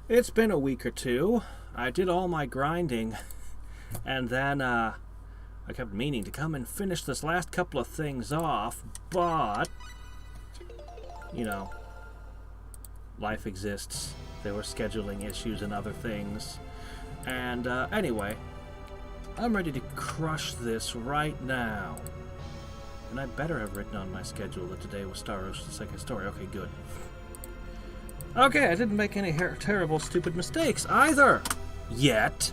It's been a week or two. I did all my grinding, and then I kept meaning to come and finish this last couple of things off, but, you know, life exists. There were scheduling issues and other things. And anyway, I'm ready to crush this right now. And I better have written on my schedule that today was Star Ocean's second story. Okay, good. Okay, I didn't make any terrible, stupid mistakes either. Yet.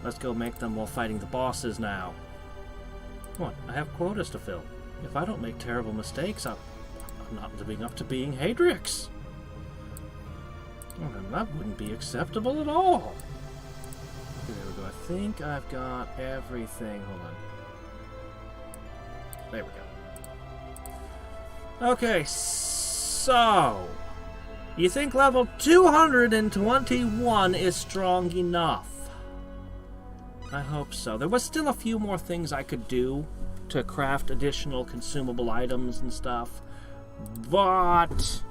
Let's go make them while fighting the bosses now. What? I have quotas to fill. If I don't make terrible mistakes, I'm not living up to being Hadrix. Well, then that wouldn't be acceptable at all. Okay, there we go. I think I've got everything. Hold on. There we go. Okay, so... You think level 221 is strong enough? I hope so. There was still a few more things I could do to craft additional consumable items and stuff. But...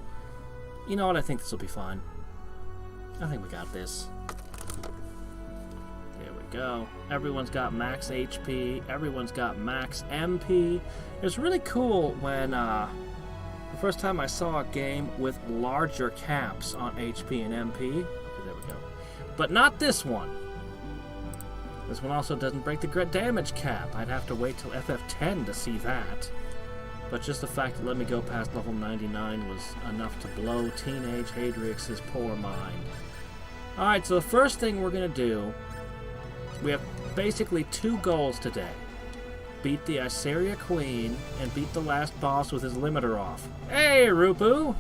You know what? I think this will be fine. I think we got this. There we go. Everyone's got max HP. Everyone's got max MP. It's really cool when... the first time I saw a game with larger caps on HP and MP. Okay, there we go. But not this one. This one also doesn't break the damage cap. I'd have to wait till FF10 to see that. But just the fact that let me go past level 99 was enough to blow teenage Hadrix's poor mind. Alright, so the first thing we're going to do, we have basically two goals today. Beat the Iseria Queen, and beat the last boss with his limiter off. Hey, Rupu!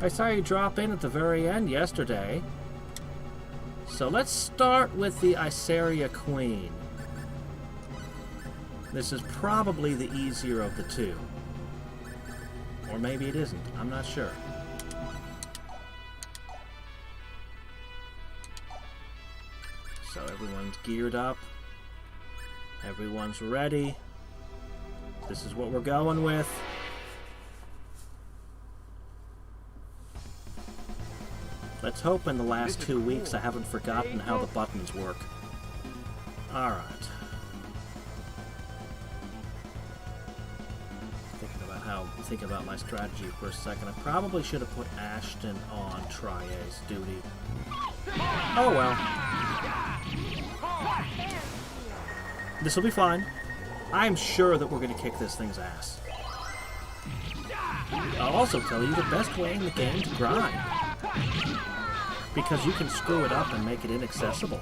I saw you drop in at the very end yesterday. So let's start with the Iseria Queen. This is probably the easier of the two. Or maybe it isn't. I'm not sure. So everyone's geared up. Everyone's ready. This is what we're going with. Let's hope in the last 2 weeks I haven't forgotten how the buttons work. Alright. Thinking about my strategy for a second. I probably should have put Ashton on Tria's duty. Oh well. This will be fine. I'm sure that we're going to kick this thing's ass. I'll also tell you the best way in the game to grind. Because you can screw it up and make it inaccessible.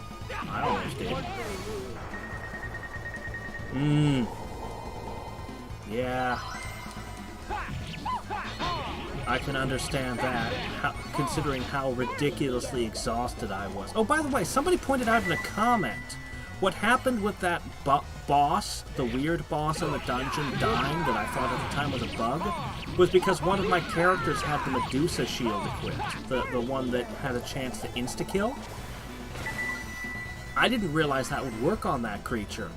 I always did. Yeah. I can understand that, considering how ridiculously exhausted I was. Oh, by the way, somebody pointed out in a comment what happened with that boss, the weird boss in the dungeon dying that I thought at the time was a bug, was because one of my characters had the Medusa shield equipped, the one that had a chance to insta-kill. I didn't realize that would work on that creature.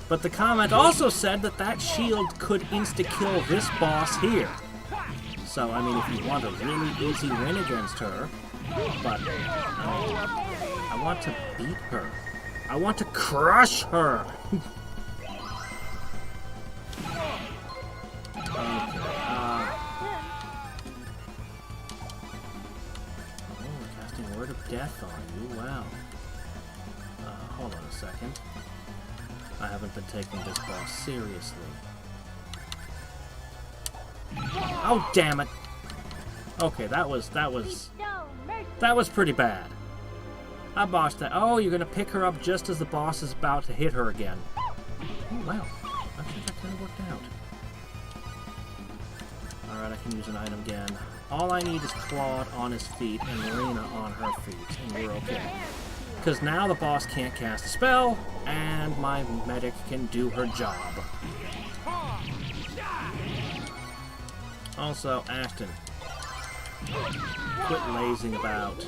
But the comment also said that that shield could insta-kill this boss here. So, I mean, if you want a really easy win against her, but I want to beat her. I want to crush her! we're casting Word of Death on you, wow. Hold on a second. I haven't been taking this boss seriously. Oh, damn it! Okay, that was pretty bad. I botched that. Oh, you're gonna pick her up just as the boss is about to hit her again. Oh, wow. I think that kind of worked out. Alright, I can use an item again. All I need is Claude on his feet and Marina on her feet, and we're okay. Because now the boss can't cast a spell, and my medic can do her job. Also, Ashton, quit lazing about.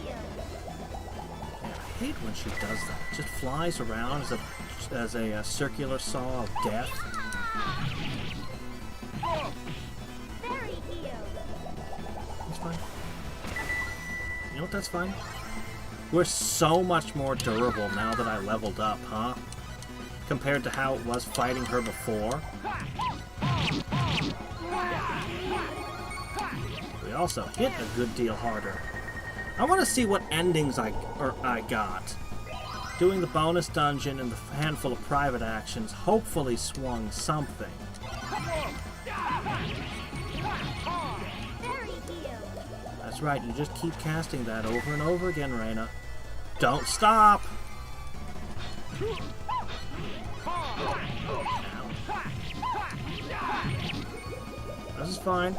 Man, I hate when she does that. Just flies around as a circular saw of death. That's fine. You know what? That's fine. We're so much more durable now that I leveled up, huh? Compared to how it was fighting her before. We also hit a good deal harder. I want to see what endings I got. Doing the bonus dungeon and the handful of private actions hopefully swung something. That's right, you just keep casting that over and over again, Reina. Don't stop! This is fine.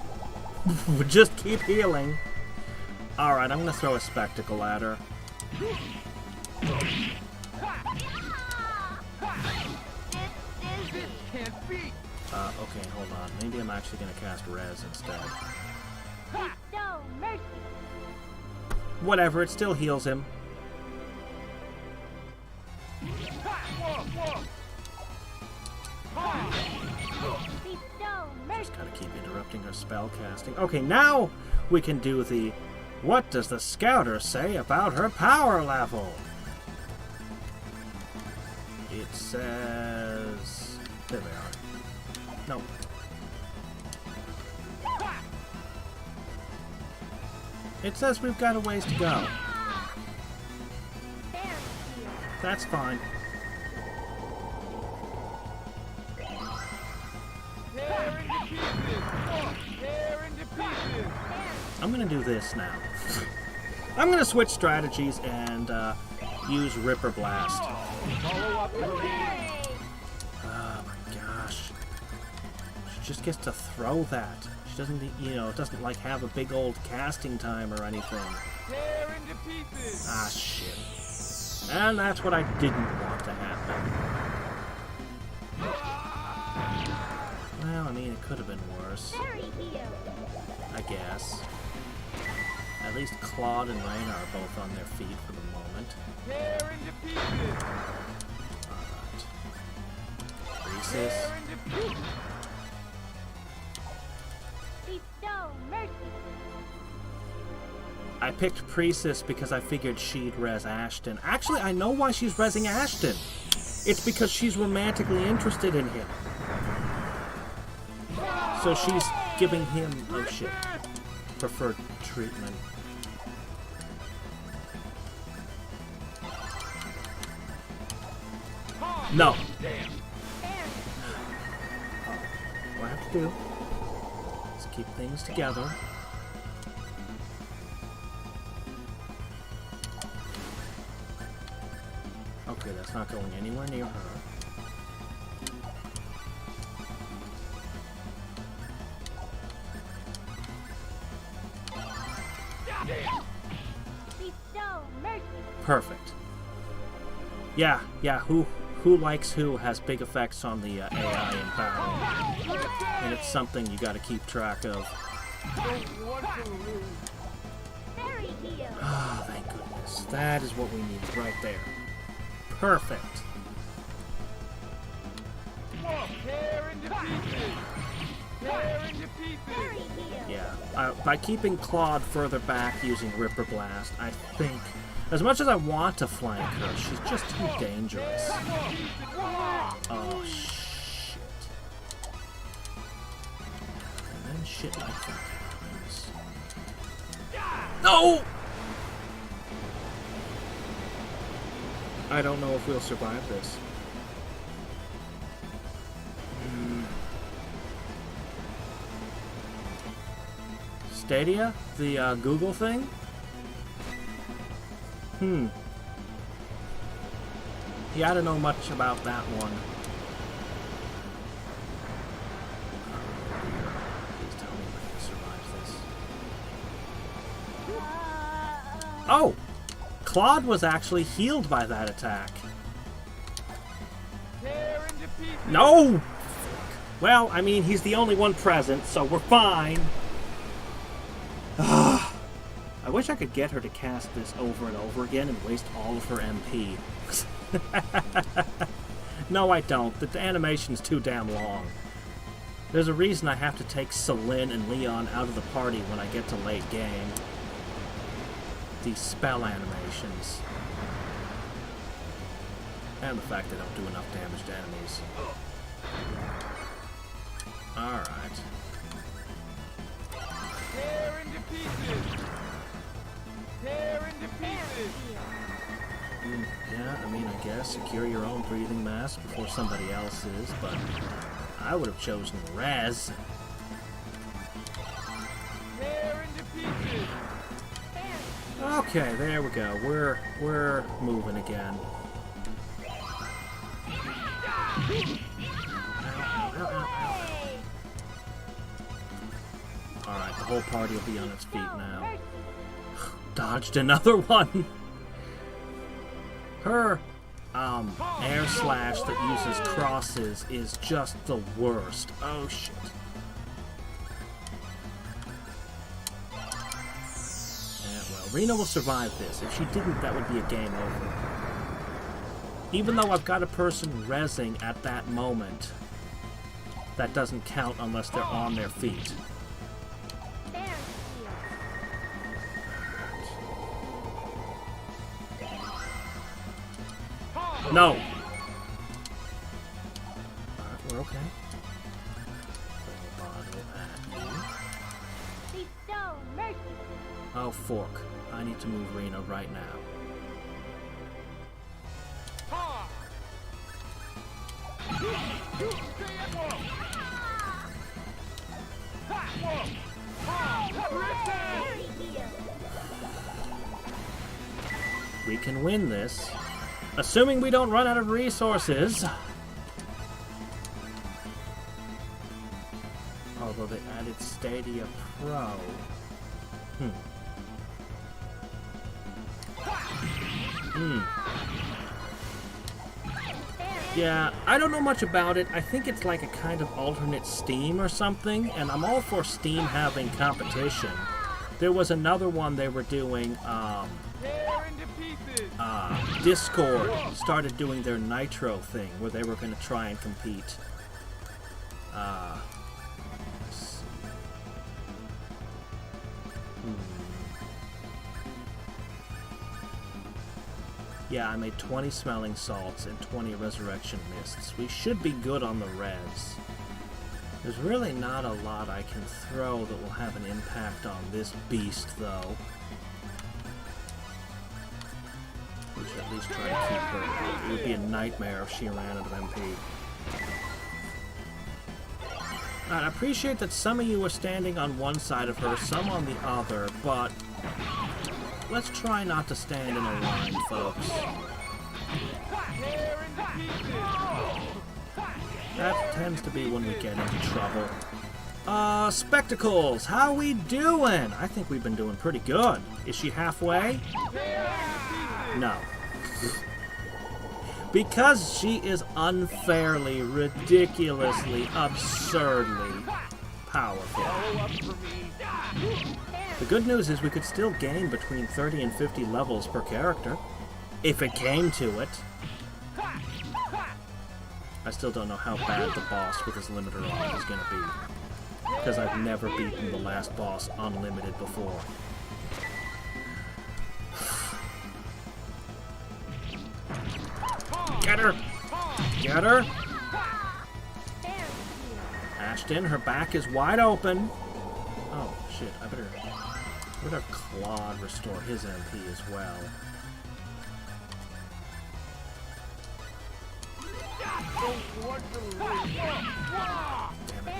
Just keep healing. Alright, I'm gonna throw a spectacle at her. Okay, hold on. Maybe I'm actually gonna cast Res instead. Whatever, it still heals him. Just gotta keep interrupting her spell casting. Okay, now we can do the... What does the scouter say about her power level? It says... There we are. No. It says we've got a ways to go. That's fine. I'm gonna do this now. I'm gonna switch strategies and use Ripper Blast. Oh my gosh. She just gets to throw that. She doesn't, you know, it doesn't like have a big old casting time or anything. Ah, shit. And that's what I didn't want to happen. Well, I mean, it could have been worse. I guess. At least Claude and Reina are both on their feet for the moment. Alright. Rhesus. I picked Priestess because I figured she'd res Ashton. Actually, I know why she's resing Ashton. It's because she's romantically interested in him. So she's giving him, oh shit, preferred treatment. No. What I have to do is keep things together. Okay, that's not going anywhere near her. Perfect. Yeah, who likes who has big effects on the AI in battle. And it's something you gotta keep track of. Ah, thank goodness. That is what we need right there. Perfect. Yeah, by keeping Claude further back using Ripper Blast, I think, as much as I want to flank her, she's just too dangerous. Oh, shit. And then shit like that happens. No! I don't know if we'll survive this. Stadia? The Google thing? Yeah, I don't know much about that one. Please tell me I can survive this. Oh! Claude was actually healed by that attack. No! Well, I mean, he's the only one present, so we're fine. I wish I could get her to cast this over and over again and waste all of her MP. No, I don't. The animation's too damn long. There's a reason I have to take Celine and Leon out of the party when I get to late game. these spell animations. And the fact they don't do enough damage to enemies. Alright. Tear into pieces! Tear into pieces! Yeah, I mean, I guess secure your own breathing mask before somebody else's, but I would have chosen Res. Tear into pieces! Okay, there we go. We're moving again. Alright, the whole party will be on its feet now. Dodged another one! Her air slash that uses crosses is just the worst. Oh shit. Yeah, well, Rena will survive this. If she didn't, that would be a game over. Even though I've got a person rezzing at that moment, that doesn't count unless they're on their feet. No! We're okay. Oh, fork. I need to move Rena right now. We can win this. Assuming we don't run out of resources. Although they added Stadia Pro. Yeah, I don't know much about it. I think it's like a kind of alternate Steam or something, and I'm all for Steam having competition. There was another one they were doing, Discord started doing their Nitro thing, where they were going to try and compete. Let's see. Yeah, I made 20 smelling salts and 20 resurrection mists. We should be good on the res. There's really not a lot I can throw that will have an impact on this beast, though. We should at least try to keep her. It would be a nightmare if she ran out of MP. Alright, I appreciate that some of you are standing on one side of her, some on the other, but let's try not to stand in a line, folks. That tends to be when we get into trouble. Spectacles, how we doing? I think we've been doing pretty good. Is she halfway? No. Because she is unfairly, ridiculously, absurdly powerful. The good news is we could still gain between 30 and 50 levels per character, if it came to it. I still don't know how bad the boss with his limiter on is going to be, because I've never beaten the last boss unlimited before. Get her! Get her! Ashton, her back is wide open. Oh, shit, I better Claude restore his MP as well. Damn it.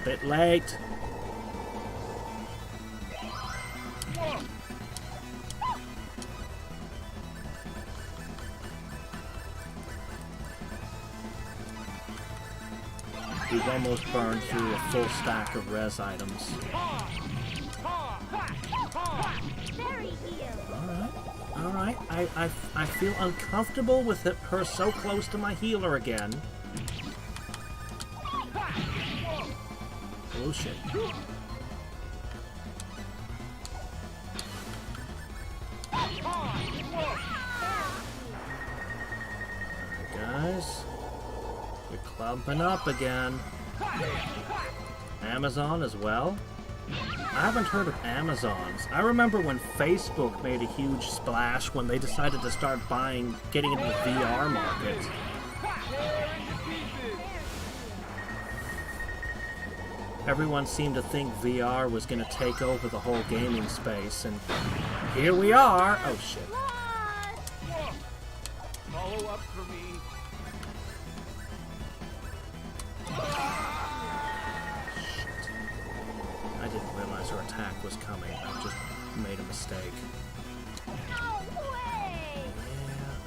Bit late. We've almost burned through a full stack of res items. Alright. I feel uncomfortable with her so close to my healer again. Oh shit. Guys, we're clumping up again. Amazon as well. I haven't heard of Amazon's. I remember when Facebook made a huge splash when they decided to start getting into the VR market. Tear into pieces. Everyone seemed to think VR was going to take over the whole gaming space, and here we are. Oh, shit. Follow up for me. Shit. I didn't realize her attack was coming. I just made a mistake. No way!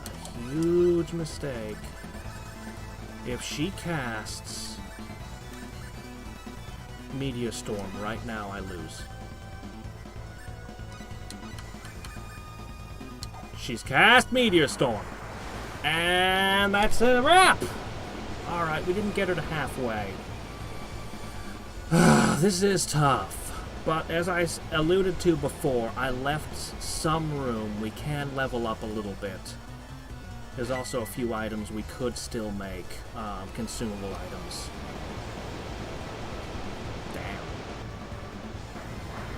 Yeah, a huge mistake. If she casts Meteor Storm right now, I lose. She's cast Meteor Storm. And that's a wrap! Alright, we didn't get her to halfway. This is tough. But as I alluded to before, I left some room. We can level up a little bit. There's also a few items we could still make, consumable items. Damn.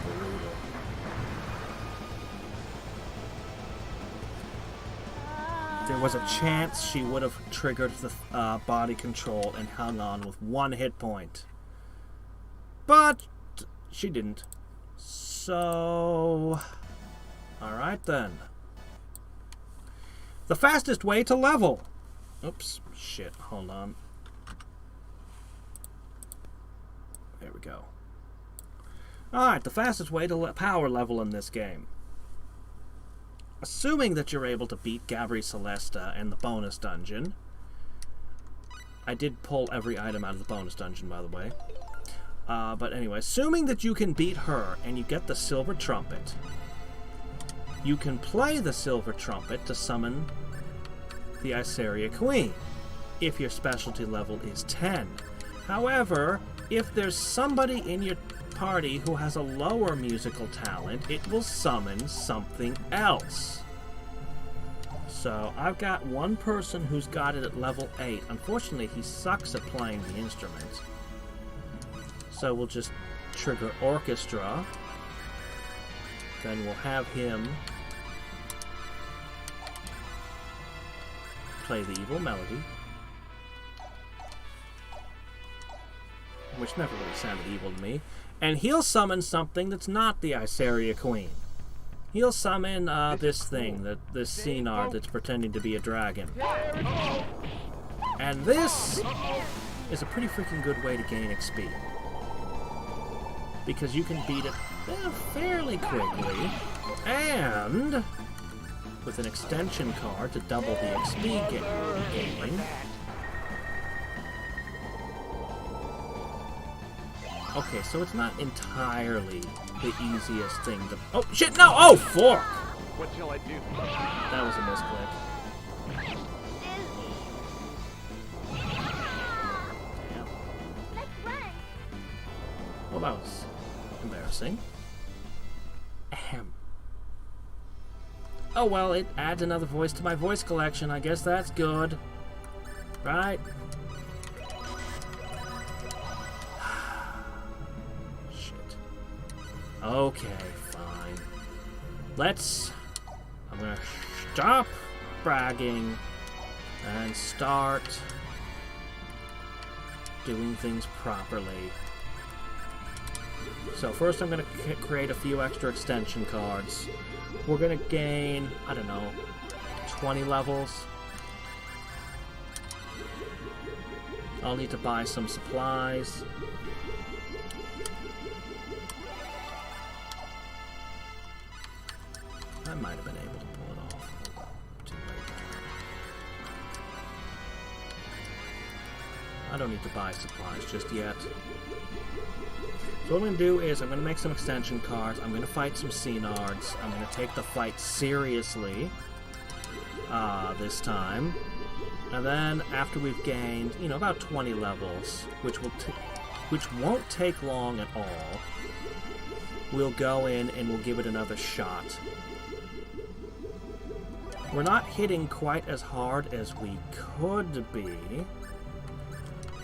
Brutal. There was a chance she would have triggered the body control and hung on with 1 hit point. But she didn't. So... Alright then. The fastest way to level. Oops. Shit. Hold on. There we go. Alright, the fastest way to power level in this game. Assuming that you're able to beat Gabri Celesta in the bonus dungeon. I did pull every item out of the bonus dungeon, by the way. But anyway, assuming that you can beat her and you get the Silver Trumpet, you can play the Silver Trumpet to summon the Iseria Queen, if your specialty level is 10. However, if there's somebody in your party who has a lower musical talent, it will summon something else. So I've got one person who's got it at level 8. Unfortunately, he sucks at playing the instrument. So we'll just trigger Orchestra. Then we'll have him play the evil melody, which never really sounded evil to me. And he'll summon something that's not the Iseria Queen. He'll summon this thing, this Xenar that's pretending to be a dragon. And this is a pretty freaking good way to gain XP. Because you can beat it fairly quickly, and with an extension card to double the XP gaining. Okay, so it's not entirely the easiest thing to... Oh, shit, no! Oh, fork! What shall I do? That was a misclick. Damn. Let's run! Well, that was embarrassing. Ahem. Oh, well, it adds another voice to my voice collection. I guess that's good. Right? Shit. Okay, fine. I'm gonna stop bragging and start doing things properly. So first I'm going to create a few extra extension cards. We're going to gain, I don't know, 20 levels. I'll need to buy some supplies. I might have been able to pull it off. Too late. I don't need to buy supplies just yet. So what I'm going to do is I'm going to make some extension cards, I'm going to fight some Xenards, I'm going to take the fight seriously this time, and then after we've gained, you know, about 20 levels, which won't take long at all, we'll go in and we'll give it another shot. We're not hitting quite as hard as we could be,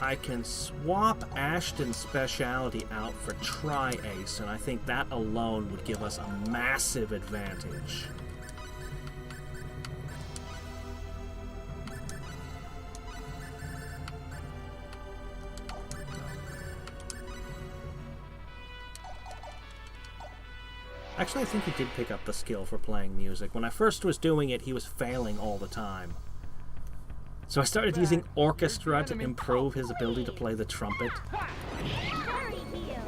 I can swap Ashton's specialty out for Tri-Ace, and I think that alone would give us a massive advantage. Actually, I think he did pick up the skill for playing music. When I first was doing it, he was failing all the time. So I started using orchestra to improve his ability to play the trumpet. Dirty heel.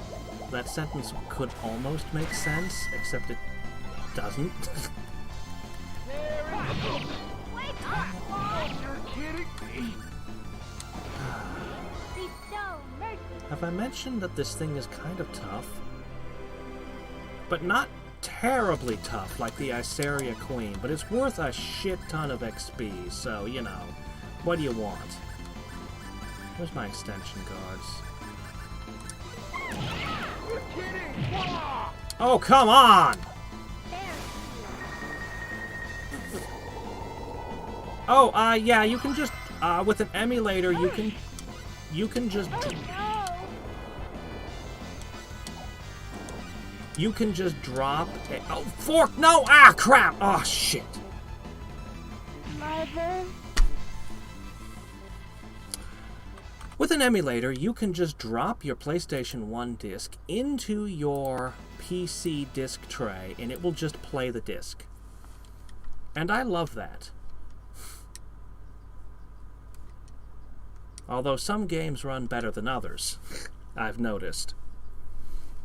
That sentence could almost make sense, except it doesn't. Wake up! You're kidding me. Bestow mercy. Have I mentioned that this thing is kind of tough? But not terribly tough like the Iseria Queen, but it's worth a shit ton of XP, so, you know, what do you want? Where's my extension guards? You're kidding. Wah! Oh, come on! There. Oh, yeah, you can just, with an emulator, you can just, Oh no! you can just drop a, oh, fork, no, ah, crap, oh, shit. Mother. With an emulator, you can just drop your PlayStation 1 disc into your PC disc tray, and it will just play the disc. And I love that. Although some games run better than others, I've noticed.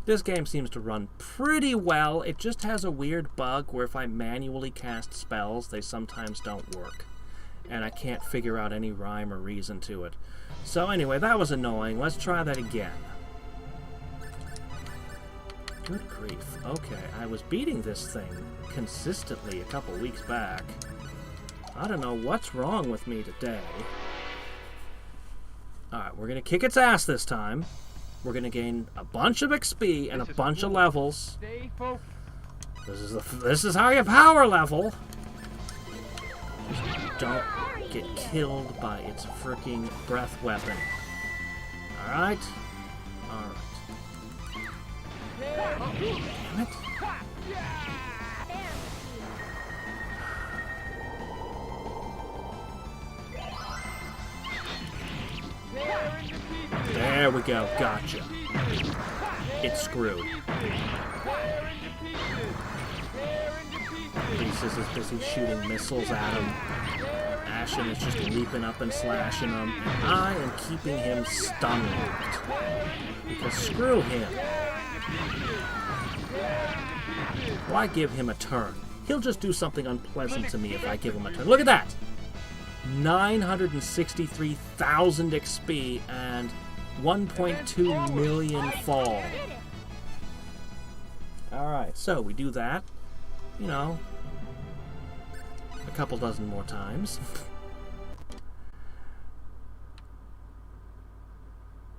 This game seems to run pretty well. It just has a weird bug where if I manually cast spells, they sometimes don't work. And I can't figure out any rhyme or reason to it. So anyway, that was annoying. Let's try that again. Good grief. Okay, I was beating this thing consistently a couple weeks back. I don't know what's wrong with me today. Alright, we're going to kick its ass this time. We're going to gain a bunch of XP and a bunch of levels. Stay focused. This is how you power level. Just don't get killed by its freaking breath weapon. Alright? Alright. Damn it. There we go. Gotcha. It's screwed. Reese's is busy shooting missiles at him. Ashen is just leaping up and slashing him. And I am keeping him stun locked. Because screw him. Why give him a turn? He'll just do something unpleasant to me if I give him a turn. Look at that! 963,000 XP and 1.2 million fall. Alright, so we do that, you know, a couple dozen more times.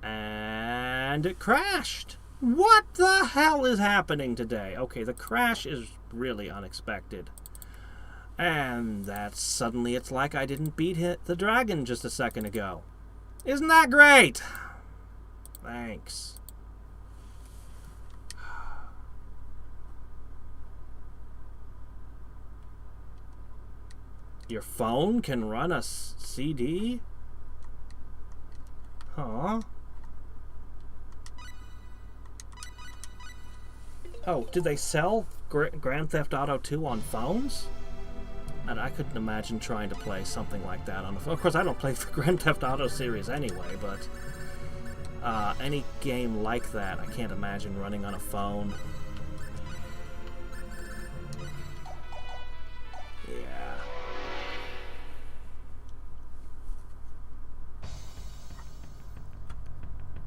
And it crashed! What the hell is happening today? Okay, the crash is really unexpected. And that suddenly it's like I didn't beat the dragon just a second ago. Isn't that great? Thanks. Your phone can run a CD? Huh? Oh, did they sell Grand Theft Auto 2 on phones? And I couldn't imagine trying to play something like that on a phone. Of course, I don't play the Grand Theft Auto series anyway, but any game like that, I can't imagine running on a phone. Yeah.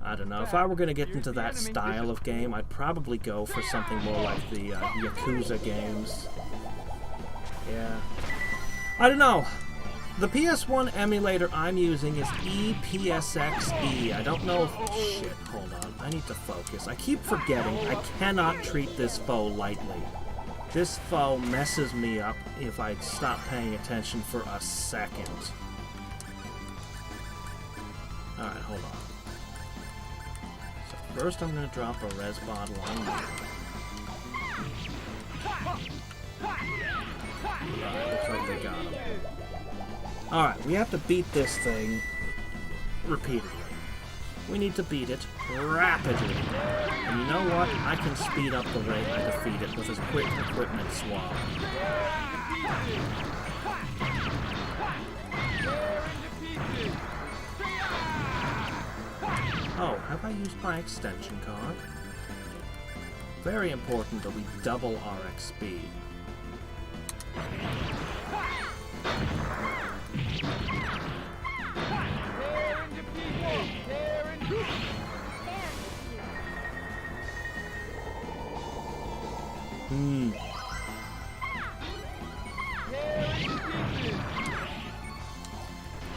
I don't know. If I were going to get into that style of game, I'd probably go for something more like the Yakuza games. Yeah. I don't know. The PS1 emulator I'm using is EPSXE. I don't know if... Shit, hold on. I need to focus. I keep forgetting I cannot treat this foe lightly. This foe messes me up if I stop paying attention for a second. Alright, hold on. So first I'm gonna drop a res bottle on you. Alright, looks like they got him. Alright, we have to beat this thing repeatedly. We need to beat it rapidly. And you know what? I can speed up the rate I defeat it with this quick equipment swap. Oh, have I used my extension card? Very important that we double our XP.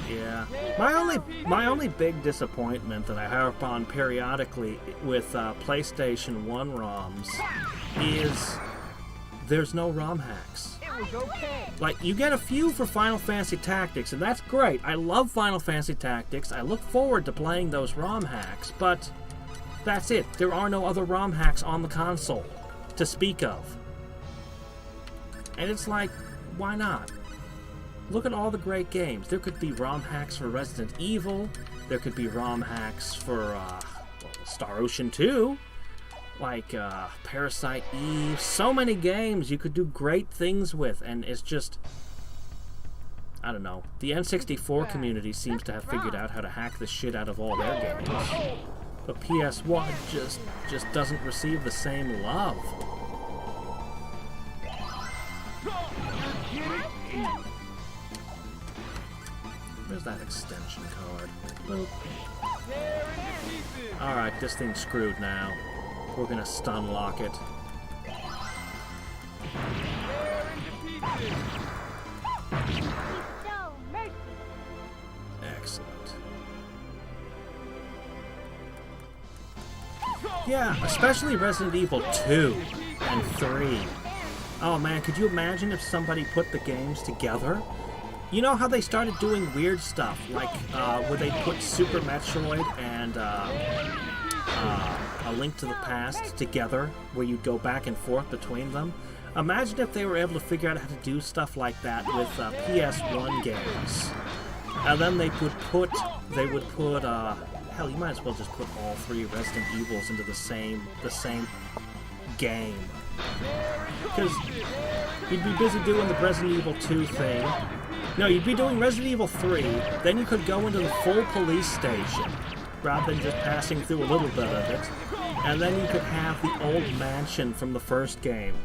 Yeah. My only big disappointment that I harp on periodically with PlayStation 1 ROMs is there's no ROM hacks. Like, you get a few for Final Fantasy Tactics, and that's great. I love Final Fantasy Tactics. I look forward to playing those ROM hacks, but that's it. There are no other ROM hacks on the console to speak of. And it's like, why not? Look at all the great games. There could be ROM hacks for Resident Evil. There could be ROM hacks for Star Ocean 2. Like Parasite Eve. So many games you could do great things with. And it's just, I don't know. The N64 community seems to have figured out how to hack the shit out of all their games. But PS1 just doesn't receive the same love. Where's that extension card? Boop. Alright, this thing's screwed now. We're gonna stun lock it. Excellent. Yeah, especially Resident Evil 2 and 3. Oh man, could you imagine if somebody put the games together? You know how they started doing weird stuff, like where they put Super Metroid and A Link to the Past together, where you go back and forth between them? Imagine if they were able to figure out how to do stuff like that with PS1 games. And then they would put, hell, you might as well just put all three Resident Evils into the same game. Because you'd be busy doing the Resident Evil 2 thing. No, you'd be doing Resident Evil 3, then you could go into the full police station, rather than just passing through a little bit of it. And then you could have the old mansion from the first game.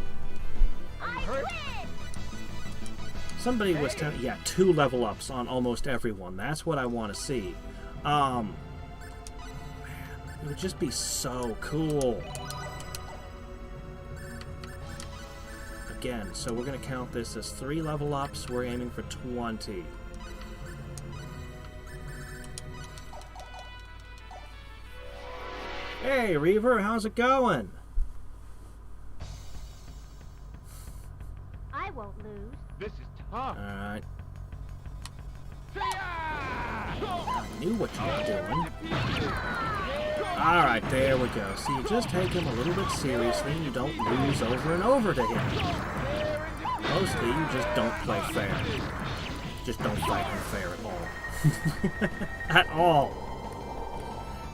Somebody was telling, yeah, 2 level ups on almost everyone. That's what I want to see. Man, it would just be so cool. Again, so we're going to count this as 3 level ups. We're aiming for 20. Hey, Reaver, how's it going? I won't lose. This is tough. Alright. I knew what you were doing. Alright, there we go. So you just take him a little bit seriously and you don't lose over and over to him. Mostly, you just don't play fair. Just don't fight him fair at all. At all.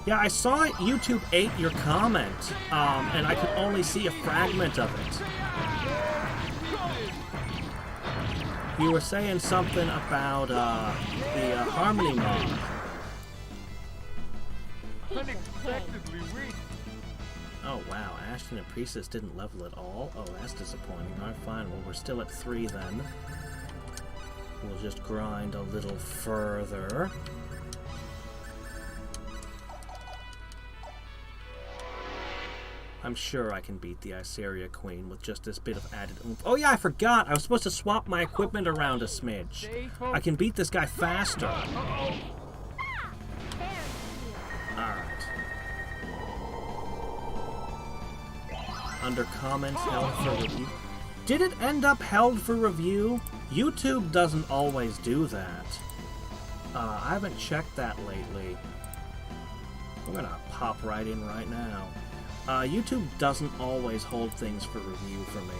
Yeah, I saw it. YouTube ate your comment, and I could only see a fragment of it. You were saying something about the Harmony mod. Unexpectedly weak. Oh wow, Ashton and Priestess didn't level at all? Oh, that's disappointing. Alright, fine. Well, we're still at 3 then. We'll just grind a little further. I'm sure I can beat the Iseria Queen with just this bit of added oomph. Oh yeah, I forgot! I was supposed to swap my equipment around a smidge. I can beat this guy faster. Alright. Under comments, held for review. Did it end up held for review? YouTube doesn't always do that. I haven't checked that lately. We're gonna pop right in right now. YouTube doesn't always hold things for review for me.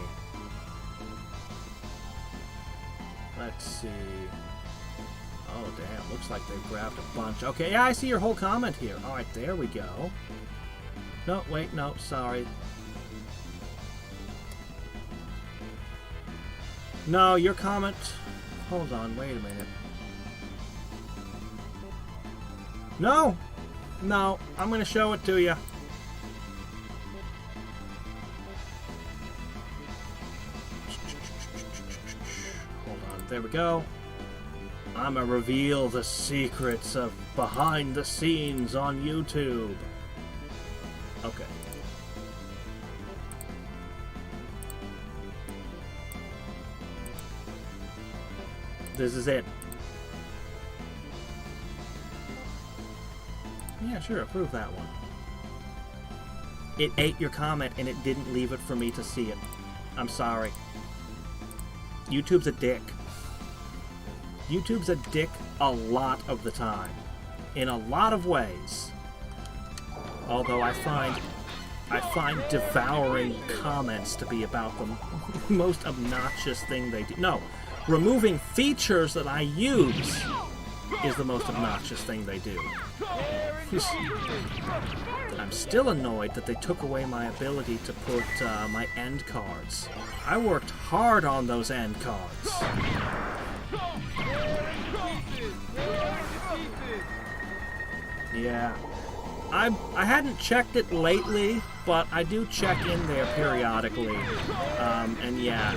Let's see. Oh, damn. Looks like they've grabbed a bunch. Okay, yeah, I see your whole comment here. Alright, there we go. No, wait, no, sorry. No, your comment... Hold on, wait a minute. No! No, I'm gonna show it to you. Hold on, there we go. I'm gonna reveal the secrets of behind the scenes on YouTube. Okay. This is it. Yeah, sure, approve that one. It ate your comment and it didn't leave it for me to see it. I'm sorry. YouTube's a dick. YouTube's a dick a lot of the time. In a lot of ways. Although I find devouring comments to be about the most obnoxious thing they do. No, removing features that I use is the most obnoxious thing they do. I'm still annoyed that they took away my ability to put my end cards. I worked hard on those end cards. Yeah. I hadn't checked it lately, but I do check in there periodically. And yeah.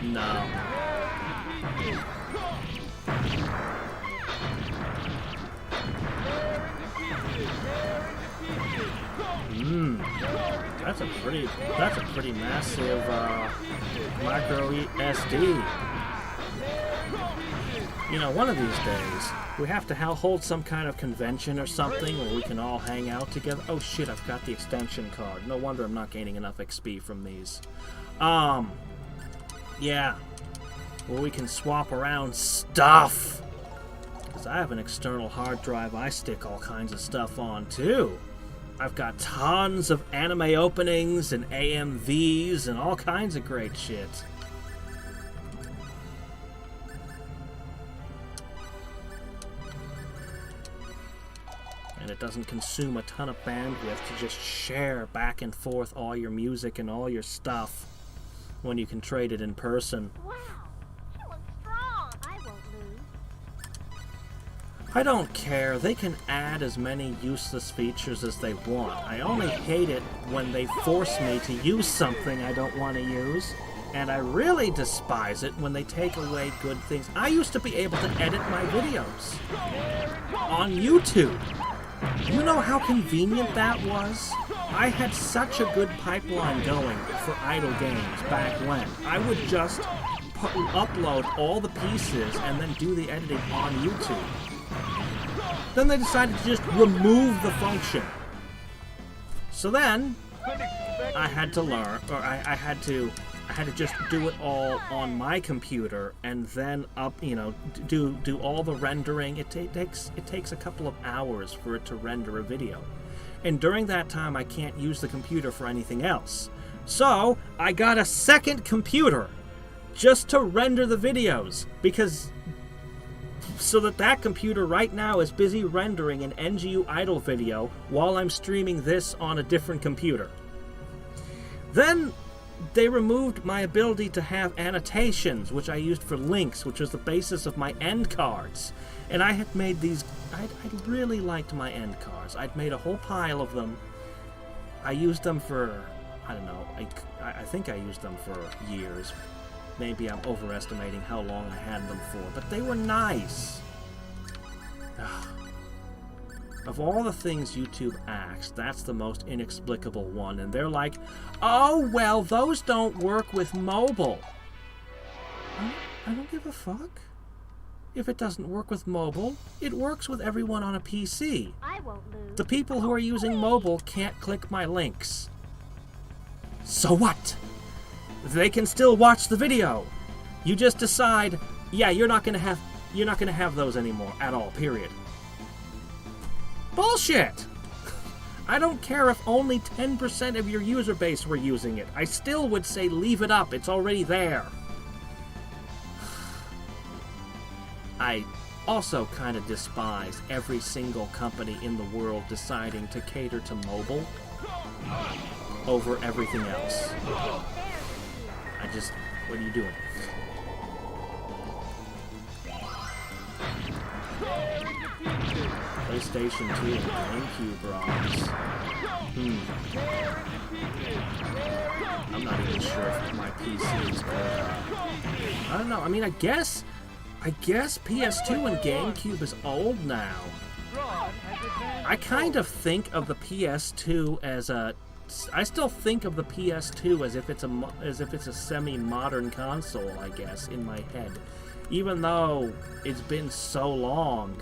No. That's a pretty massive micro SD. You know, one of these days we have to hold some kind of convention or something where we can all hang out together. Oh shit, I've got the extension card. No wonder I'm not gaining enough XP from these. Yeah, where we can swap around stuff. Because I have an external hard drive I stick all kinds of stuff on too. I've got tons of anime openings and AMVs and all kinds of great shit. And it doesn't consume a ton of bandwidth to just share back and forth all your music and all your stuff when you can trade it in person. Wow, you look strong. I won't lose. I don't care. They can add as many useless features as they want. I only hate it when they force me to use something I don't want to use. And I really despise it when they take away good things. I used to be able to edit my videos on YouTube. You know how convenient that was? I had such a good pipeline going for idle games back when. I would just upload all the pieces and then do the editing on YouTube. Then they decided to just remove the function. So then, I had to learn, or I had to just do it all on my computer and then do all the rendering. It takes a couple of hours for it to render a video. And during that time, I can't use the computer for anything else. So, I got a second computer just to render the videos, so that computer right now is busy rendering an NGU idle video while I'm streaming this on a different computer. Then they removed my ability to have annotations, which I used for links, which was the basis of my end cards. And I had made these... I really liked my end cards. I'd made a whole pile of them. I used them for... I don't know. I think I used them for years. Maybe I'm overestimating how long I had them for. But they were nice. Of all the things YouTube asks, that's the most inexplicable one. And they're like, oh, well, those don't work with mobile. I don't give a fuck. If it doesn't work with mobile, it works with everyone on a PC. I won't lose. The people who are using mobile can't click my links. So what? They can still watch the video. You just decide, yeah, you're not gonna have those anymore at all, period. Bullshit! I don't care if only 10% of your user base were using it. I still would say leave it up. It's already there. I also kind of despise every single company in the world deciding to cater to mobile over everything else. What are you doing? PlayStation 2 and GameCube ROMs. I'm not even sure if my PC is good. I don't know. I mean, I guess PS2 and GameCube is old now. I kind of think of the PS2 as a... I still think of the PS2 as if it's a semi-modern console, I guess, in my head. Even though it's been so long.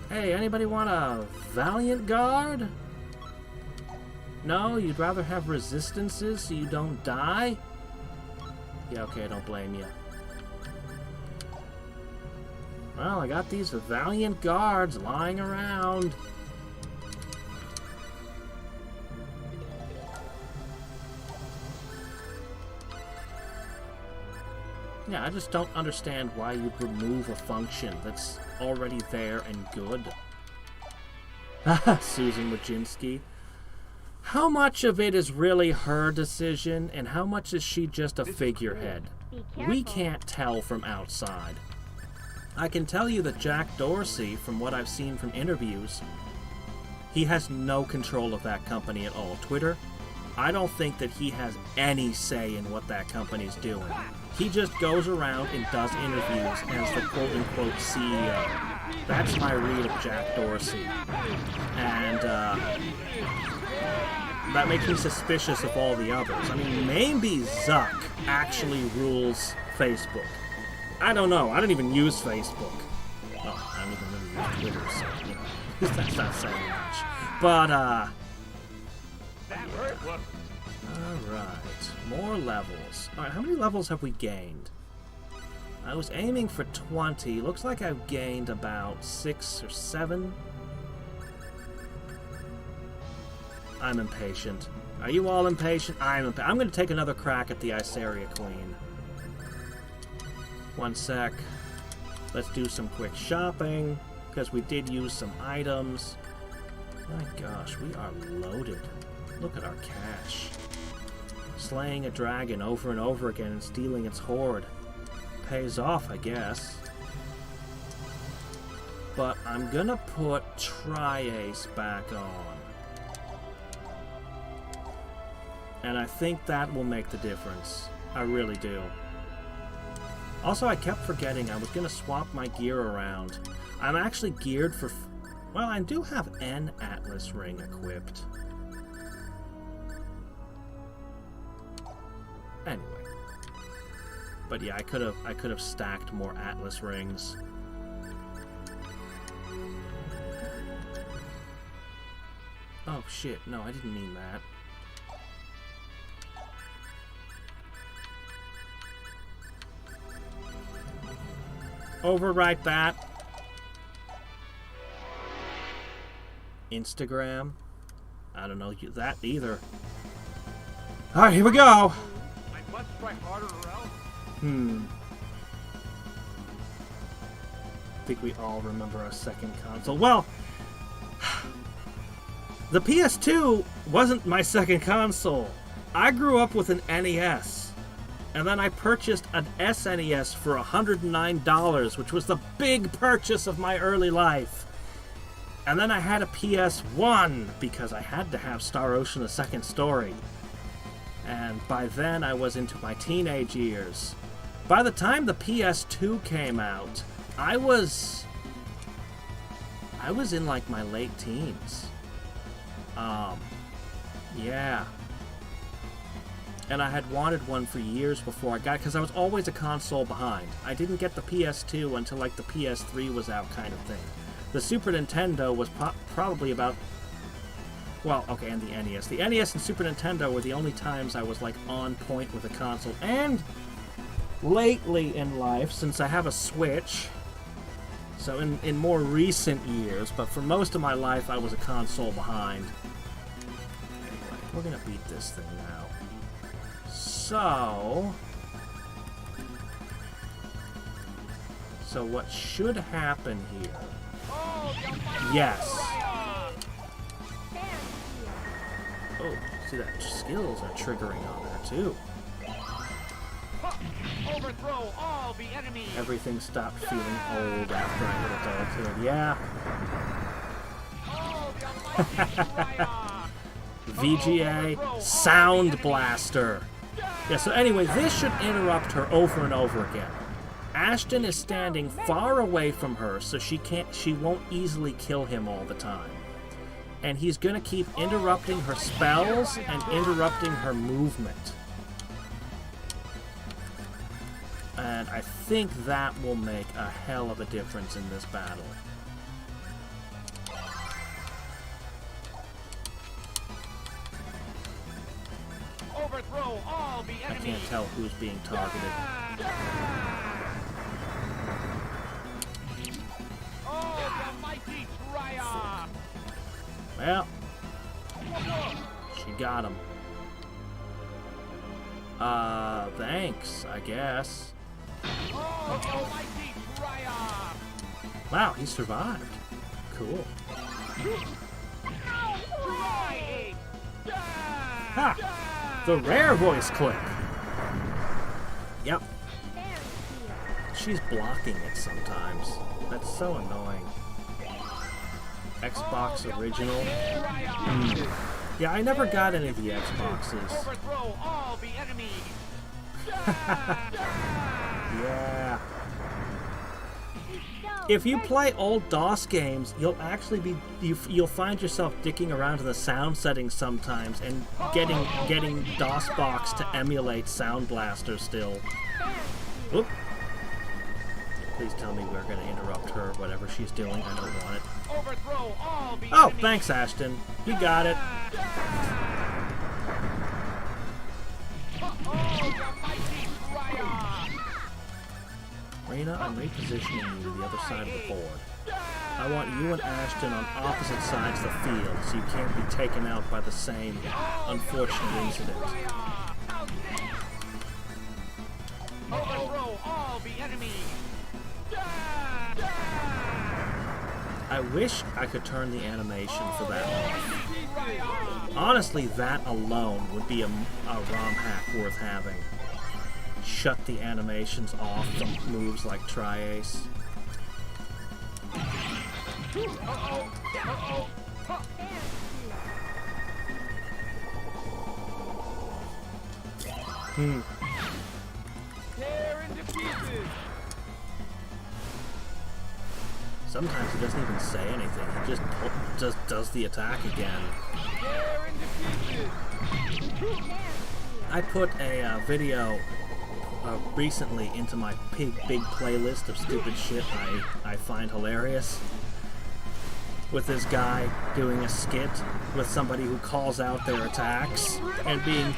Hey, anybody want a Valiant Guard? No? You'd rather have resistances so you don't die? Yeah, okay, I don't blame you. Well, I got these Valiant Guards lying around. Yeah, I just don't understand why you'd remove a function that's already there and good. Susan Wojcinski. How much of it is really her decision, and how much is she just a figurehead? We can't tell from outside. I can tell you that Jack Dorsey, from what I've seen from interviews, he has no control of that company at all. Twitter, I don't think that he has any say in what that company's doing. He just goes around and does interviews as the quote-unquote CEO. That's my read of Jack Dorsey. And, that makes me suspicious of all the others. I mean, maybe Zuck actually rules Facebook. I don't know. I don't even use Facebook. Oh, I don't even really use Twitter, so, you know, that's not saying much. But, alright. More levels. Alright, how many levels have we gained? I was aiming for 20. Looks like I've gained about 6 or 7. I'm impatient. Are you all impatient? I'm going to take another crack at the Iceria Queen. One sec. Let's do some quick shopping, because we did use some items. My gosh, we are loaded. Look at our cash. Slaying a dragon over and over again and stealing its hoard. Pays off, I guess. But I'm gonna put Tri-Ace back on. And I think that will make the difference. I really do. Also, I kept forgetting I was gonna swap my gear around. I'm actually geared for... Well, I do have an Atlas ring equipped. Anyway. But yeah, I could have stacked more Atlas rings. Oh shit, no, I didn't mean that. Overwrite that. Instagram. I don't know that either. Alright, here we go. I must try harder or else. I think we all remember our second console. Well, the PS2 wasn't my second console. I grew up with an NES. And then I purchased an SNES for $109, which was the big purchase of my early life. And then I had a PS1, because I had to have Star Ocean: The Second Story. And by then I was into my teenage years. By the time the PS2 came out, I was in like my late teens. Yeah. And I had wanted one for years before I got it, because I was always a console behind. I didn't get the PS2 until like the PS3 was out, kind of thing. The Super Nintendo was probably about... Well, okay, and the NES. The NES and Super Nintendo were the only times I was like on point with a console. And lately in life, since I have a Switch, So in more recent years, but for most of my life I was a console behind. Anyway, we're gonna beat this thing now. So what should happen here? Yes. Oh, see that skills are triggering on there too. Overthrow all the enemies. Everything stopped feeling old after I hit adulthood. Yeah. VGA Sound Blaster. Yeah, so anyway, this should interrupt her over and over again. Ashton is standing far away from her, so she won't easily kill him all the time. And he's gonna keep interrupting her spells and interrupting her movement. And I think that will make a hell of a difference in this battle. Overthrow all the I enemies. can't tell who's being targeted. Oh, the mighty Triumph. Well, she got him. Thanks, I guess. Oh, the mighty Triumph. Wow, he survived. Cool. Try-Ace. Ha! The rare voice click. Yep, she's blocking it sometimes. That's so annoying. Xbox original. Yeah, I never got any of the Xboxes. Overthrow all the enemies. Yeah. If you play old DOS games, you'll actually be you'll find yourself dicking around in the sound settings sometimes and getting DOSBox to emulate Sound Blaster still. Oop. Please tell me we're going to interrupt her, whatever she's doing. I don't want it. Overthrow all the Oh, enemies. thanks, Ashton. You got it. Oh, the mighty Triumph. Reyna, I'm repositioning you to the other side of the board. I want you and Ashton on opposite sides of the field so you can't be taken out by the same unfortunate incident. Overthrow all the enemies. I wish I could turn the animation for that off. Honestly, that alone would be a ROM hack worth having. Shut the animations off from moves like Tri-Ace. Tear into pieces. Sometimes he doesn't even say anything. He just does the attack again. Tear into pieces. I put a video recently into my big playlist of stupid shit I find hilarious. With this guy doing a skit with somebody who calls out their attacks and being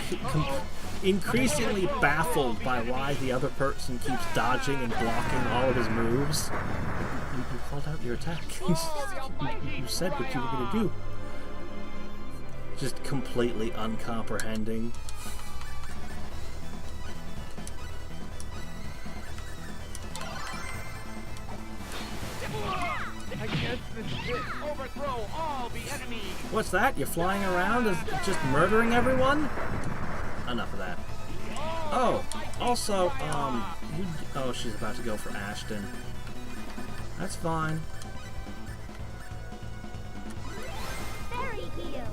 increasingly baffled by why the other person keeps dodging and blocking all of his moves. You called out your attack. You said what you were going to do. Just completely uncomprehending. Against the ship. Overthrow all the enemies. What's that? You're flying around as just murdering everyone? Enough of that. Oh, also, oh, she's about to go for Ashton. That's fine. Fairy heal.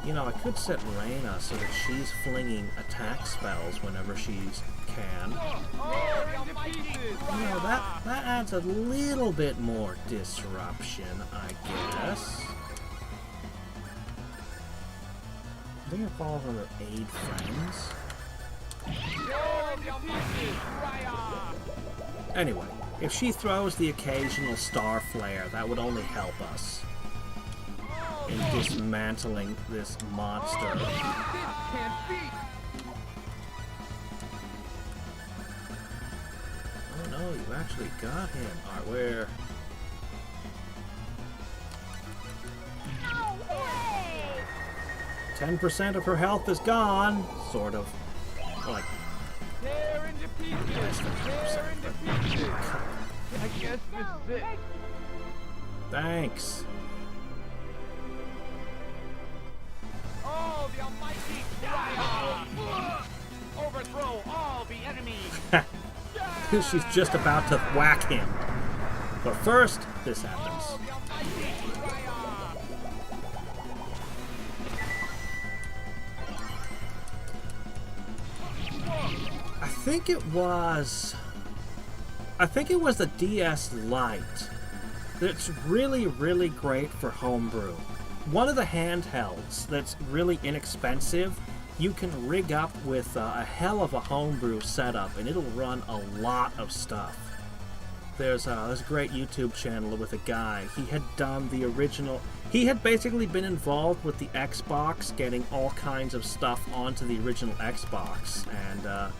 You know, I could set Reyna so that she's flinging attack spells whenever she can. Tear into pieces. You know, that adds a little bit more disruption, I guess. I think it falls under aid friends. Tear into pieces. Triumph. Anyway, if she throws the occasional star flare, that would only help us in dismantling this monster. This can't be. Oh no, you actually got him. Alright, where? 10% of her health is gone. Sort of. Like, Tear into pieces. Tear into pieces. I guess this is it. thanks. Oh, the almighty Raya! Overthrow all the enemies. She's just about to whack him. But first, this happens. Oh, the almighty Raya! I think it was the DS Lite. That's really, really great for homebrew. One of the handhelds that's really inexpensive, you can rig up with a hell of a homebrew setup, and it'll run a lot of stuff. There's a great YouTube channel with a guy. He had done the original. He had basically been involved with the Xbox, getting all kinds of stuff onto the original Xbox, and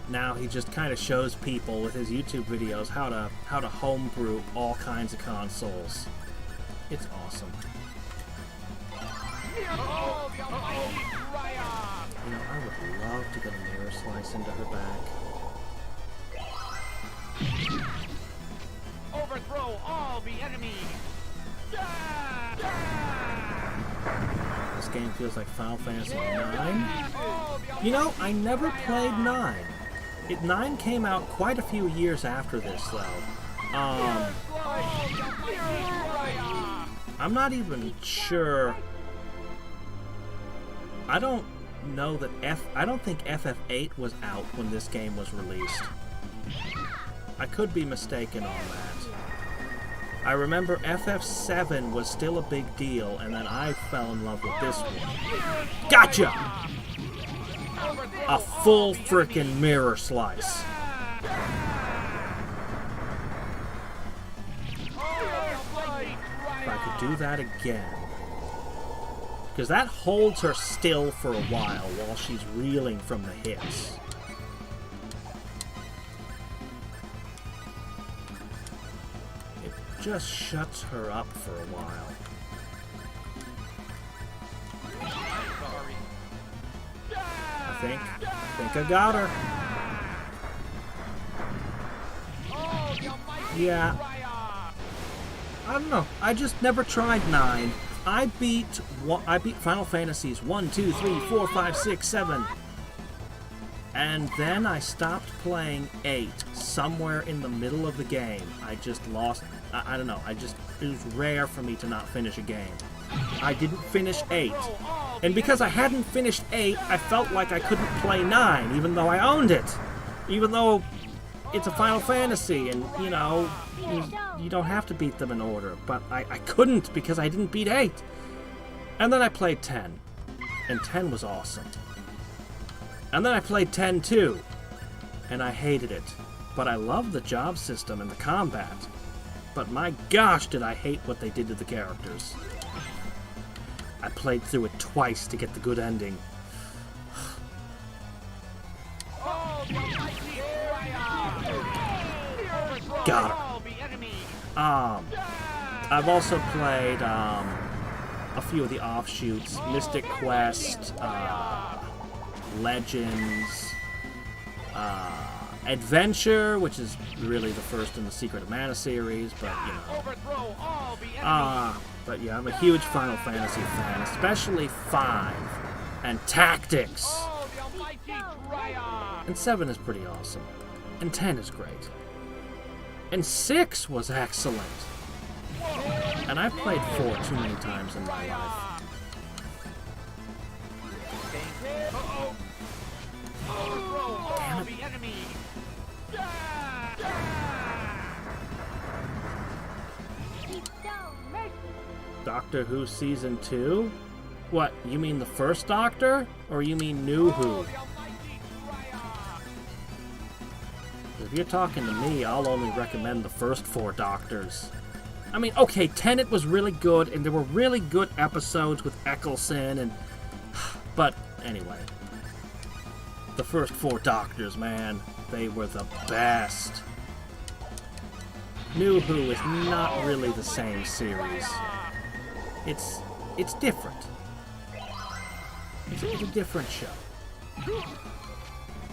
now he just kind of shows people with his YouTube videos how to homebrew all kinds of consoles. It's awesome. Oh, the almighty Raya! You know, I would love to get a mirror slice into her back. Overthrow all the enemies. This game feels like Final Fantasy IX. You know, I never played 9. 9 came out quite a few years after this, though. I'm not even sure. I don't know that I don't think FF8 was out when this game was released. I could be mistaken on that. I remember FF7 was still a big deal, and then I fell in love with this one. Gotcha! A full frickin' mirror slice. If I could do that again. Because that holds her still for a while she's reeling from the hits. It just shuts her up for a while. I think I got her. Yeah. I don't know. I just never tried 9. I beat Final Fantasies 1, 2, 3, 4, 5, 6, 7. And then I stopped playing 8 somewhere in the middle of the game. I just lost. I don't know. It was rare for me to not finish a game. I didn't finish 8. And because I hadn't finished 8, I felt like I couldn't play 9, even though I owned it. Even though it's a Final Fantasy, and, you know, you don't have to beat them in order. But I couldn't because I didn't beat 8. And then I played 10. And 10 was awesome. And then I played 10 too. And I hated it. But I loved the job system and the combat. But my gosh, did I hate what they did to the characters. I played through it twice to get the good ending. Got her. I've also played a few of the offshoots, Mystic Quest, Legends, Adventure, which is really the first in the Secret of Mana series, but you know. But yeah, I'm a huge Final Fantasy fan, especially 5 and Tactics. And 7 is pretty awesome. And 10 is great. And 6 was excellent. And I've played 4 too many times in my life. Damn it. Doctor Who Season 2? What, you mean the first Doctor? Or you mean New Who? If you're talking to me, I'll only recommend the first 4 Doctors. I mean, okay, Tenet was really good, and there were really good episodes with Eccleston, and... But, anyway. The first 4 Doctors, man, they were the best. New Who is not really the same series. It's different. It was a different show.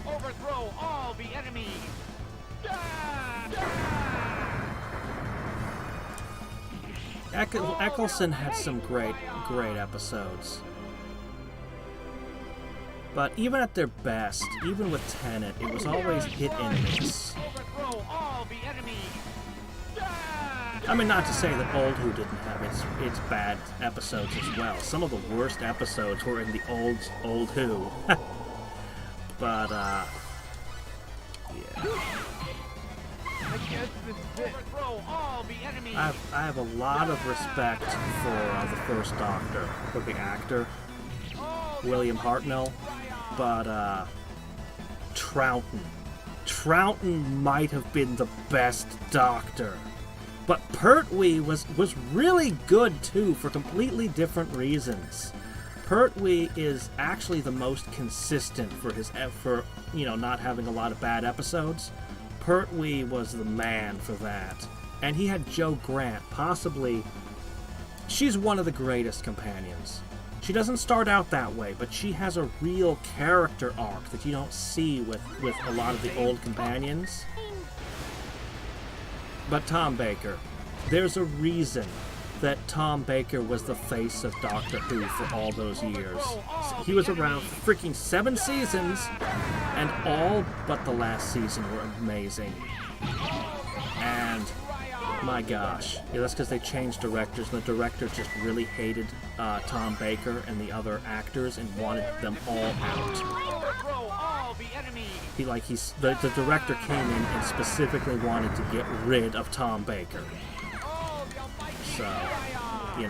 Overthrow all the enemies. Eccleston had some great episodes. But even at their best, even with Tenet, it was always hit and miss. Overthrow all the enemies. I mean, not to say that Old Who didn't have its bad episodes as well. Some of the worst episodes were in the Old Who. But, yeah. I guess this is it. Overthrow all the enemies. I have a lot of respect for the first Doctor, for the actor, William Hartnell, but Troughton. Troughton might have been the best Doctor. But Pertwee was really good too, for completely different reasons. Pertwee is actually the most consistent for not having a lot of bad episodes. Pertwee was the man for that. And he had Jo Grant, possibly... She's one of the greatest companions. She doesn't start out that way, but she has a real character arc that you don't see with a lot of the old companions. But Tom Baker. There's a reason that Tom Baker was the face of Doctor Who for all those years. He was around for freaking 7 seasons, and all but the last season were amazing. And my gosh, that's because they changed directors, and the director just really hated Tom Baker and the other actors and wanted them all out. The director came in and specifically wanted to get rid of Tom Baker. So, you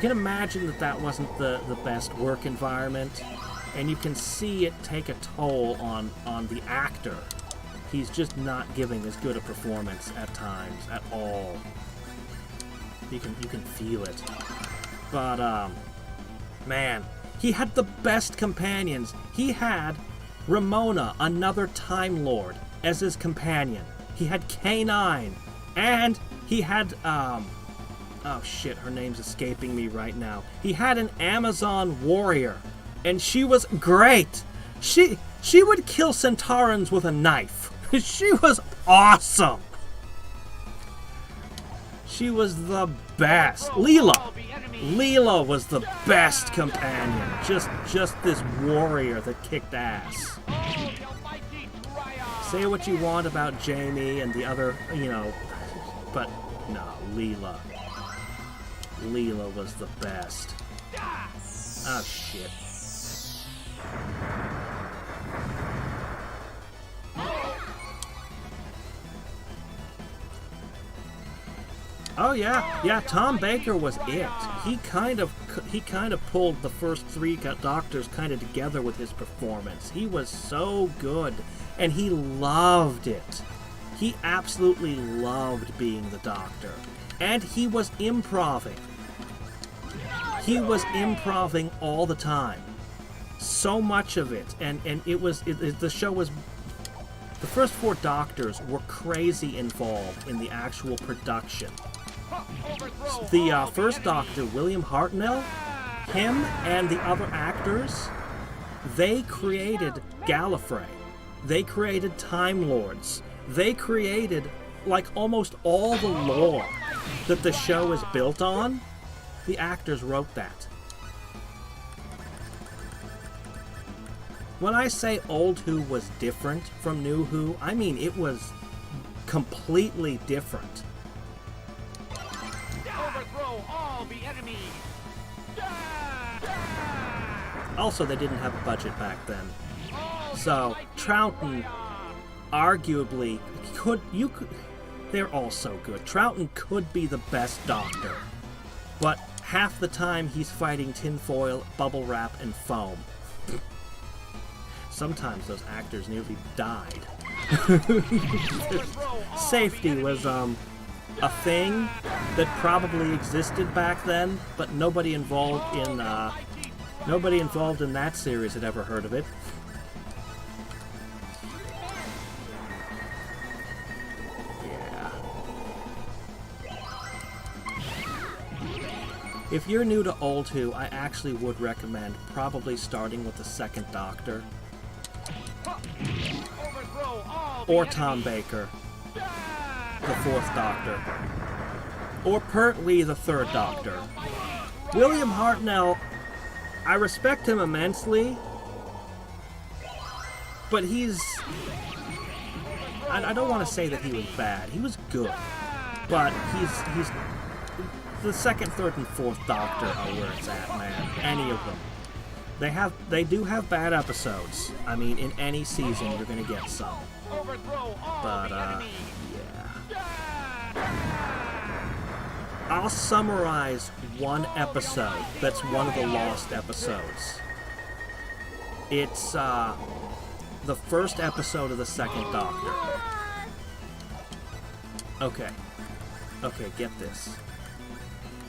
can imagine that wasn't the best work environment, and you can see it take a toll on the actor. He's just not giving as good a performance at times at all. You can feel it. But man, he had the best companions. He had Ramona, another Time Lord, as his companion. He had K9, and he had oh shit, her name's escaping me right now. He had an Amazon warrior, and she was great. She would kill Centaurans with a knife. She was awesome. She was the best. Leela was the best companion. Just this warrior that kicked ass. Say what you want about Jamie and the other, but no, Leela. Leela was the best. Oh shit. Oh yeah, Tom Baker was it. He kind of pulled the first 3 Doctors kind of together with his performance. He was so good, and he loved it. He absolutely loved being the Doctor, and he was improving. He was improving all the time, so much of it, and the show was. The first 4 Doctors were crazy involved in the actual production. The first Doctor, William Hartnell, him and the other actors, they created Gallifrey. They created Time Lords. They created, like, almost all the lore that the show is built on. The actors wrote that. When I say Old Who was different from New Who, I mean it was completely different. Overthrow all the enemies. Also, they didn't have a budget back then. So, Troughton arguably they're all so good. Troughton could be the best Doctor, but half the time he's fighting tinfoil, bubble wrap, and foam. Sometimes those actors nearly died. Safety was a thing that probably existed back then, but nobody involved in that series had ever heard of it. Yeah. If you're new to Old Who, I actually would recommend probably starting with the second Doctor. Overthrow all the Or Tom Baker, the fourth Doctor. Or Pertwee, the third Doctor. William Hartnell, I respect him immensely, but he's... I don't want to say that he was bad. He was good. But he's the second, third, and fourth Doctor are where it's at, man. Any of them. They do have bad episodes. I mean, in any season, you're going to get some. But, yeah. I'll summarize one episode that's one of the lost episodes. It's, the first episode of the second Doctor. Okay, get this.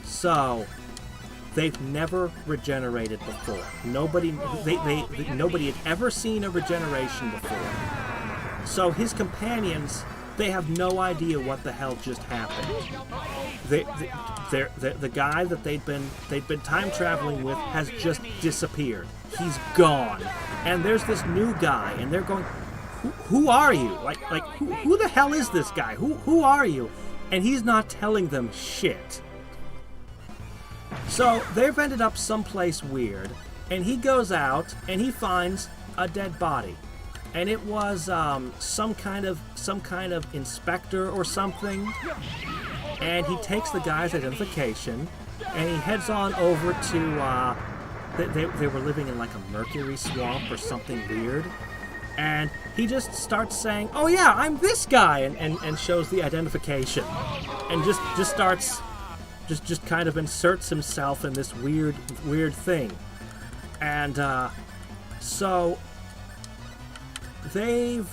So, they've never regenerated before. Nobody had ever seen a regeneration before. So his companions, they have no idea what the hell just happened. The guy that they'd been time traveling with has just disappeared. He's gone. And there's this new guy, and they're going, who are you? Like who the hell is this guy? Who are you? And he's not telling them shit. So they've ended up someplace weird, and he goes out and he finds a dead body, and it was some kind of inspector or something. And he takes the guy's identification, and he heads on over to. They were living in like a mercury swamp or something weird, and he just starts saying, "Oh yeah, I'm this guy," and shows the identification, and just starts. Just kind of inserts himself in this weird thing. And so they've,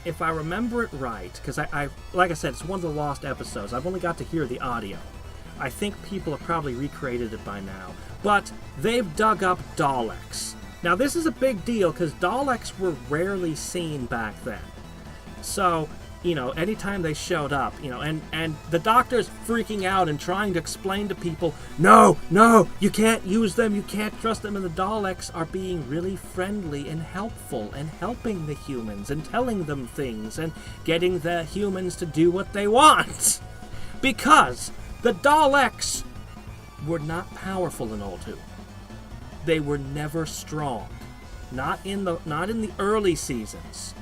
if I remember it right, because I like I said, it's one of the lost episodes. I've only got to hear the audio. I think people have probably recreated it by now. But they've dug up Daleks. Now this is a big deal because Daleks were rarely seen back then. So, you know, anytime they showed up, you know, and the Doctor's freaking out and trying to explain to people, no, you can't use them, you can't trust them, and the Daleks are being really friendly and helpful and helping the humans and telling them things and getting the humans to do what they want. Because the Daleks were not powerful in Old Who. They were never strong. Not in the early seasons.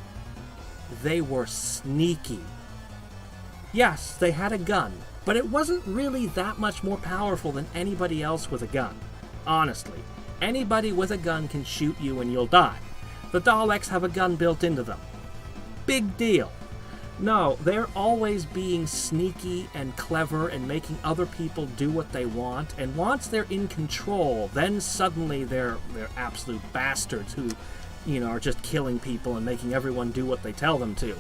They were sneaky. Yes, they had a gun, but it wasn't really that much more powerful than anybody else with a gun. Honestly, anybody with a gun can shoot you and you'll die. The Daleks have a gun built into them. Big deal. No, they're always being sneaky and clever and making other people do what they want, and once they're in control, then suddenly they're absolute bastards who, you know, are just killing people and making everyone do what they tell them to.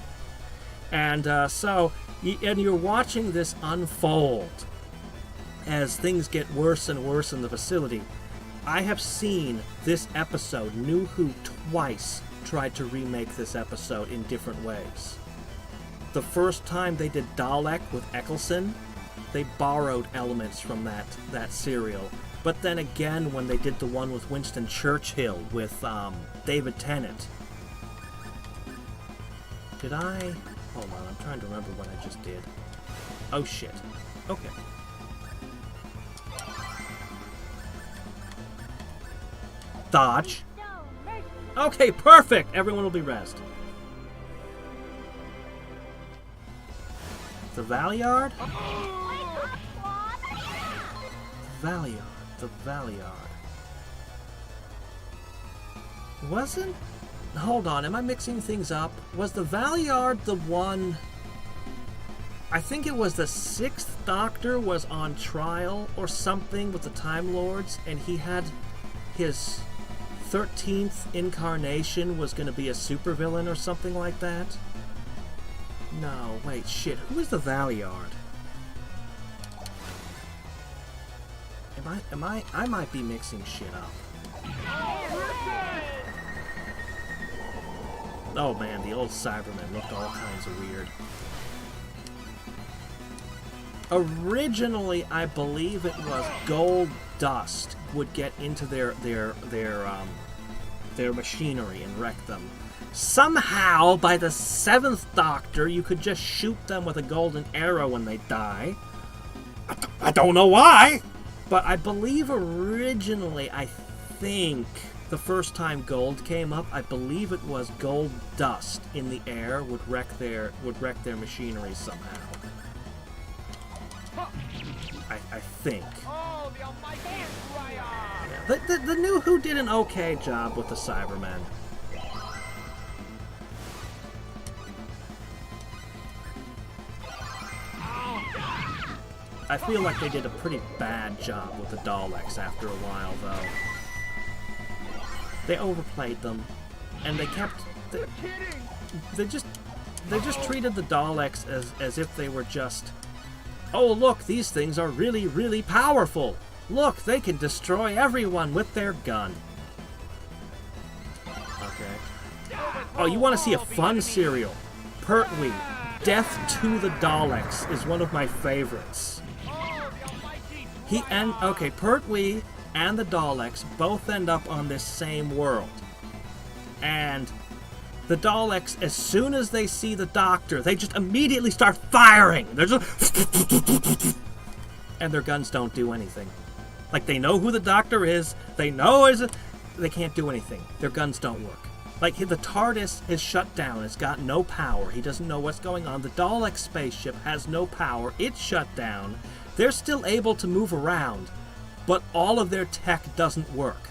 And and you're watching this unfold as things get worse and worse in the facility. I have seen this episode, New Who, twice tried to remake this episode in different ways. The first time they did Dalek with Eccleston, they borrowed elements from that serial. But then again, when they did the one with Winston Churchill with David Tennant. Did I? Hold on, I'm trying to remember what I just did. Oh shit. Okay. Dodge. Okay, perfect! Everyone will be rezzed. The Valiard? The Valiard. Wasn't... Hold on, am I mixing things up? Was the Valiard the one... I think it was the 6th Doctor was on trial or something with the Time Lords, and he had his 13th incarnation was going to be a supervillain or something like that? No, wait, shit. Who is the Valiard? I might be mixing shit up. Oh man, the old Cybermen looked all kinds of weird. Originally, I believe it was dust would get into their machinery and wreck them. Somehow, by the 7th Doctor, you could just shoot them with a golden arrow when they die. I don't know why! But I believe originally, I think, the first time gold came up, I believe it was gold dust in the air would wreck their machinery somehow. I think. Oh, the almighty Raya! Yeah, the New Who did an okay job with the Cybermen. I feel like they did a pretty bad job with the Daleks after a while, though. They overplayed them, and they kept... They just treated the Daleks as if they were just... Oh, look, these things are really, really powerful. Look, they can destroy everyone with their gun. Okay. Oh, you want to see a fun serial? Pertwee, Death to the Daleks is one of my favorites. Pertwee and the Daleks both end up on this same world. And the Daleks, as soon as they see the Doctor, they just immediately start firing. They're just... and their guns don't do anything. Like, they know who the Doctor is. They know they can't do anything. Their guns don't work. Like, the TARDIS is shut down. It's got no power. He doesn't know what's going on. The Dalek spaceship has no power. It's shut down. They're still able to move around, but all of their tech doesn't work.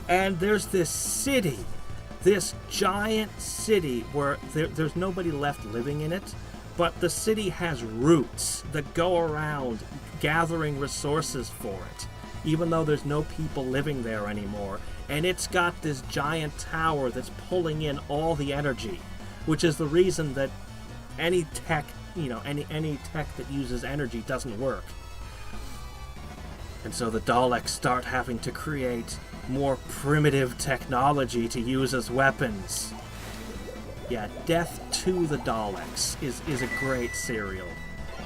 And there's this city, this giant city where there's nobody left living in it, but the city has roots that go around gathering resources for it, even though there's no people living there anymore. And it's got this giant tower that's pulling in all the energy, which is the reason that any tech, any tech that uses energy doesn't work. And so the Daleks start having to create more primitive technology to use as weapons. Yeah, Death to the Daleks is a great serial.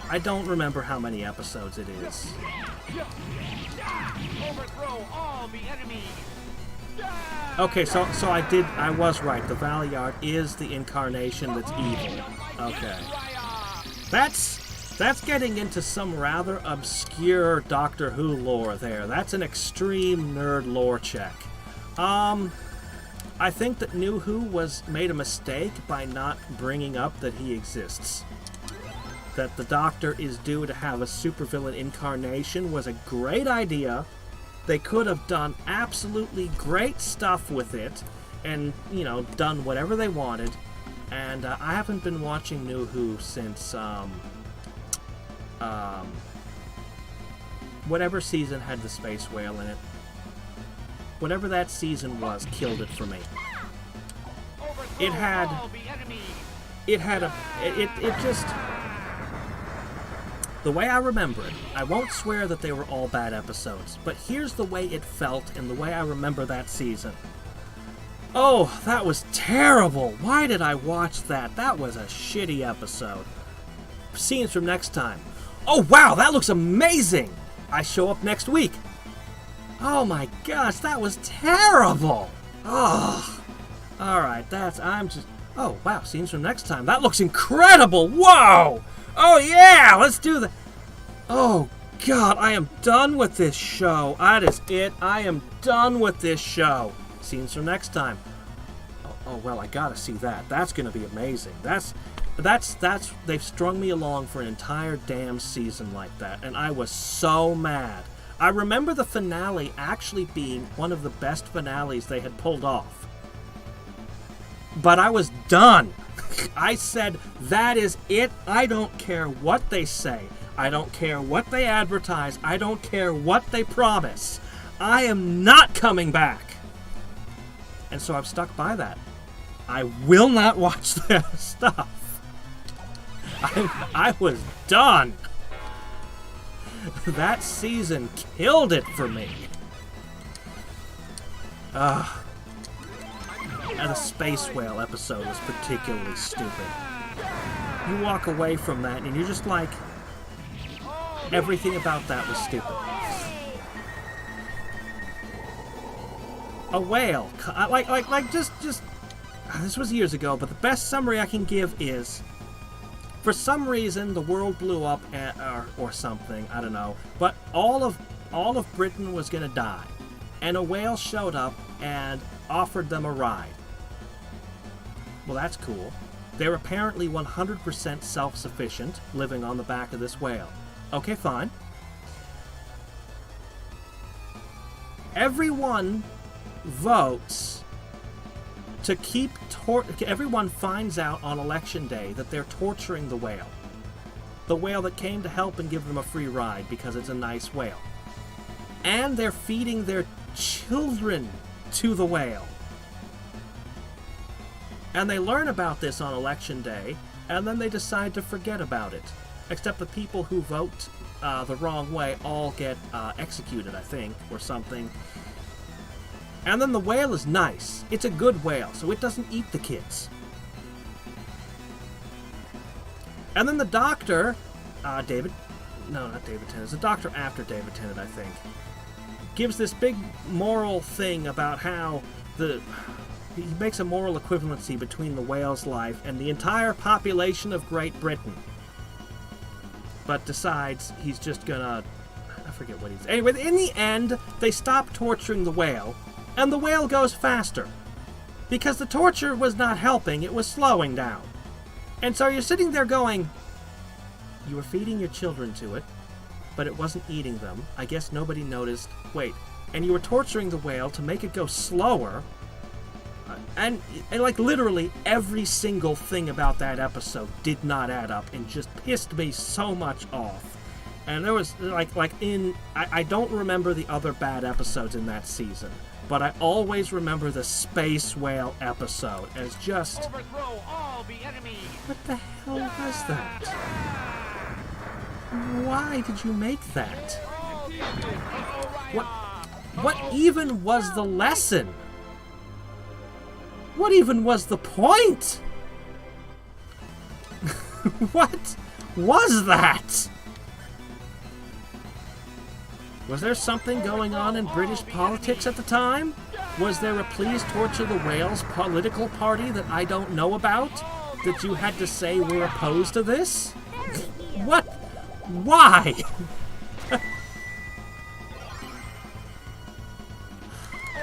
I don't remember how many episodes it is. Overthrow all the enemies! Okay, so I was right. The Valeyard is the incarnation that's evil. Okay. That's getting into some rather obscure Doctor Who lore there. That's an extreme nerd lore check. I think that New Who made a mistake by not bringing up that he exists. That the Doctor is due to have a supervillain incarnation was a great idea. They could have done absolutely great stuff with it and, done whatever they wanted. And I haven't been watching New Who since, whatever season had the space whale in it. Whatever that season was, killed it for me. It just... The way I remember it, I won't swear that they were all bad episodes, but here's the way it felt and the way I remember that season. Oh, that was terrible! Why did I watch that? That was a shitty episode. Scenes from next time. Oh wow, that looks amazing! I show up next week. Oh my gosh, that was terrible! Oh. Alright, oh wow, scenes from next time. That looks incredible! Whoa! Oh yeah, let's do that. Oh god, I am done with this show. That is it. I am done with this show. Scenes from next time. Oh well, I gotta see that. That's gonna be amazing. That's they've strung me along for an entire damn season like that, and I was so mad. I remember the finale actually being one of the best finales they had pulled off. But I was done. I said, that is it. I don't care what they say. I don't care what they advertise. I don't care what they promise. I am not coming back. And so I've stuck by that. I will not watch their stuff. I was done. That season killed it for me. And the Space Whale episode was particularly stupid. You walk away from that and you're just like, Everything about that was stupid. A whale. Just. This was years ago, but the best summary I can give is, for some reason, the world blew up, or something. I don't know. But all of Britain was gonna die, and a whale showed up and offered them a ride. Well, that's cool. They're apparently 100% self-sufficient, living on the back of this whale. Okay, fine. Everyone votes to keep everyone finds out on election day that they're torturing the whale. The whale that came to help and give them a free ride because it's a nice whale. And they're feeding their children to the whale. And they learn about this on election day, and then they decide to forget about it. Except the people who vote the wrong way all get executed, I think, or something. And then the whale is nice. It's a good whale, so it doesn't eat the kids. And then the doctor, not David Tennant, it's the doctor after David Tennant, I think, gives this big moral thing about how he makes a moral equivalency between the whale's life and the entire population of Great Britain. But decides he's just gonna... I forget what he's... Anyway, in the end, they stop torturing the whale, and the whale goes faster. Because the torture was not helping, it was slowing down. And so you're sitting there going, you were feeding your children to it, but it wasn't eating them. I guess nobody noticed. Wait, and you were torturing the whale to make it go slower. And like literally every single thing about that episode did not add up and just pissed me so much off. And there was I don't remember the other bad episodes in that season, but I always remember the space whale episode as just... Overthrow all the enemy. What the hell was that? Why did you make that? What even was the lesson? What even was the point? What was that? Was there something going on in British politics at the time? Was there a Please Torture the Whales political party that I don't know about? That you had to say were opposed to this? What? Why?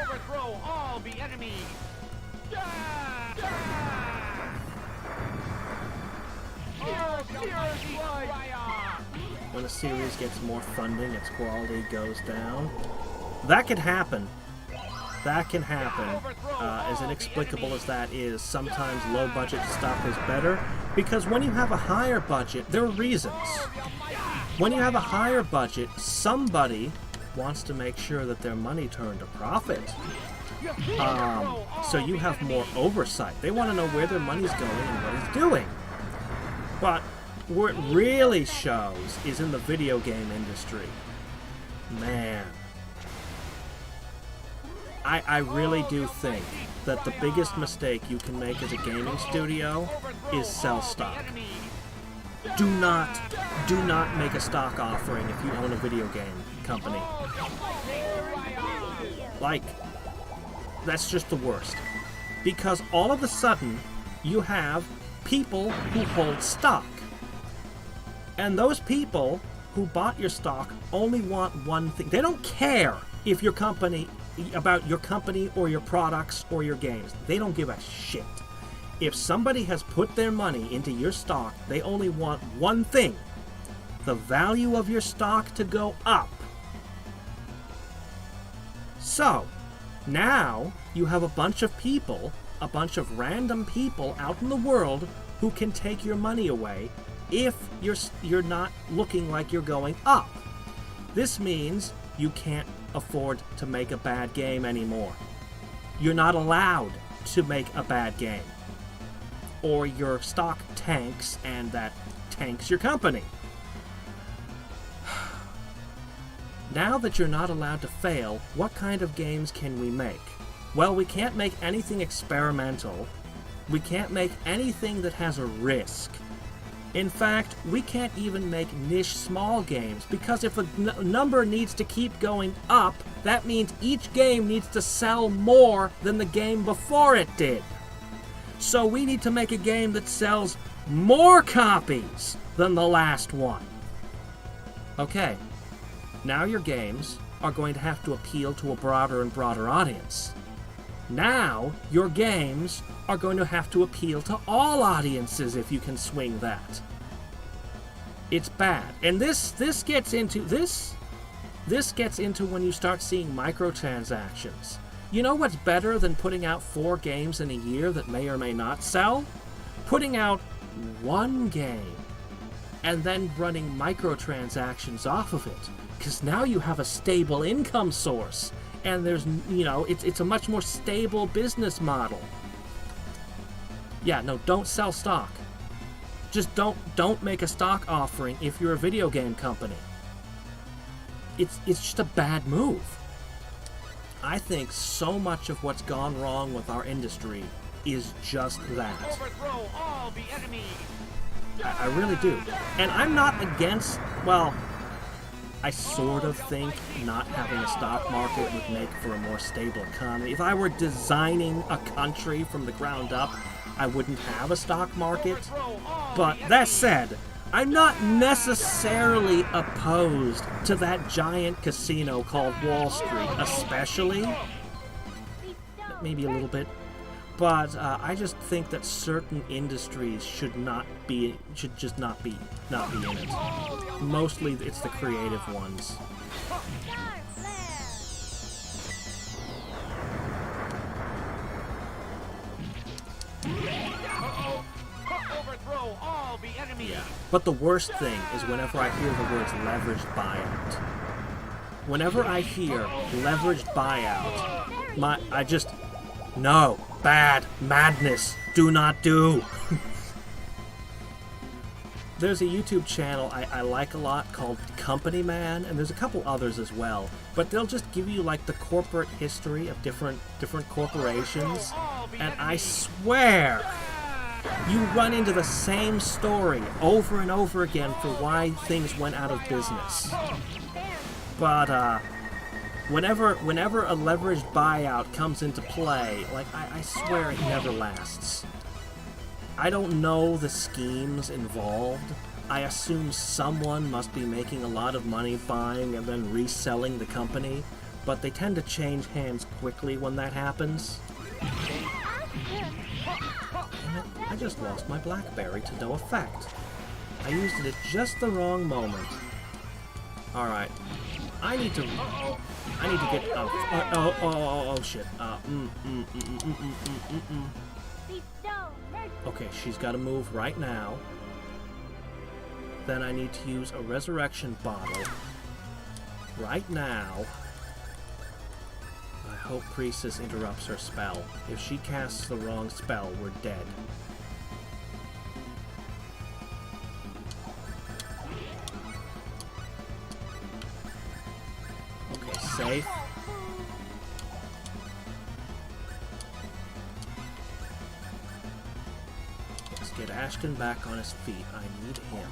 Overthrow all the enemy. When a series gets more funding, its quality goes down. That could happen. That can happen. As inexplicable as that is, sometimes low-budget stuff is better. Because when you have a higher budget, there are reasons. When you have a higher budget, somebody wants to make sure that their money turned a profit. So you have more oversight. They want to know where their money's going and what it's doing. But where it really shows is in the video game industry. Man. I really do think that the biggest mistake you can make as a gaming studio is sell stock. Do not make a stock offering if you own a video game company. Like, that's just the worst. Because all of a sudden, you have people who hold stock. And those people who bought your stock only want one thing. They don't care if your company, about your company or your products or your games. They don't give a shit. If somebody has put their money into your stock, they only want one thing. The value of your stock to go up. So, now you have a bunch of people, a bunch of random people out in the world who can take your money away if you're not looking like you're going up. This means you can't afford to make a bad game anymore. You're not allowed to make a bad game. Or your stock tanks, and that tanks your company. Now that you're not allowed to fail, what kind of games can we make? Well, we can't make anything experimental. We can't make anything that has a risk. In fact, we can't even make niche small games, because if a number needs to keep going up, that means each game needs to sell more than the game before it did. So we need to make a game that sells more copies than the last one. Okay, now your games are going to have to appeal to a broader and broader audience. Now your games are going to have to appeal to all audiences if you can swing that. It's bad. And this gets into when you start seeing microtransactions. You know what's better than putting out 4 games in a year that may or may not sell? Putting out one game and then running microtransactions off of it. Because now you have a stable income source. And there's, it's a much more stable business model. Yeah, no, don't sell stock. Just don't make a stock offering if you're a video game company. It's just a bad move. I think so much of what's gone wrong with our industry is just that. Overthrow all the enemies. I really do. And I'm not against, well, I sort of think not having a stock market would make for a more stable economy. If I were designing a country from the ground up, I wouldn't have a stock market. But that said, I'm not necessarily opposed to that giant casino called Wall Street, especially. Maybe a little bit. But I just think that certain industries should just not be in it. Mostly it's the creative ones. Overthrow all the enemies. Yeah. But the worst thing is whenever I hear the words leveraged buyout. Whenever I hear leveraged buyout, no, bad, madness, do not do. There's a YouTube channel I like a lot called Company Man, and there's a couple others as well. But they'll just give you like the corporate history of different corporations, and I swear you run into the same story over and over again for why things went out of business. But whenever a leveraged buyout comes into play, like I swear it never lasts. I don't know the schemes involved. I assume someone must be making a lot of money buying and then reselling the company, but they tend to change hands quickly when that happens. Damn it, I just lost my BlackBerry to no effect. I used it at just the wrong moment. Alright. I need to get... Oh, shit. Okay, she's got to move right now. Then I need to use a resurrection bottle. Right now. I hope Priestess interrupts her spell. If she casts the wrong spell, we're dead. Okay, safe. Let's get Ashton back on his feet. I need him.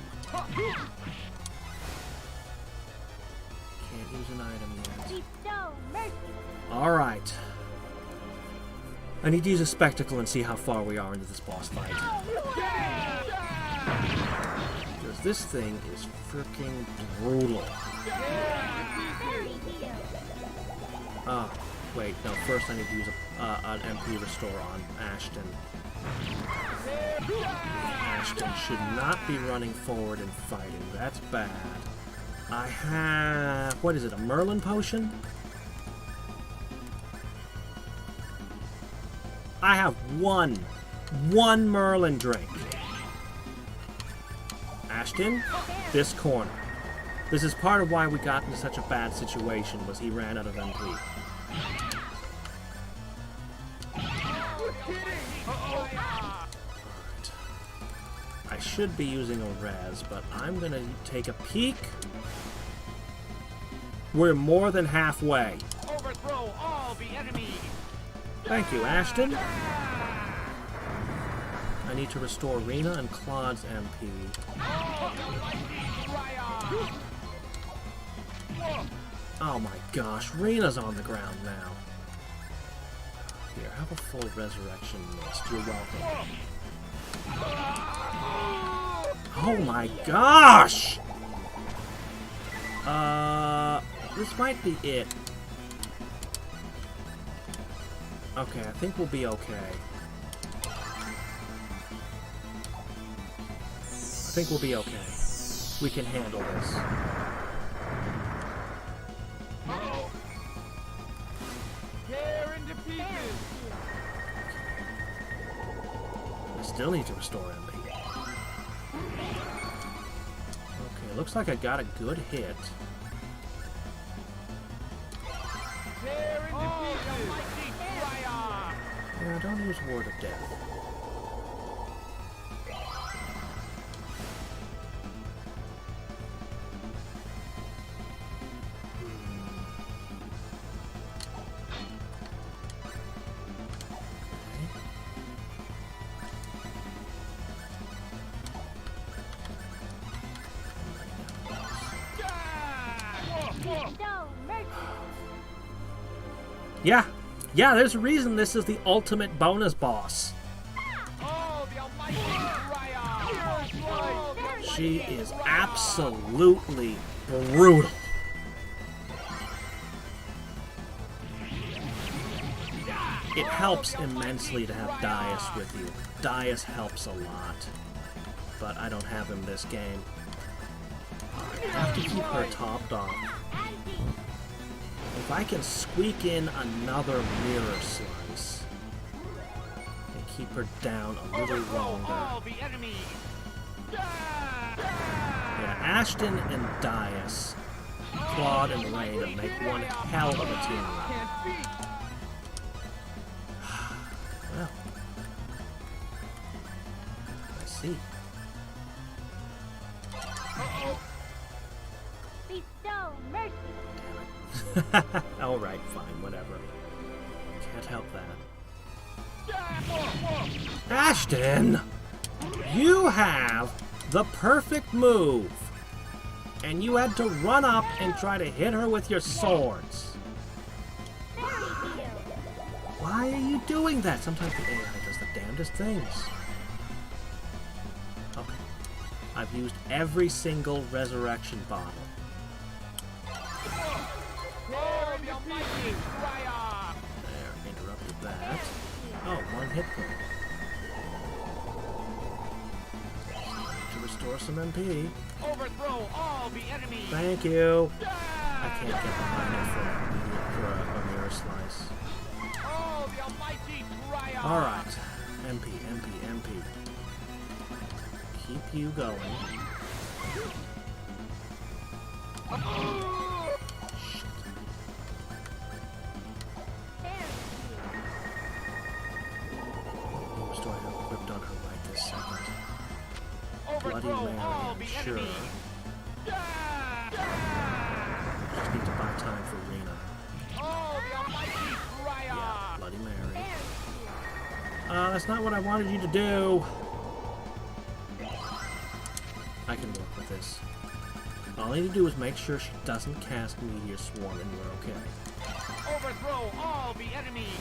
Can't use an item yet. Alright. I need to use a spectacle and see how far we are into this boss fight. Because this thing is freaking brutal. Oh, wait, no, first I need to use an MP restore on Ashton. Ashton should not be running forward and fighting. That's bad. I have... what is it, a Merlin potion? I have one Merlin drink. Ashton, this corner. This is part of why we got into such a bad situation, was he ran out of MP. I should be using a res, but I'm gonna take a peek. We're more than halfway. Overthrow all the enemies. Thank you, Ashton. I I need to restore Rena and Claude's MP. Oh my gosh, Rena's on the ground now. Here, have a full resurrection list. You're welcome. Oh my gosh! This might be it. Okay, I think we'll be okay. I think we'll be okay. We can handle this. Tear into pieces. I still need to restore MP. Okay, looks like I got a good hit. Tear into pieces. Yeah, don't use Word of Death. Bestow mercy. Yeah, there's a reason this is the ultimate bonus boss. Oh, the almighty Raya. She is absolutely brutal. It helps immensely to have Dias with you. Dias helps a lot. But I don't have him this game. I have to keep her topped off. If I can squeak in another mirror slice and keep her down a little longer. Yeah, Ashton and Dias, Claude and Rena make one hell of a team. Well, I see. Bestow mercy. Alright, fine, whatever. Can't help that. Ashton! You have the perfect move! And you had to run up and try to hit her with your swords. Why are you doing that? Sometimes the AI does the damnedest things. Okay. I've used every single resurrection bottle. There, interrupted that. Oh, one hit point. To restore some MP. Overthrow all the enemies. Thank you. I can't get behind it for a mirror slice. Oh, the almighty Raya. Alright. MP. Keep you going. What do I have equipped on her right this second? Bloody Mary, I'm sure. Just need to buy time for Rena. Oh, the almighty Raya. Yeah, Bloody Mary. That's not what I wanted you to do. I can work with this. All I need to do is make sure she doesn't cast Meteor Swarm and we're okay. Overthrow all the enemies.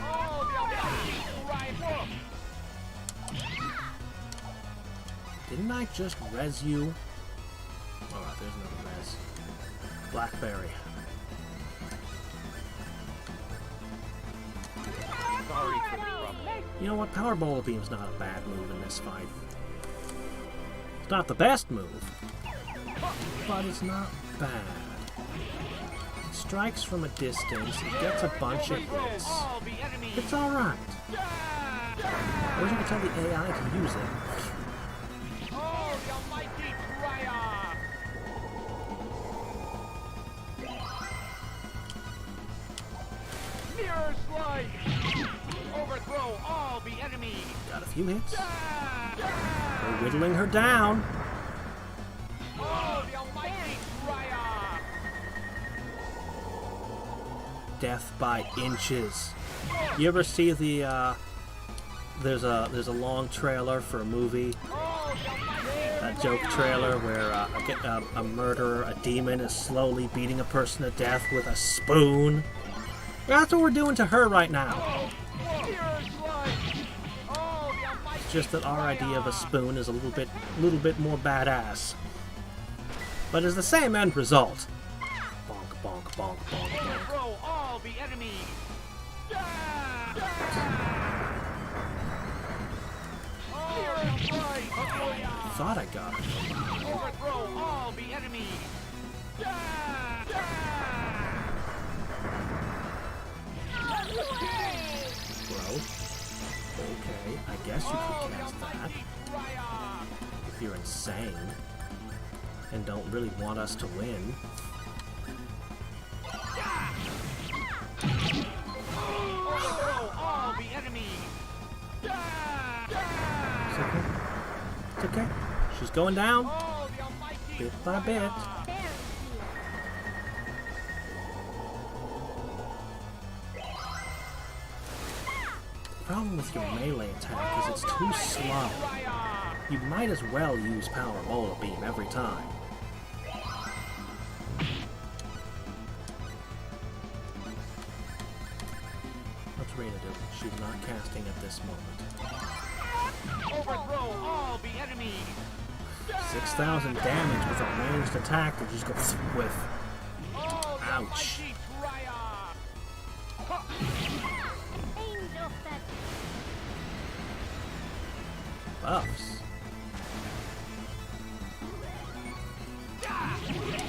Oh, the almighty Raya. Didn't I just res you? Alright, there's another res. Blackberry. Sorry for the trouble. You know what? Power Bola Beam's not a bad move in this fight. It's not the best move, but it's not bad. It strikes from a distance, it gets a bunch of hits. All the enemies. It's alright. I wish I could tell the AI to use it. Oh, the almighty Raya. Mirror slice. Overthrow all the enemies. Got a few hits. We're whittling her down. Oh, the almighty Raya. death by inches. You ever see the there's a long trailer for a movie, a joke trailer where a murderer, a demon, is slowly beating a person to death with a spoon? That's what we're doing to her right now. It's just that our idea of a spoon is a little bit more badass, but it's the same end result. Bonk, bonk, bonk, bonk, bonk. Overthrow all the enemies. Thought I got it. Overthrow all the enemies. Bro. Okay, I guess you could cast that. If you're insane and don't really want us to win. Overthrow all the enemies. It's okay. It's okay. She's going down All the almighty bit by bit. There The problem with your melee attack is it's too slow. You might as well use Power Molar Beam every time. What's Reyna doing? She's not casting at this moment. overthrow all the enemies. 6,000 damage with a ranged attack that just goes with. All the Ouch. almighty triumph. Angel Fest. Buffs.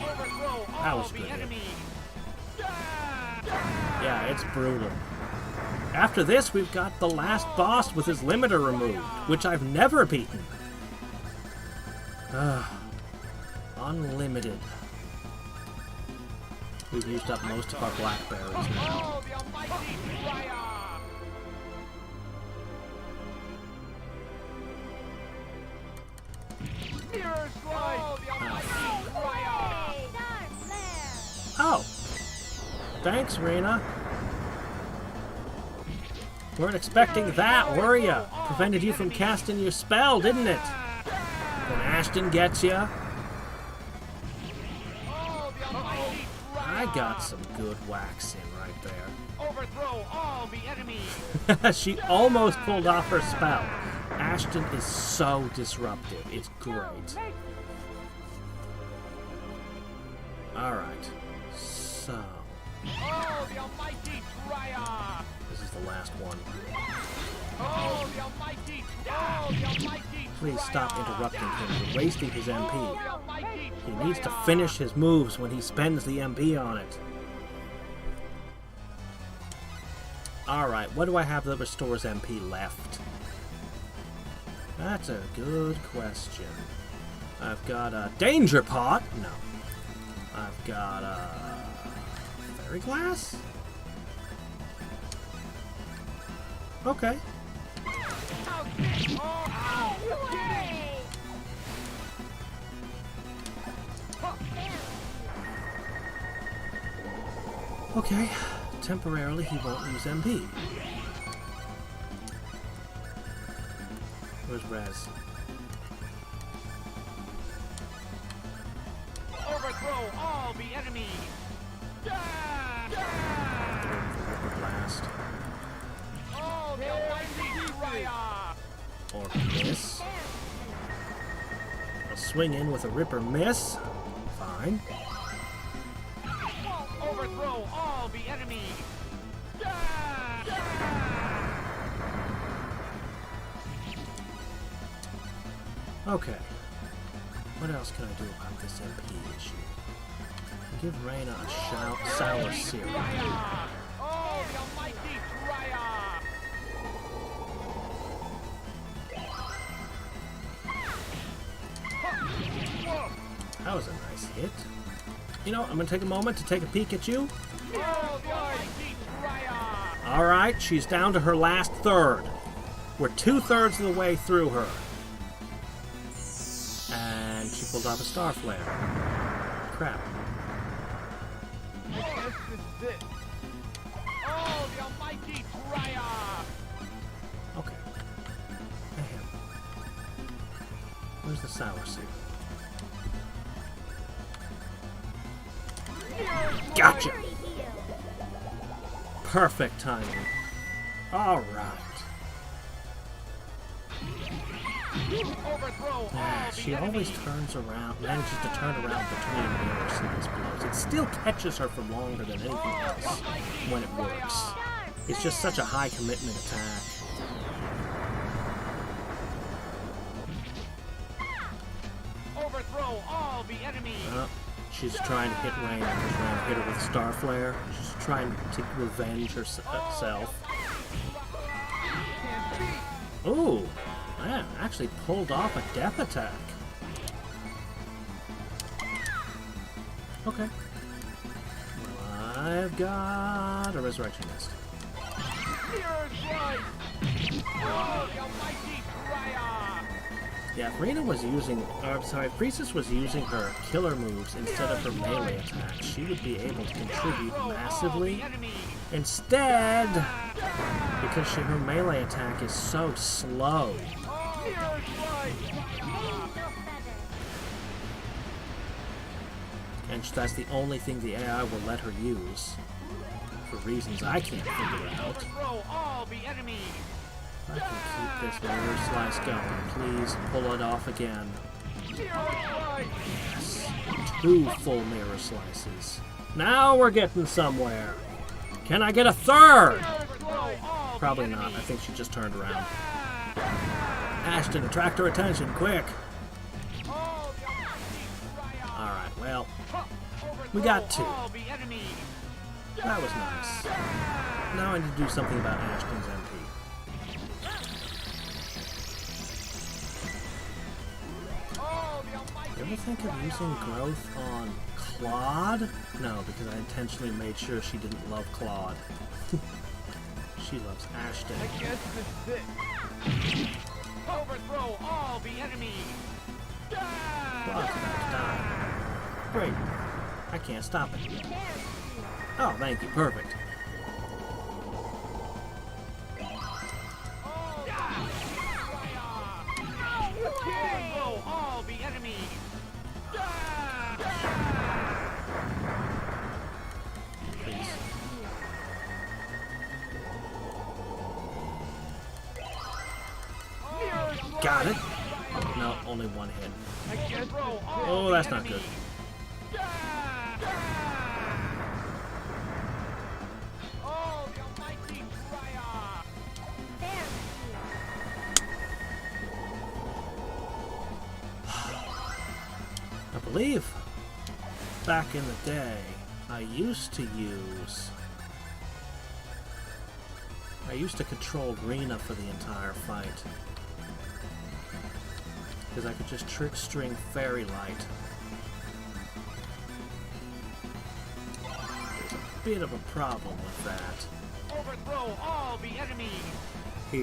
Overthrow That all was the good. enemies. Yeah, it's brutal. After this, we've got the last boss with his limiter removed, which I've never beaten. Unlimited. We've used up most of our blackberries now. All the almighty triumph. Mirror slide. All the almighty triumph. Dark Flare. Oh! Thanks, Reyna. Weren't expecting that, were ya? Prevented you from casting your spell, didn't it? Then Ashton gets ya. All the almighty I triumph. got some good whacks in right there. Overthrow all the enemies. She almost pulled off her spell. Ashton is so disruptive. It's great. Mercy. Alright. So, All the almighty triumph. this is the last one. All the almighty. All the almighty. Please stop interrupting him. You're wasting his All MP. the almighty. He needs to finish his moves when he spends the MP on it. Alright, what do I have that restores MP left? That's a good question. I've got a Danger Pot. No. I've got a Fairy Glass? Okay. Away. Okay. Temporarily, he won't use MP. Where's Raz? Overthrow all the enemies. Ripper Blast. All the almighty triumph. Or miss. I'll swing in with a Ripper miss. Fine. Overthrow all the enemies. Okay. What else can I do about this MP issue? Give Reyna a sour syrup. All the almighty triumph. That was a nice hit. You know, I'm gonna take a moment to take a peek at you. All the almighty triumph. Alright, she's down to her last third. We're 2/3 of the way through her. And she pulled off a Star Flare. Crap. I guess this is it. almighty triumph! Okay. Ahem. Where's the sour seed? Gotcha! Perfect timing. Alright. Overthrow Yeah, all she the always enemy. turns around, manages to turn around between mirror size blows. It still catches her for longer than anything else when it works. It's just such a high commitment attack. Overthrow all the enemy. She's trying to hit Raina because Raina hit her with Star Flare. She's trying to revenge herself. Can't beat. Ooh, man, actually pulled off a death attack. Okay. Well, I've got a resurrection mist. Mirror strike. Oh, the almighty triumph. Yeah, if Raina was using, or I'm sorry, if Priestess was using her killer moves instead of her melee attacks, she would be able to contribute massively. Instead, because her melee attack is so slow. Mirror strike. And that's the only thing the AI will let her use. For reasons I can't figure out. Overthrow all the enemy. If I can keep this mirror slice going, please pull it off again. Mirror strike. Yes. 2 full mirror slices. Now we're getting somewhere. Can I get a third? Overthrow all Probably the not. enemy. I think she just turned around. Ashton, attract her attention, quick. Oh, the almighty triumph. Alright, well, Overthrow we got 2. all the enemy. That was nice. Now I need to do something about Ashton's MP. Oh, the almighty You ever think of using growth on Claude? No, because I intentionally made sure she didn't love Claude. She loves Ashton. I guess this is it. Overthrow all the enemy. Claude's about to die. Great. I can't stop it. Oh, thank you. Perfect. Overthrow all the enemy. Please. Got it. No, only 1 hit. I guess Oh, that's not good. Oh, the almighty triumph. I believe back in the day, I used to control Rena for the entire fight. Because I could just trick string Fairy Light. There's a bit of a problem with that Overthrow all the enemy. here,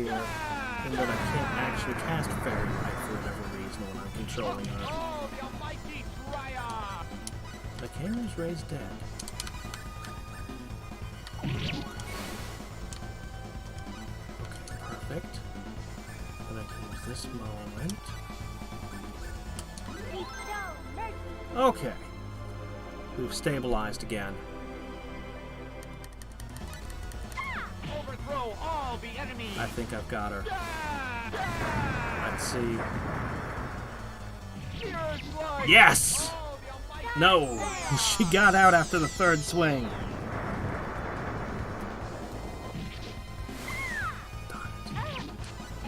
in that I can't actually cast Fairy Light for whatever reason when I'm controlling her. Oh, the almighty triumph. The Cameron's raised dead. Okay, perfect. Then I can use this moment. Okay. We've stabilized again. Overthrow all the enemy. I think I've got her. Let's see. Mirror strike. Yes! Oh, the almighty No! She got out after the 3rd swing.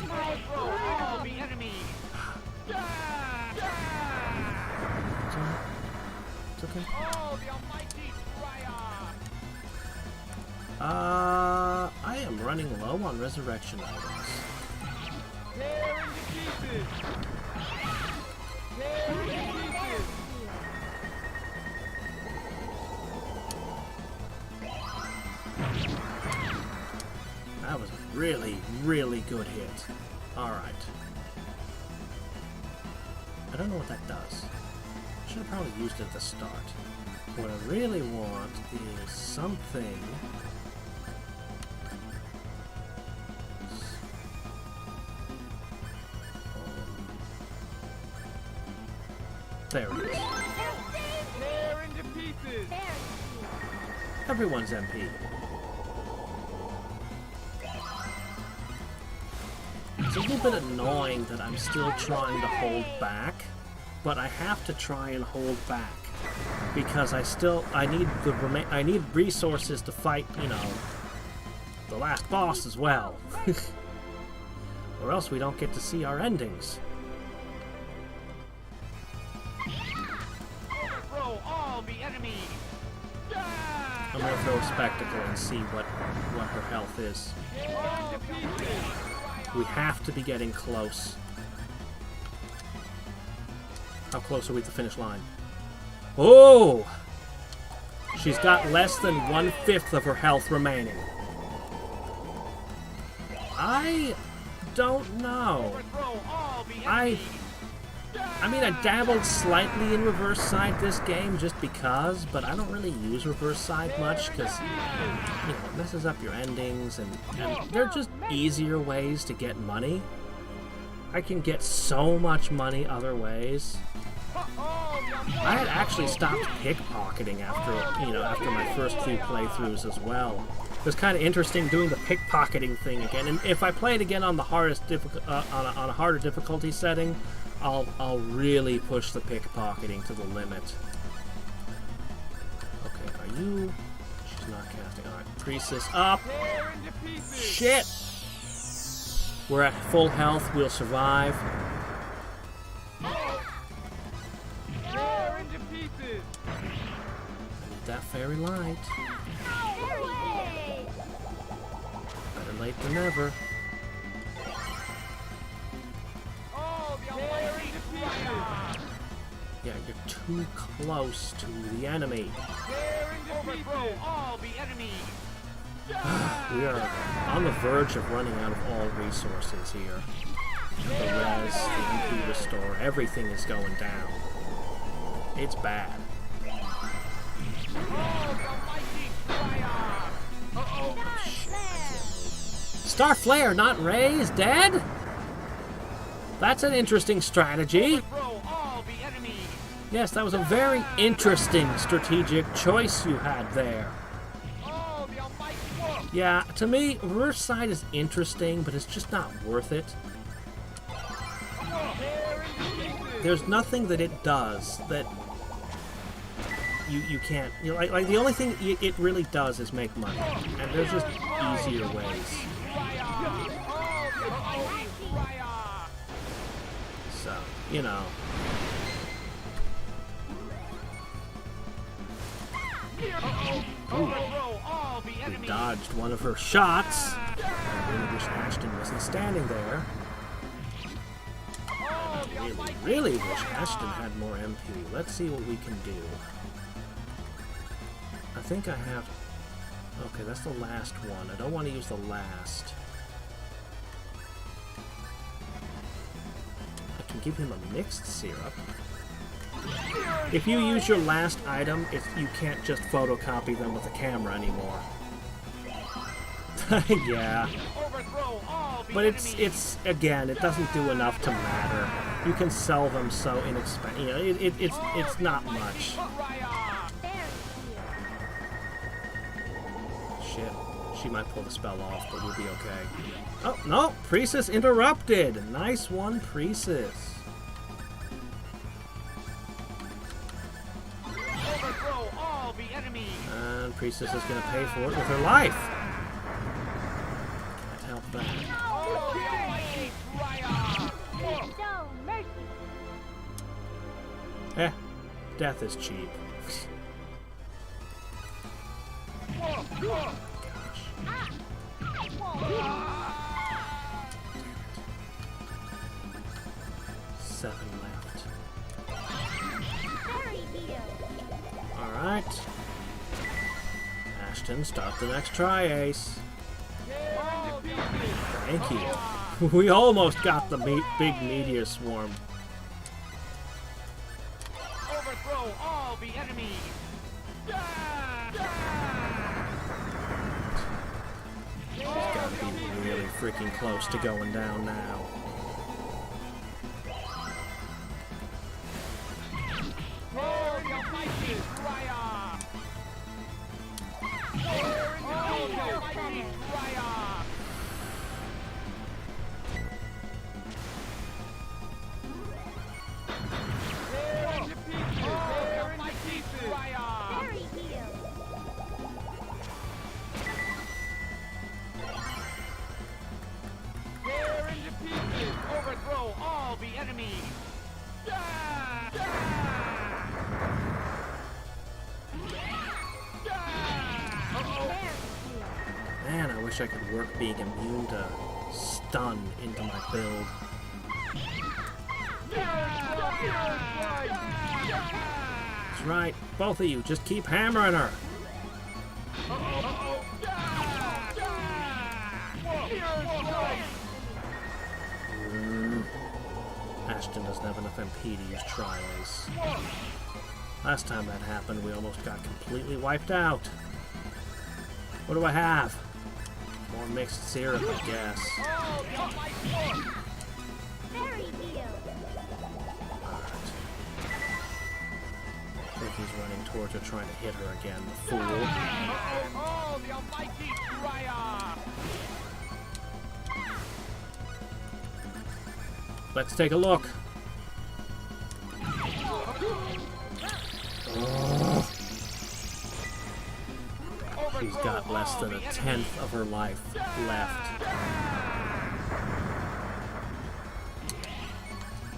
Overthrow all the enemy. It's okay. Oh, the almighty triumph. I am running low on resurrection items. Tear into pieces. Tear into pieces. That was a really, really good hit. Alright. I don't know what that does. I should have probably used it at the start. What I really want is something There it is. Tear into pieces. Everyone's MP. It's a little bit annoying that I'm still trying to hold back, but I have to try and hold back because I need resources to fight, you know, the last boss as well. Or else we don't get to see our endings. Overthrow all the enemies. I'm gonna throw a spectacle and see what her health is. Tear into pieces. We have to be getting close. How close are we to the finish line? Oh! She's got less than 1/5 of her health remaining. I don't know. Overthrow all the I enemies. mean, I dabbled slightly in reverse side this game just because, but I don't really use reverse side much because, you know, it messes up your endings and they're just easier ways to get money. I can get so much money other ways. I had actually stopped pickpocketing after my first few playthroughs as well. It was kind of interesting doing the pickpocketing thing again, and if I play it again on the hardest on a harder difficulty setting, I'll really push the pickpocketing to the limit. Okay, are you? She's not casting. All right, Priestess up. Tear into pieces. Shit. We're at full health. We'll survive. Tear into pieces. I need that fairy light. Fairy! Better late than never. All the almighty fire. Yeah, you're too close to the enemy. Tear into pieces. Overthrow all the enemies. We are on the verge of running out of all resources here. The res, the MP restore, everything is going down. It's bad. All the almighty fire. Uh-oh. Star Flare, not Ray, is dead? That's an interesting strategy. Overthrow all the enemies. Yes, that was a very interesting strategic choice you had there. All the almighty wolf. Yeah, to me, reverse side is interesting, but it's just not worth it. Tear into pieces. There's nothing that it does that you can't, you know, like the only thing it really does is make money, and there's just easier ways. So, you know, Overthrow all the we enemies. dodged one of her shots. I really wish Ashton wasn't standing there. I really wish Ashton had more MP. Let's see what we can do. I think I have... Okay, that's the last one. I don't want to use the last. I can give him a mixed syrup. If you use your last item, you can't just photocopy them with a camera anymore. Yeah. Overthrow all the But enemies. it's again, it doesn't do enough to matter. You can sell them so inexpensive. You know, it's not much. Shit, she might pull the spell off, but we'll be okay. Oh no, Priestess interrupted. Nice one, Priestess. Overthrow all the enemies. And Priestess is gonna pay for it with her life. Can't help that. All the almighty fire. No mercy! Eh, death is cheap. Gosh. 7 left. Fairy heal! Alright. Ashton, start the next tri-ace. Thank you. We almost got the big meteor swarm. Overthrow all the enemies. She's got to be really freaking close to going down now. wish I could work being immune to stun into my build. That's right, both of you, just keep hammering her. Ashton doesn't have enough MP to use Tri-Ace. Last time that happened, we almost got completely wiped out. What do I have? More mixed syrup, I guess. Very deal. Alright. I think he's running towards her, trying to hit her again, the fool. Oh, the almighty Drya! Let's take a look. She's got less than a tenth of her life left.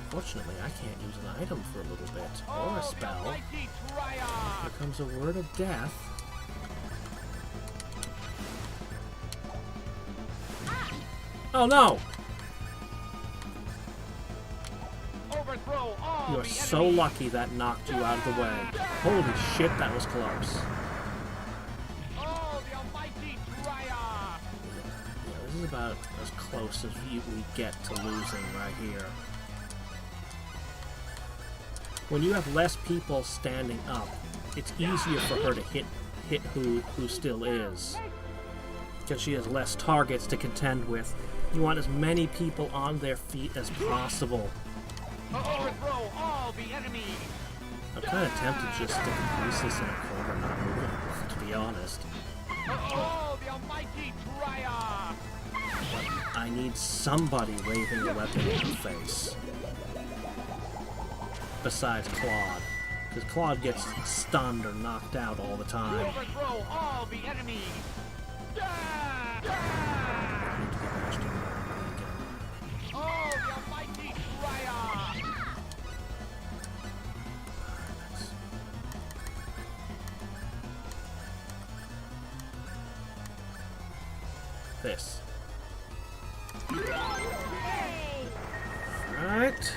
Fortunately, I can't use an item for a little bit, or a spell. Here comes a word of death. Oh no! You're so lucky that knocked you out of the way. Holy shit, that was close. Oh, the almighty Drya! Yeah, this is about as close as we get to losing right here. When you have less people standing up, it's easier for her to hit who still is. Because she has less targets to contend with. You want as many people on their feet as possible. Overthrow all the enemy! I'm kind of tempted just to use this in a corner, not moving, to be honest. Oh, the almighty Drya! I need somebody waving a weapon in her face. Besides Claude. Because Claude gets stunned or knocked out all the time. Overthrow all the enemy! I need to get Ashton again. Oh, the almighty Drya! This. Hey. Alright.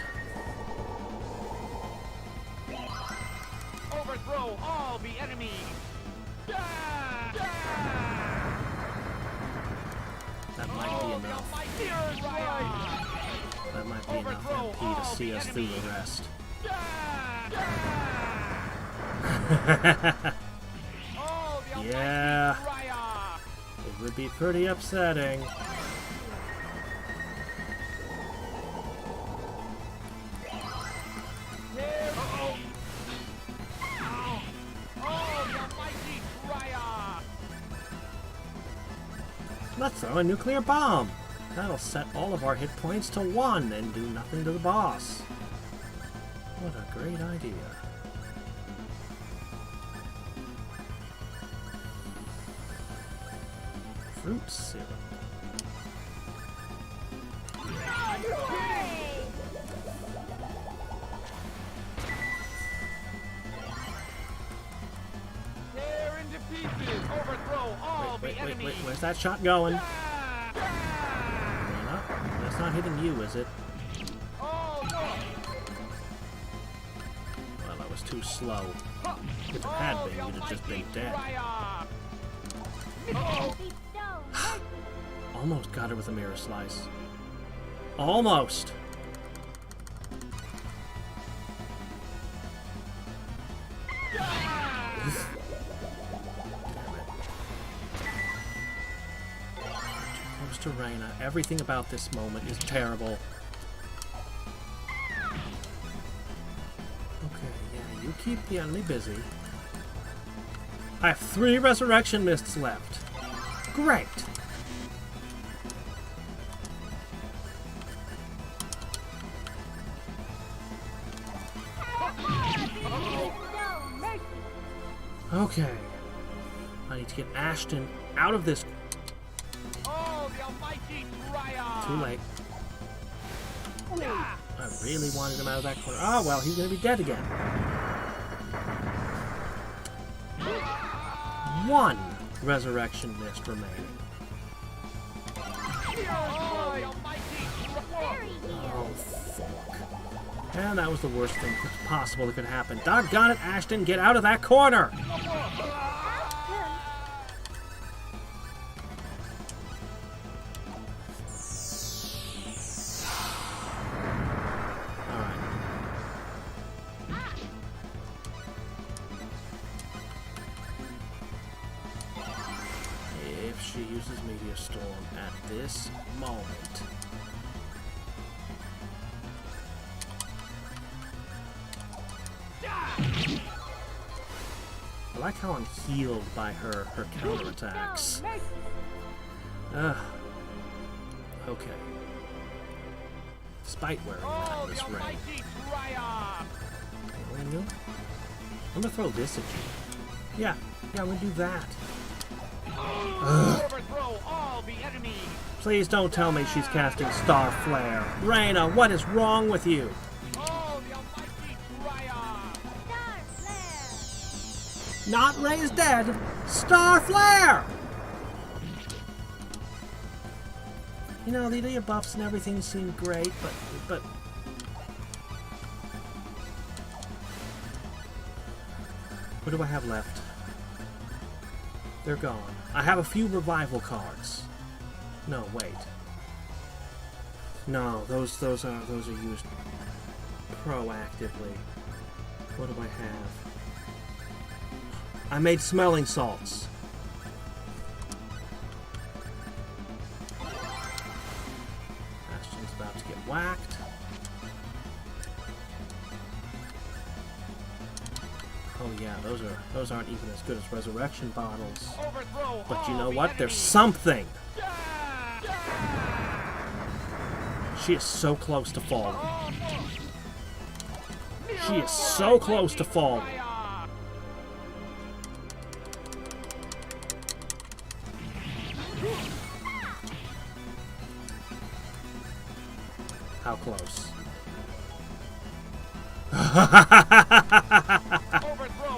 Overthrow all the enemy! That might be enough. That might be enough MP to see us through the rest. Yeah. It would be pretty upsetting. Let's throw a nuclear bomb. That'll set all of our hit points to 1 and do nothing to the boss. What a great idea. Fruit syrup. Hey. Tear into pieces! Overthrow all Wait, the enemy! where's that shot going? That's not hitting you, is it? Oh, no! Well, that was too slow. If it had been, you'd have just been dead. Bestow mercy. Almost got her with a mirror slice. Almost! Close to Reyna. Everything about this moment is terrible. Okay, yeah, you keep the enemy busy. I have 3 resurrection mists left. Great! Bestow mercy. Okay. I need to get Ashton out of this. Oh, the almighty Drya! Too late. I really wanted him out of that corner. Oh, well, he's going to be dead again. 1 resurrection mist remaining. Oh, the almighty. Fairy heal. Oh, fuck. And that was the worst thing possible that could happen. Doggone it, Ashton, get out of that corner! Alright. If she uses Meteor Storm at this moment... I like how I'm healed by her counterattacks. Mercy. Ugh. Okay. Despite wearing Oh, this the ring. almighty Triumph. I'm gonna throw this at you. Yeah, I'm gonna do that. Overthrow all the enemies. Please don't tell me she's casting Star Flare. Raina, what is wrong with you? Oh, the almighty Triumph. Star flare. Not Ray's dead. Star Flare! You know, the buffs and everything seem great, but... What do I have left? They're gone. I have a few revival cards. No, wait. No, those are used proactively. What do I have? I made smelling salts. Bastion's about to get whacked. Oh yeah, those aren't even as good as resurrection bottles. Overthrow But you all know the what? There's enemies. something. She is so close to falling. She is so close to falling. How close?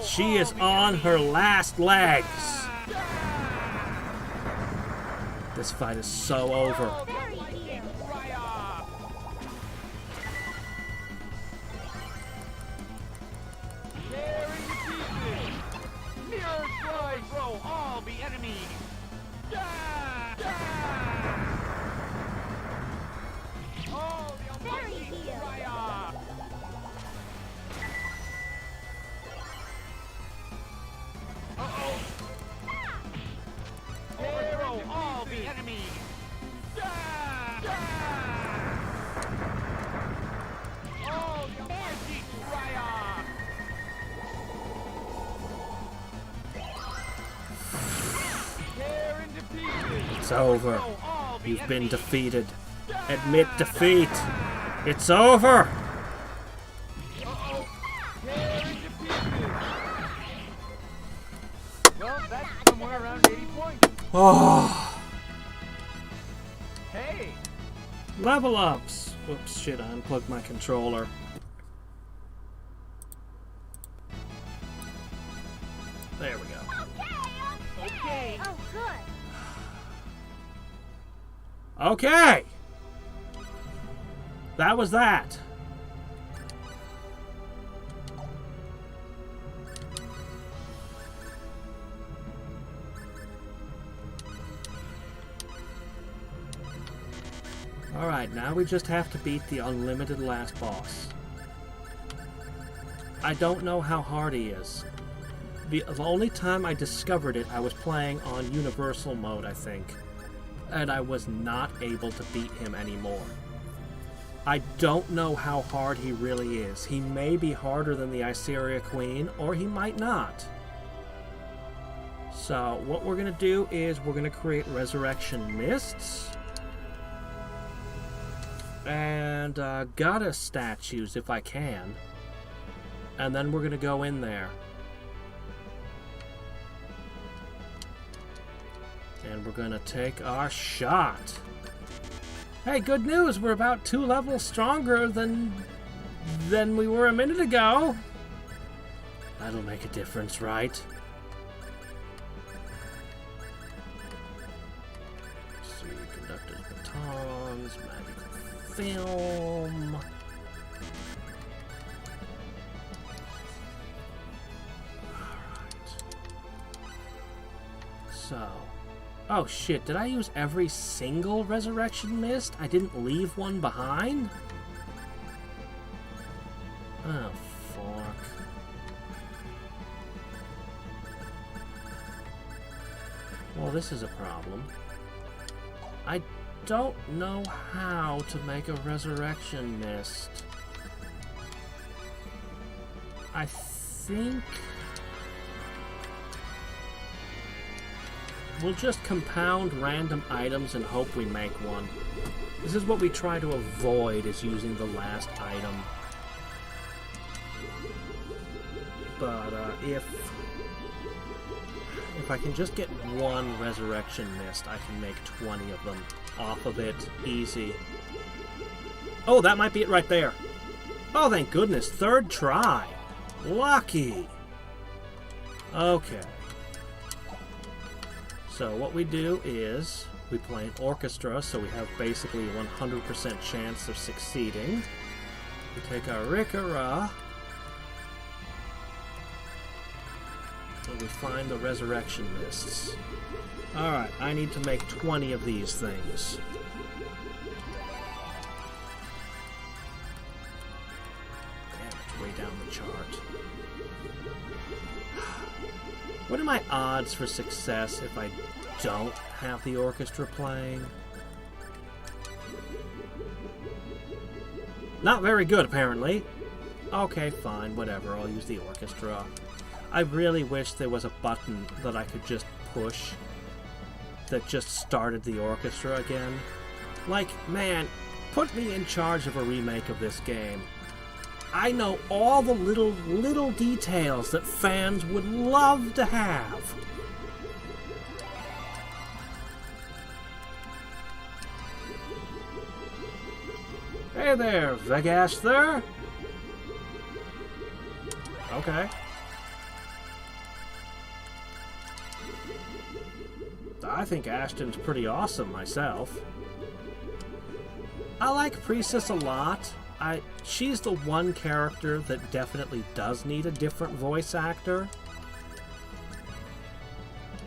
She is on her last legs. This fight is so over. Fairy heal. Overthrow all the enemies. Oh, the Fairy almighty heal. Triumph. Uh-oh. Overthrow all the enemies. Oh, the almighty Triumph. Tear and defeated. It's over. Overthrow all the You've been enemies. defeated. Admit defeat. It's over. Uh-oh. Tear and defeated. Well, that's somewhere around 80 points. Oh, Hey, level ups. Whoops, shit, I unplugged my controller. There we go. okay. Oh, good. Okay. That was that. Alright, now we just have to beat the unlimited last boss. I don't know how hard he is. The only time I discovered it, I was playing on Universal mode, I think. And I was not able to beat him anymore. I don't know how hard he really is. He may be harder than the Iseria Queen, or he might not. So, what we're going to do is we're going to create Resurrection Mists. And Goddess statues, if I can. And then we're going to go in there. And we're going to take our shot. Hey, good news! We're about 2 levels stronger than we were a minute ago. That'll make a difference, right? See, Conductor's batons, magical film. Alright. So. Oh shit, did I use every single resurrection mist? I didn't leave one behind? Oh, fuck. Well, this is a problem. I don't know how to make a resurrection mist. I think we'll just compound random items and hope we make one. This is what we try to avoid, is using the last item. But if I can just get one resurrection mist, I can make 20 of them off of it. Easy. Oh, that might be it right there. Oh, thank goodness. Third try. Lucky. Okay. So what we do is we play an orchestra, so we have basically a 100% chance of succeeding. We take our Rikara, and we find the resurrection mists. Alright, I need to make 20 of these things. Damn, it's way down the chart. What are my odds for success if I don't have the orchestra playing? Not very good, apparently. Okay, fine, whatever, I'll use the orchestra. I really wish there was a button that I could just push that just started the orchestra again. Like, man, put me in charge of a remake of this game. I know all the little details that fans would love to have. Hey there, Vegaster. Okay. I think Ashton's pretty awesome myself. I like Priestess a lot. She's the one character that definitely does need a different voice actor.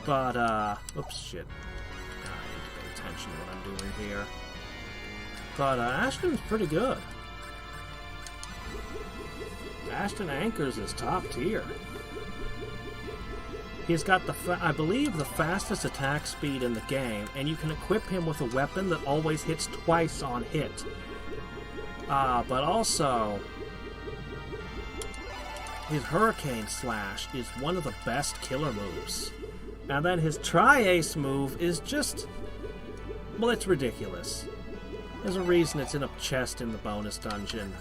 But, oops, shit. I need to pay attention to what I'm doing here. But, Ashton's pretty good. Ashton Anchors is top tier. He's got I believe, the fastest attack speed in the game, and you can equip him with a weapon that always hits twice on hit. But also, his Hurricane Slash is one of the best killer moves. And then his Tri-Ace move is just, well, it's ridiculous. There's a reason it's in a chest in the bonus dungeon.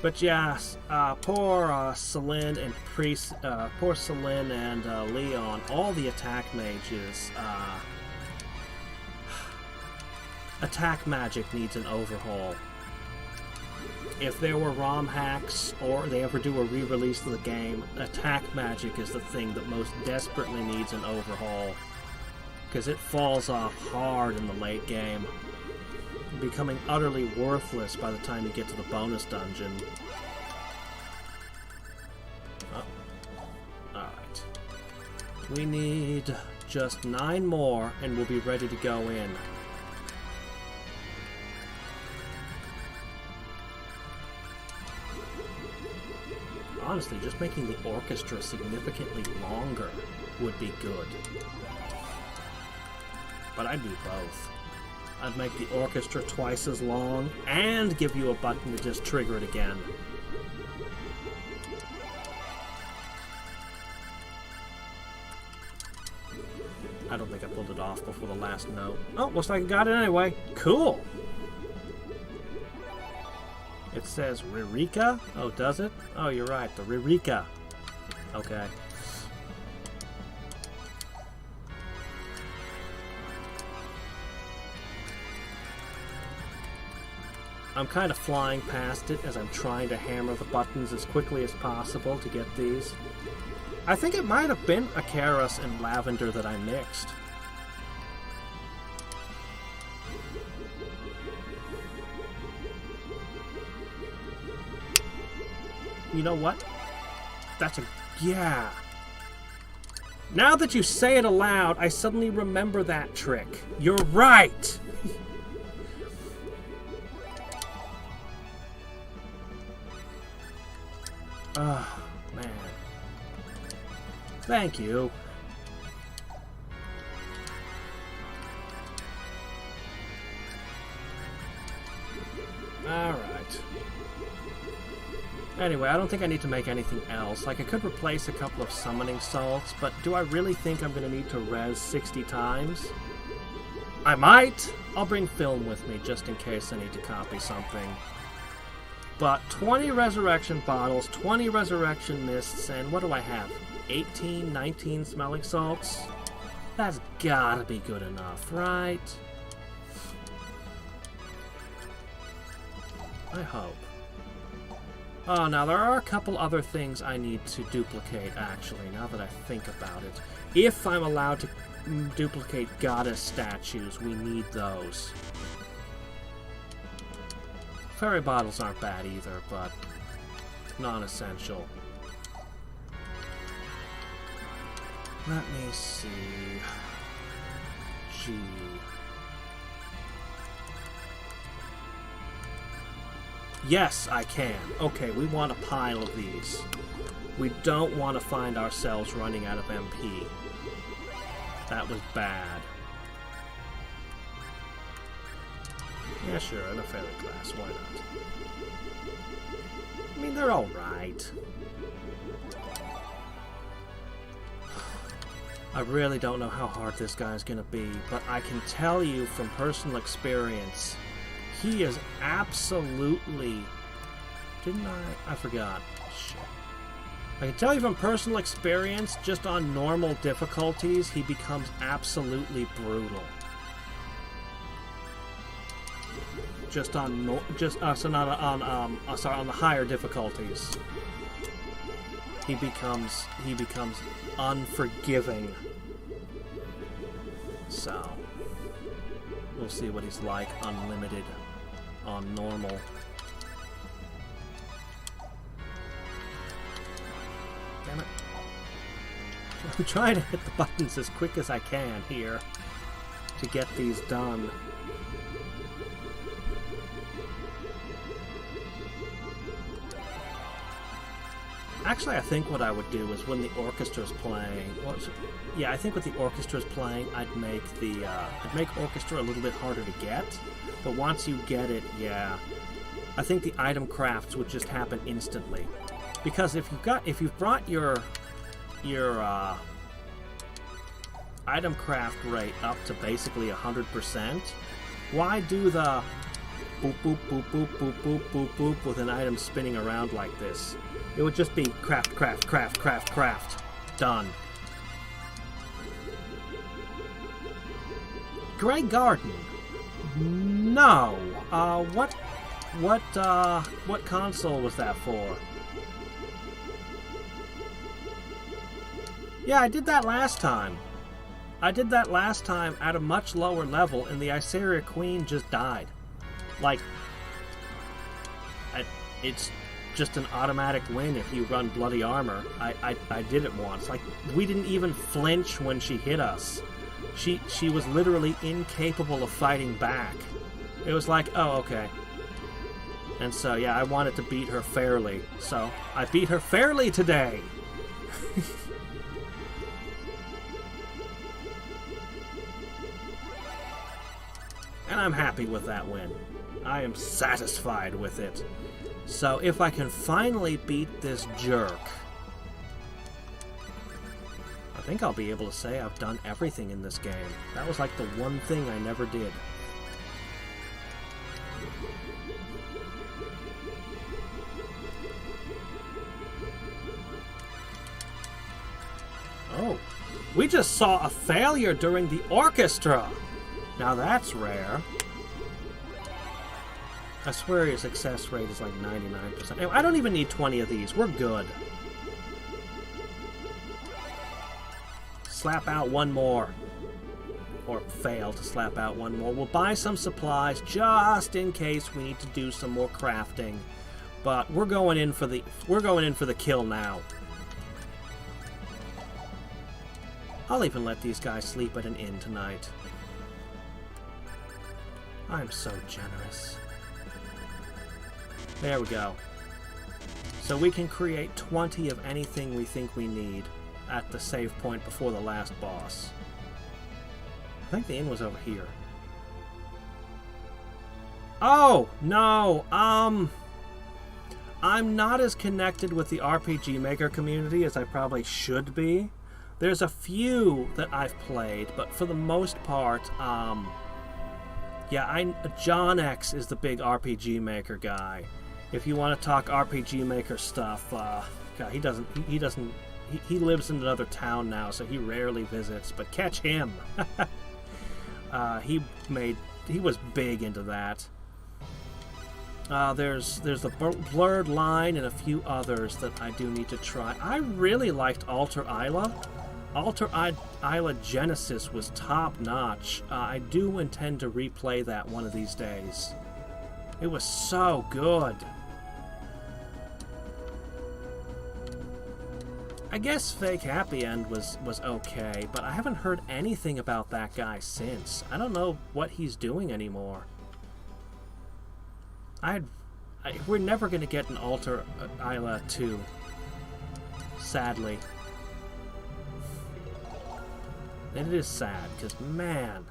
But yes, poor Celine and poor Celine and Leon, all the attack mages, attack magic needs an overhaul. If there were ROM hacks, or they ever do a re-release of the game, attack magic is the thing that most desperately needs an overhaul. Because it falls off hard in the late game, becoming utterly worthless by the time you get to the bonus dungeon. Oh. Alright. We need just 9 more, and we'll be ready to go in. Honestly, just making the orchestra significantly longer would be good. But I'd do both. I'd make the orchestra twice as long, and give you a button to just trigger it again. I don't think I pulled it off before the last note. Oh, looks like I got it anyway. Cool! It says Ririka? Oh, does it? Oh, you're right, the Ririka. Okay. I'm kind of flying past it as I'm trying to hammer the buttons as quickly as possible to get these. I think it might have been Akaris and Lavender that I mixed. You know what? That's a... yeah. Now that you say it aloud, I suddenly remember that trick. You're right! Oh, man. Thank you. Alright. Anyway, I don't think I need to make anything else. Like, I could replace a couple of summoning salts, but do I really think I'm going to need to res 60 times? I might! I'll bring film with me just in case I need to copy something. But 20 resurrection bottles, 20 resurrection mists, and what do I have? 18, 19 smelling salts? That's gotta be good enough, right? I hope. Oh, now there are a couple other things I need to duplicate, actually, now that I think about it. If I'm allowed to duplicate goddess statues, we need those. Fairy bottles aren't bad either, but non-essential. Let me see. G. Yes, I can. Okay, we want a pile of these. We don't want to find ourselves running out of MP. That was bad. Yeah, sure, in a fairy class, why not? I mean, they're alright. I really don't know how hard this guy's gonna be, but I can tell you from personal experience, he is absolutely... Didn't I? I forgot. Shit. I can tell you from personal experience, just on normal difficulties, he becomes absolutely brutal. Just on on the higher difficulties, he becomes unforgiving. So we'll see what he's like unlimited on normal. Damn it. I'm trying to hit the buttons as quick as I can here to get these done. Actually, I think what I would do is when the orchestra's playing, I think with the orchestra's playing, I'd make orchestra a little bit harder to get. But once you get it, yeah, I think the item crafts would just happen instantly. Because if you've brought your item craft rate up to basically 100%, why do the boop boop boop boop boop boop boop boop with an item spinning around like this? It would just be craft, craft, craft, craft, craft. Done. Grey Garden. No. What console was that for? Yeah, I did that last time. I did that last time at a much lower level, and the Iseria Queen just died. Like, it's just an automatic win if you run bloody armor. I did it once. Like, we didn't even flinch when she hit us. She was literally incapable of fighting back. It was like, oh, okay. And so, yeah, I wanted to beat her fairly. So, I beat her fairly today! And I'm happy with that win. I am satisfied with it. So if I can finally beat this jerk, I think I'll be able to say I've done everything in this game. That was like the one thing I never did. Oh, we just saw a failure during the orchestra! Now that's rare. I swear your success rate is like 99%. Anyway, I don't even need 20 of these. We're good. Slap out one more. or fail to slap out one more. We'll buy some supplies just in case we need to do some more crafting. But we're going in for the kill now. I'll even let these guys sleep at an inn tonight. I'm so generous. There we go. So we can create 20 of anything we think we need at the save point before the last boss. I think the inn was over here. Oh, no. I'm not as connected with the RPG Maker community as I probably should be. There's a few that I've played, but for the most part, yeah, John X is the big RPG Maker guy. If you want to talk RPG Maker stuff, God, he lives in another town now, so he rarely visits, but catch him. He was big into that. There's the Blurred Line and a few others that I do need to try. I really liked Alter Isla. Alter Isla Genesis was top-notch. I do intend to replay that one of these days. It was so good. I guess Fake Happy End was okay, but I haven't heard anything about that guy since. I don't know what he's doing anymore. We're never going to get an Alter Isla 2. Sadly. And it is sad, because, man,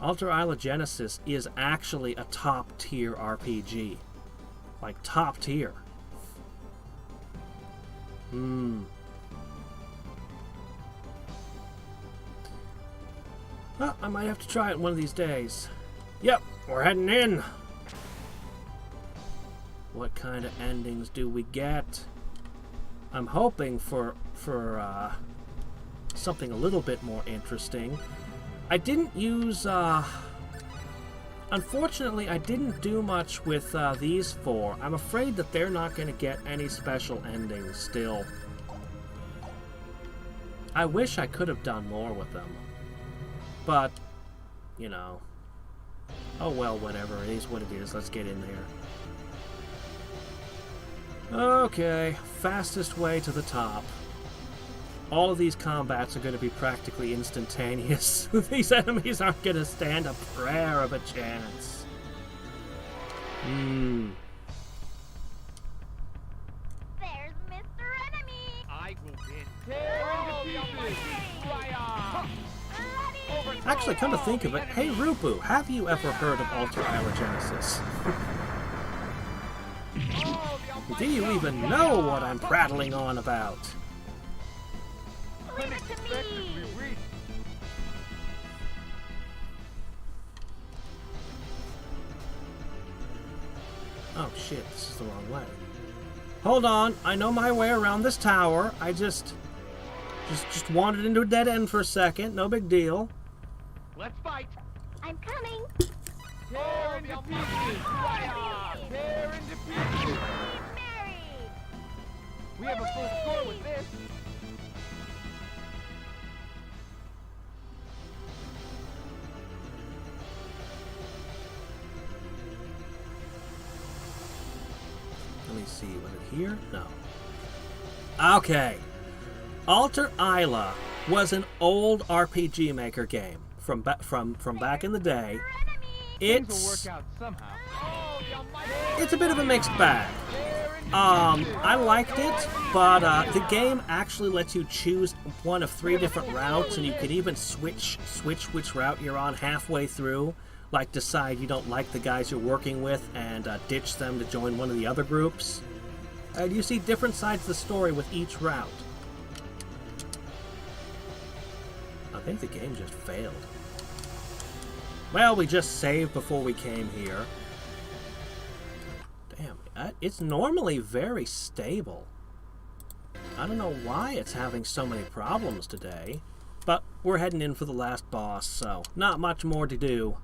Alter Isla Genesis is actually a top-tier RPG. Like, top tier. Well, I might have to try it one of these days. Yep, we're heading in. What kind of endings do we get? I'm hoping for something a little bit more interesting. I didn't use, unfortunately, I didn't do much with these four. I'm afraid that they're not going to get any special endings still. I wish I could have done more with them. But, you know. Oh well, whatever. It is what it is. Let's get in there. Okay, fastest way to the top. All of these combats are going to be practically instantaneous. These enemies aren't going to stand a prayer of a chance. There's Mr. Enemy. I will win. Tear into pieces. Fire. Actually, come to think of it, hey Rupu, have you ever heard of Alter Isla Genesis? Do you even know what I'm prattling on about? Leave it to me. Oh shit, this is the wrong way. Hold on, I know my way around this tower. I just wandered into a dead end for a second, no big deal. Let's fight. I'm coming. Tear into pieces. Fire. Tear into pieces. Mary. We have a full score with this. Let me see, was it here? No. Okay. Alter Isla was an old RPG Maker game from back in the day. Things will work out somehow. It's a bit of a mixed bag. I liked it, but the game actually lets you choose one of 3 different routes, and you can even switch which route you're on halfway through. Like decide you don't like the guys you're working with and ditch them to join one of the other groups. You see different sides of the story with each route. I think the game just failed. Well, we just saved before we came here. Damn, it's normally very stable. I don't know why it's having so many problems today, but we're heading in for the last boss, so not much more to do.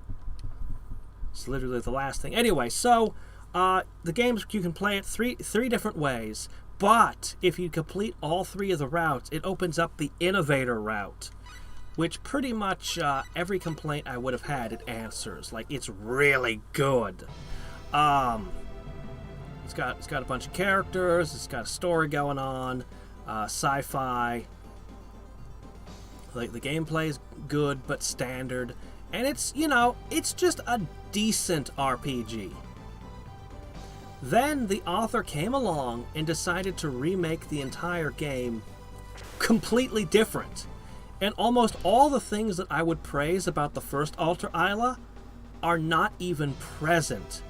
It's literally the last thing. Anyway, so the games, you can play it three different ways, but if you complete all 3 of the routes, it opens up the Innovator route. which pretty much every complaint I would have had, it answers. Like, it's really good. It's got a bunch of characters. It's got a story going on. Sci-fi. Like, the gameplay is good but standard, and it's, you know, it's just a decent RPG. Then the author came along and decided to remake the entire game completely different. And almost all the things that I would praise about the first Alter Isla are not even present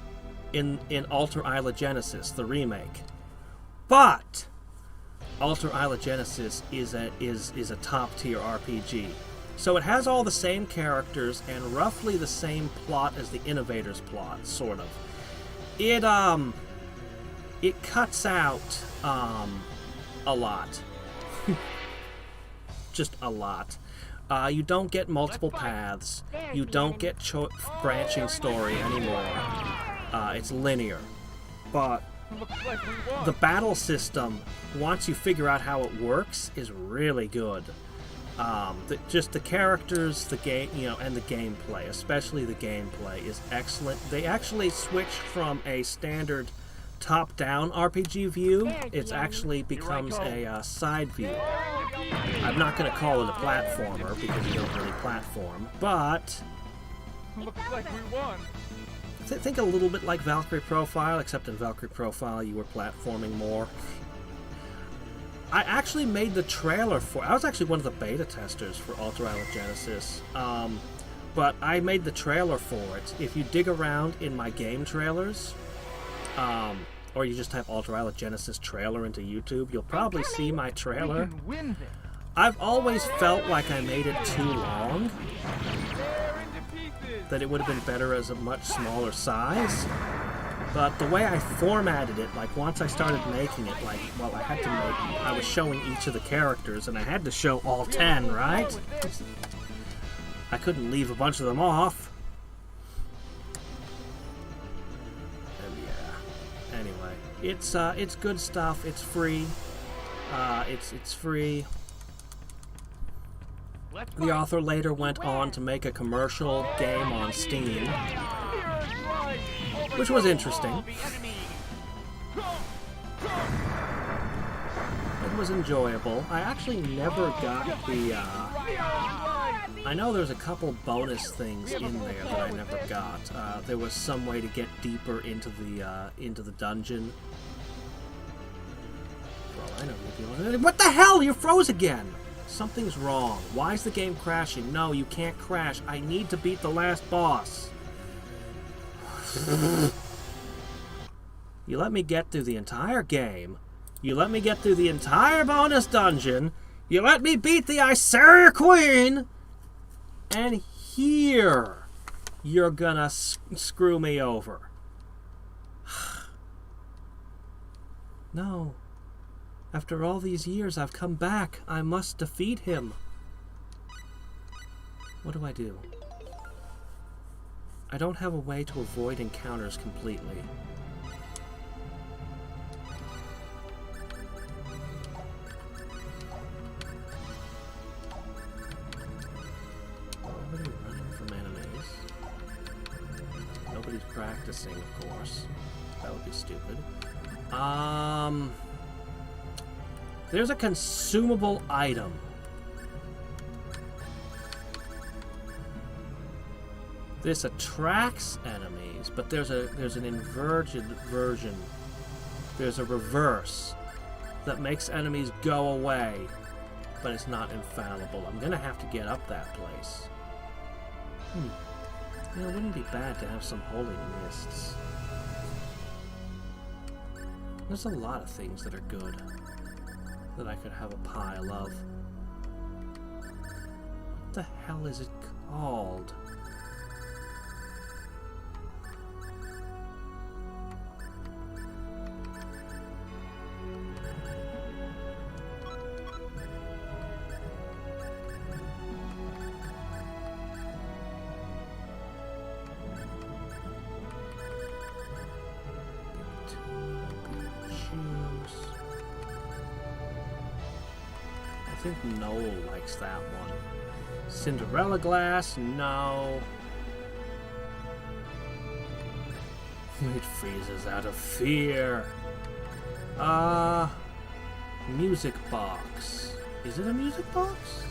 in Alter Isla Genesis, the remake. But Alter Isla Genesis is a top-tier RPG. So it has all the same characters and roughly the same plot as the Innovators plot, sort of. It cuts out a lot. Just a lot. You don't get multiple paths. You don't get branching story anymore. It's linear. But Looks like we won. the battle system, once you figure out how it works, is really good. Just the characters, the game, you know, and the gameplay, especially the gameplay, is excellent. They actually switched from a standard top-down RPG view. It actually becomes a side view. I'm not going to call it a platformer because you don't really platform, but Looks like we won. think a little bit like Valkyrie Profile, except in Valkyrie Profile you were platforming more. I actually made the trailer for... I was actually one of the beta testers for Alter Isla Genesis, but I made the trailer for it. If you dig around in my game trailers, or you just type Alter Isla Genesis trailer into YouTube, you'll probably see my We trailer. can win this. I've always felt like I made it too long, Tear into pieces. that it would have been better as a much smaller size. But the way I formatted it, like once I started making it, like, well, I was showing each of the characters, and I had to show all 10, right? I couldn't leave a bunch of them off. And yeah, anyway, it's good stuff. It's free. It's free. Let's The author later went on to make a commercial game on Steam, which was interesting. It was enjoyable. I actually never got the, I know there's a couple bonus things in there that I never got. There was some way to get deeper into the dungeon. Well, I know you'll be like, what the hell? You froze again! Something's wrong. Why is the game crashing? No, you can't crash. I need to beat the last boss. You let me get through the entire game. You let me get through the entire bonus dungeon. You let me beat the Iseria Queen. And here, you're gonna screw me over. No. After all these years, I've come back. I must defeat him. What do I do? I don't have a way to avoid encounters completely. Nobody running from enemies. Nobody's practicing, of course. That would be stupid. There's a consumable item. This attracts enemies, but there's an inverted version. There's a reverse that makes enemies go away, but it's not infallible. I'm gonna have to get up that place. You know, it wouldn't be bad to have some holy mists. There's a lot of things that are good that I could have a pile of. What the hell is it called? I think Noel likes that one. Cinderella glass? No. It freezes out of fear. Music box. Is it a music box?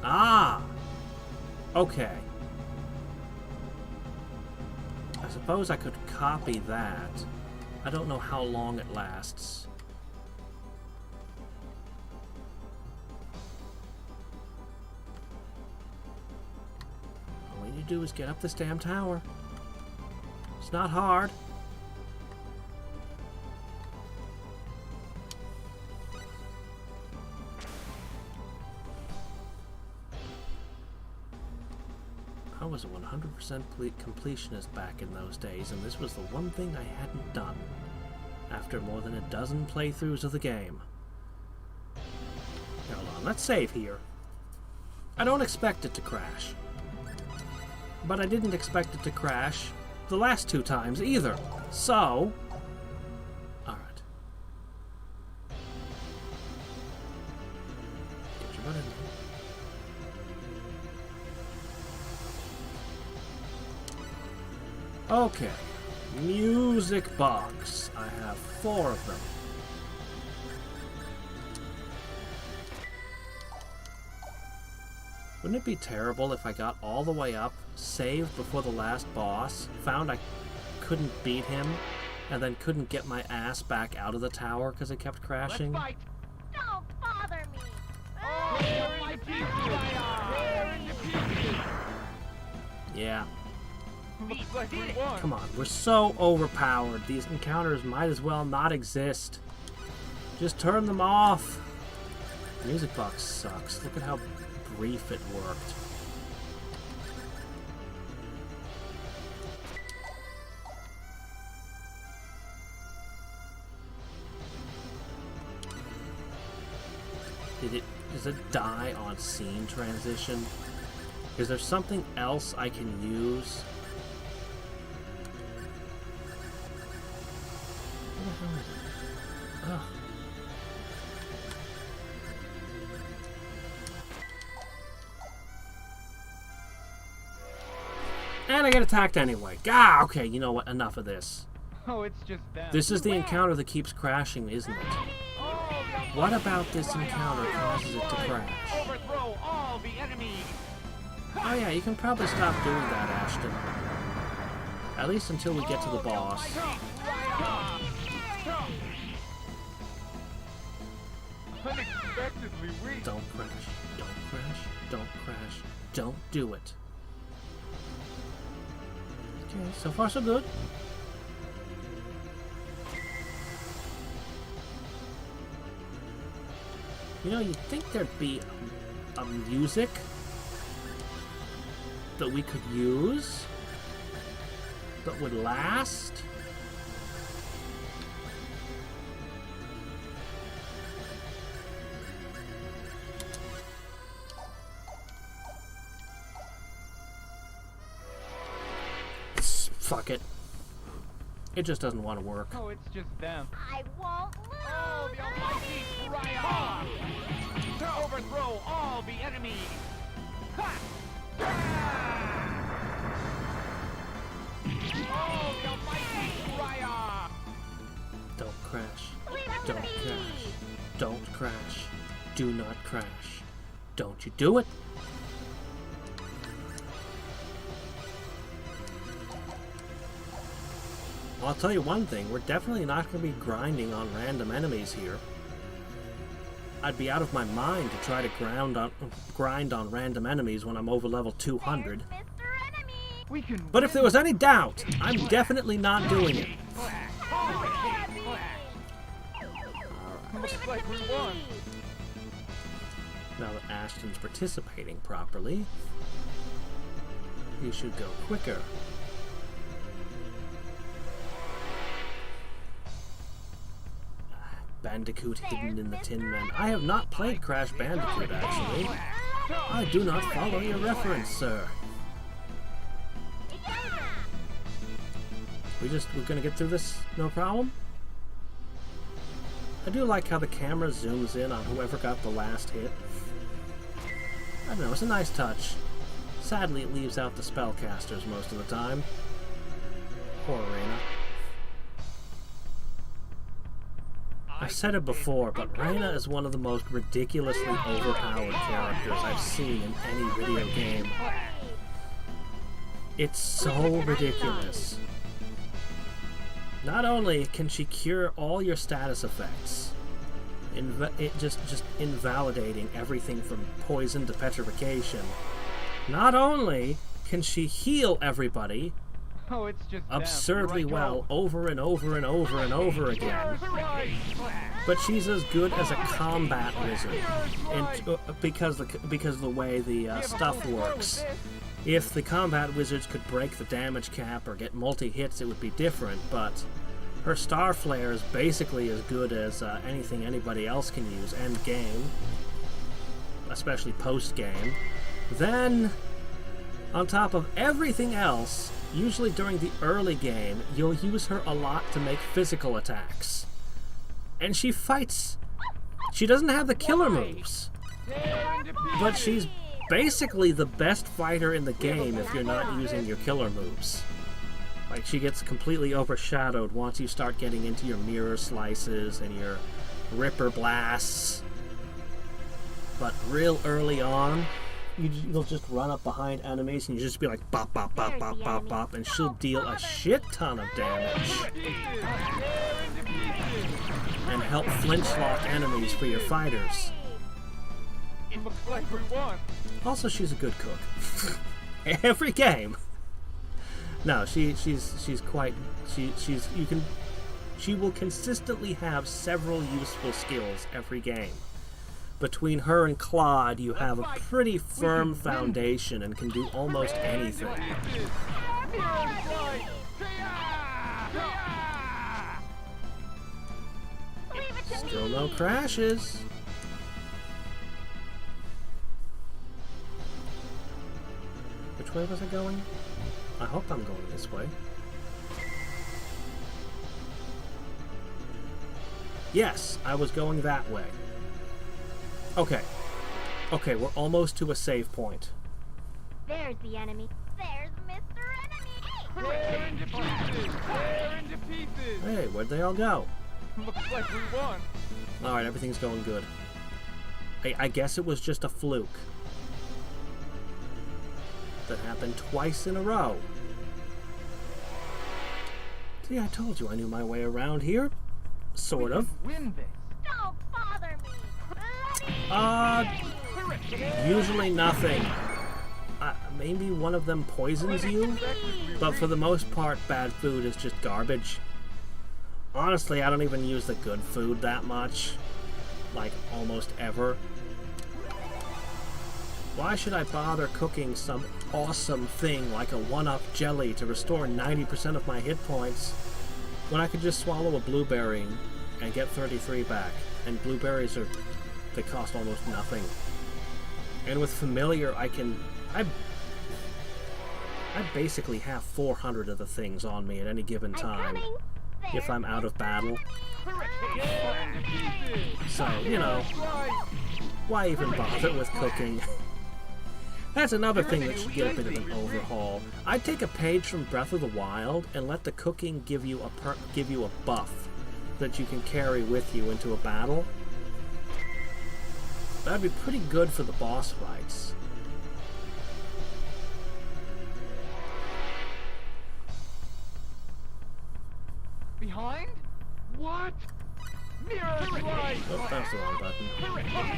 Ah! Okay. I suppose I could copy that. I don't know how long it lasts. All we need to do is get up this damn tower. It's not hard. I was a 100% completionist back in those days, and this was the one thing I hadn't done after more than a dozen playthroughs of the game. Hold on, let's save here. I don't expect it to crash. But I didn't expect it to crash the last 2 times either. So... Alright. Get your butt in there. Okay, music box. I have 4 of them. Wouldn't it be terrible if I got all the way up, saved before the last boss, found I couldn't beat him, and then couldn't get my ass back out of the tower because it kept crashing? Let's fight. Don't bother me. Oh, tear into pieces. Tear into pieces. Yeah. Looks like we won. Come on, we're so overpowered. These encounters might as well not exist. Just turn them off. Music box sucks. Look at how brief it worked. Does it die on scene transition? Is there something else I can use? What the hell is it? Ugh. And I get attacked anyway. Ah, okay, you know what? Enough of this. Oh, it's just them. This is the encounter that keeps crashing, isn't it? What about this encounter causes it to crash? Overthrow all the enemies. Oh yeah, you can probably stop doing that, Ashton. At least until we get to the boss. Unexpectedly weak. Don't crash. Don't crash. Don't crash. Don't do it. Okay, so far so good. You know, you'd think there'd be a music that we could use that would last. Fuck it. It just doesn't want to work. Oh, it's just them. I won't lose. Oh, the almighty Raya! To overthrow all the enemies. Ha! Oh, the almighty Raya! Don't crash. Leave it to Don't me. crash. Don't crash. Do not crash. Don't you do it. Well, I'll tell you one thing, we're definitely not going to be grinding on random enemies here. I'd be out of my mind to try to grind on random enemies when I'm over level 200. There's Mr. Enemy. We can. But if there was any doubt, I'm definitely not doing it. Looks like we won. Now that Ashton's participating properly, he should go quicker. Bandicoot hidden in the Tin Men. I have not played Crash Bandicoot, actually. I do not follow your reference, sir. We're gonna get through this, no problem? I do like how the camera zooms in on whoever got the last hit. I don't know, it's a nice touch. Sadly, it leaves out the spellcasters most of the time. Poor Reyna. I've said it before, but Reyna is one of the most ridiculously overpowered characters I've seen in any video game. It's so ridiculous. Not only can she cure all your status effects, just invalidating everything from poison to petrification, not only can she heal everybody Oh, it's just absurdly well over and over and over and over again, but she's as good as a combat wizard, because of the way the stuff works. If the combat wizards could break the damage cap or get multi-hits, it would be different, but her Star Flare is basically as good as anything anybody else can use end-game, especially post-game. Then, on top of everything else, usually during the early game, you'll use her a lot to make physical attacks. And she fights. She doesn't have the killer moves, but she's basically the best fighter in the game if you're not using your killer moves. Like, she gets completely overshadowed once you start getting into your mirror slices and your ripper blasts. But real early on, you'll just run up behind enemies and you just be like bop bop bop bop bop bop, and she'll deal a shit ton of damage and help flinch lock enemies for your fighters. It looks like we won. Also, she's a good cook. Every game. No, she will consistently have several useful skills every game. Between her and Claude, you have a pretty firm foundation and can do almost anything. Still no crashes. Which way was I going? I hope I'm going this way. Yes, I was going that way. Okay. Okay, we're almost to a save point. There's the enemy. There's Mr. Enemy. Tear into pieces! Tear into pieces! Hey, where'd they all go? Looks like we won. Alright, everything's going good. I guess it was just a fluke. That happened twice in a row. See, I told you I knew my way around here. Sort of. Win this. Don't bother me. Usually nothing. Maybe one of them poisons you, but for the most part, bad food is just garbage. Honestly, I don't even use the good food that much. Like, almost ever. Why should I bother cooking some awesome thing like a 1-up jelly to restore 90% of my hit points when I could just swallow a blueberry and get 33 back? And blueberries they cost almost nothing. And with familiar, I basically have 400 of the things on me at any given time if I'm out of battle. So, you know, why even bother with cooking? That's another thing that should get a bit of an overhaul. I'd take a page from Breath of the Wild and let the cooking give you a buff that you can carry with you into a battle. That'd be pretty good for the boss fights. Behind? What? Mirror strike! Oh, that's the wrong button.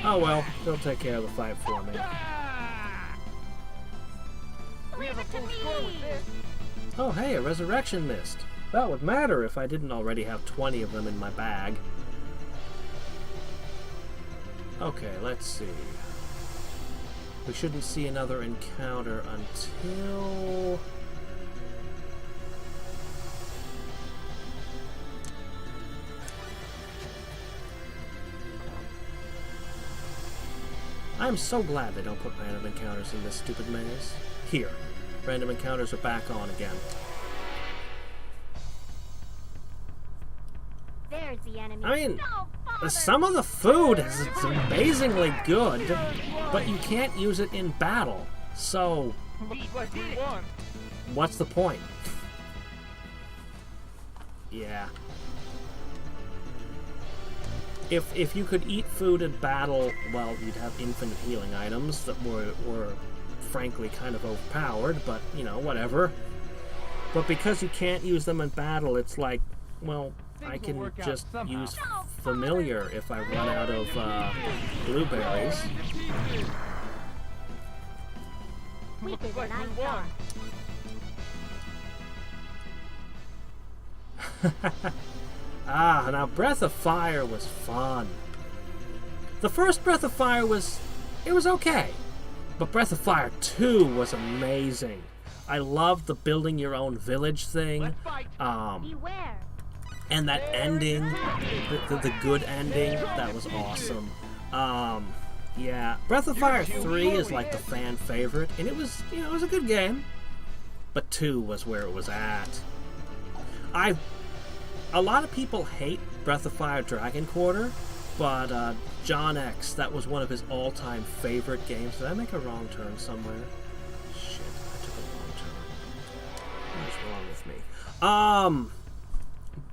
Oh well, they'll take care of the fight for me. We have a full score with this. Oh hey, a resurrection mist. That would matter if I didn't already have 20 of them in my bag. Okay, let's see. We shouldn't see another encounter until... I'm so glad they don't put random encounters in this stupid maze. Here, random encounters are back on again. There's the enemy. I mean, Don't bother some of the food is amazingly good, but you can't use it in battle. So, Looks like we won. what's the point? Yeah. If you could eat food in battle, well, you'd have infinite healing items that were frankly kind of overpowered, but, you know, whatever. But because you can't use them in battle, it's like, well, I Things will can work out just somehow. use familiar if I run out of blueberries. weaker Looks like than I we won. thought. Ah, now Breath of Fire was fun. The first Breath of Fire was okay. But Breath of Fire 2 was amazing. I loved the building your own village thing. Let's fight. Beware. And that ending, the good ending, that was awesome. Yeah, Breath of Fire 3 is like the fan favorite, and it was, you know, it was a good game. But 2 was where it was at. A lot of people hate Breath of Fire Dragon Quarter, but John X, that was one of his all-time favorite games. Did I make a wrong turn somewhere? Shit, I took a wrong turn. What's wrong with me?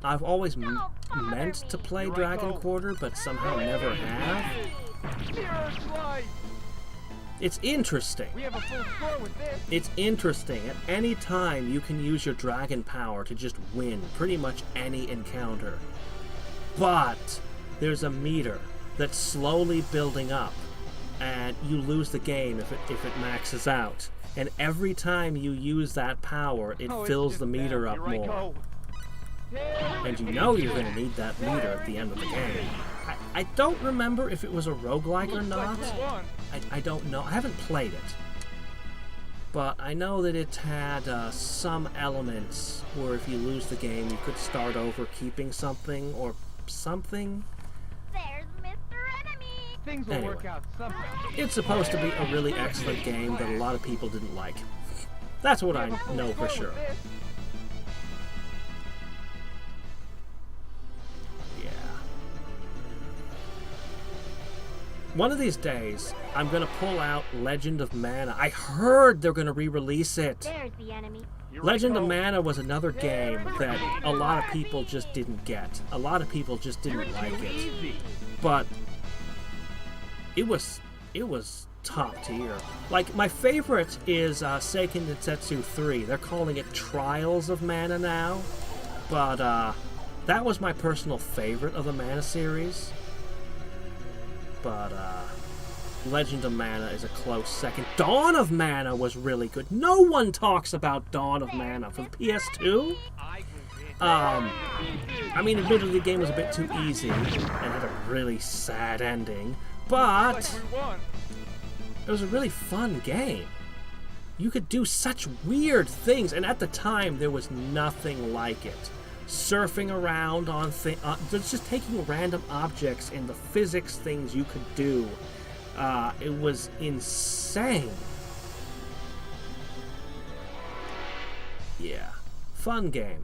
I've always meant to play You're right, Dragon Bo. Quarter, but somehow never have. Mirror slice. It's interesting. We have a full score with this. It's interesting. At any time, you can use your dragon power to just win pretty much any encounter. But there's a meter that's slowly building up, and you lose the game if it maxes out. And every time you use that power, it Oh, it's fills just the meter them. up You're right, more. Bo. And you know you're going to need that meter at the end of the game. I don't remember if it was a roguelike or Looks not. like we won. I don't know. I haven't played it. But I know that it had some elements where if you lose the game, you could start over keeping something or something. There's Mr. Enemy. Things will work Anyway. out somehow. It's supposed to be a really excellent game that a lot of people didn't like. That's what We I have a full know score for with sure. this. Yeah. One of these days, I'm going to pull out Legend of Mana. I heard they're going to re-release it. There's the enemy. You're right, Legend of Bo. Mana was another game that a lot of people just didn't get. A lot of people just didn't like it. Easy. But it was top tier. Like, my favorite is Seiken Densetsu 3. They're calling it Trials of Mana now. But that was my personal favorite of the Mana series. But Legend of Mana is a close second. Dawn of Mana was really good. No one talks about Dawn of Mana for the PS2. I mean, admittedly, the game was a bit too easy and had a really sad ending, but Like we won. it was a really fun game. You could do such weird things, and at the time, there was nothing like it. Surfing around on just taking random objects and the physics things you could do. It was insane. Yeah. Fun game.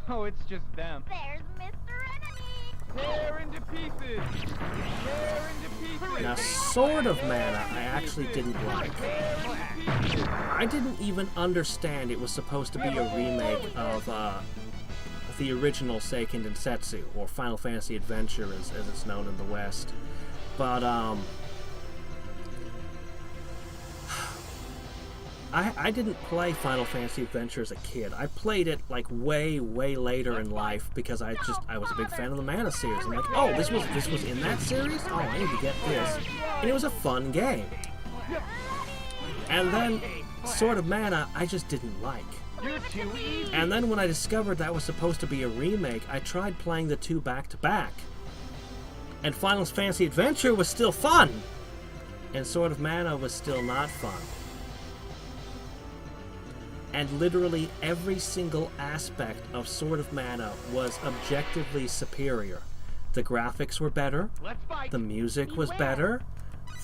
Oh, it's just them. There's Mr. Enemy. Tear into pieces. Tear into pieces. Now, Sword of Mana, I actually didn't like. I didn't even understand it was supposed to be a remake of the original Seiken Densetsu, or Final Fantasy Adventure as it's known in the West. But, I didn't play Final Fantasy Adventure as a kid. I played it like way later in life because I was a big fan of the Mana series. I'm like, oh, this was in that series? Oh, I need to get this. And it was a fun game. And then Sword of Mana, I just didn't like. You're too easy. And then when I discovered that was supposed to be a remake, I tried playing the two back to back. And Final Fantasy Adventure was still fun. And Sword of Mana was still not fun. And literally every single aspect of Sword of Mana was objectively superior. The graphics were better, Let's fight. the music was better,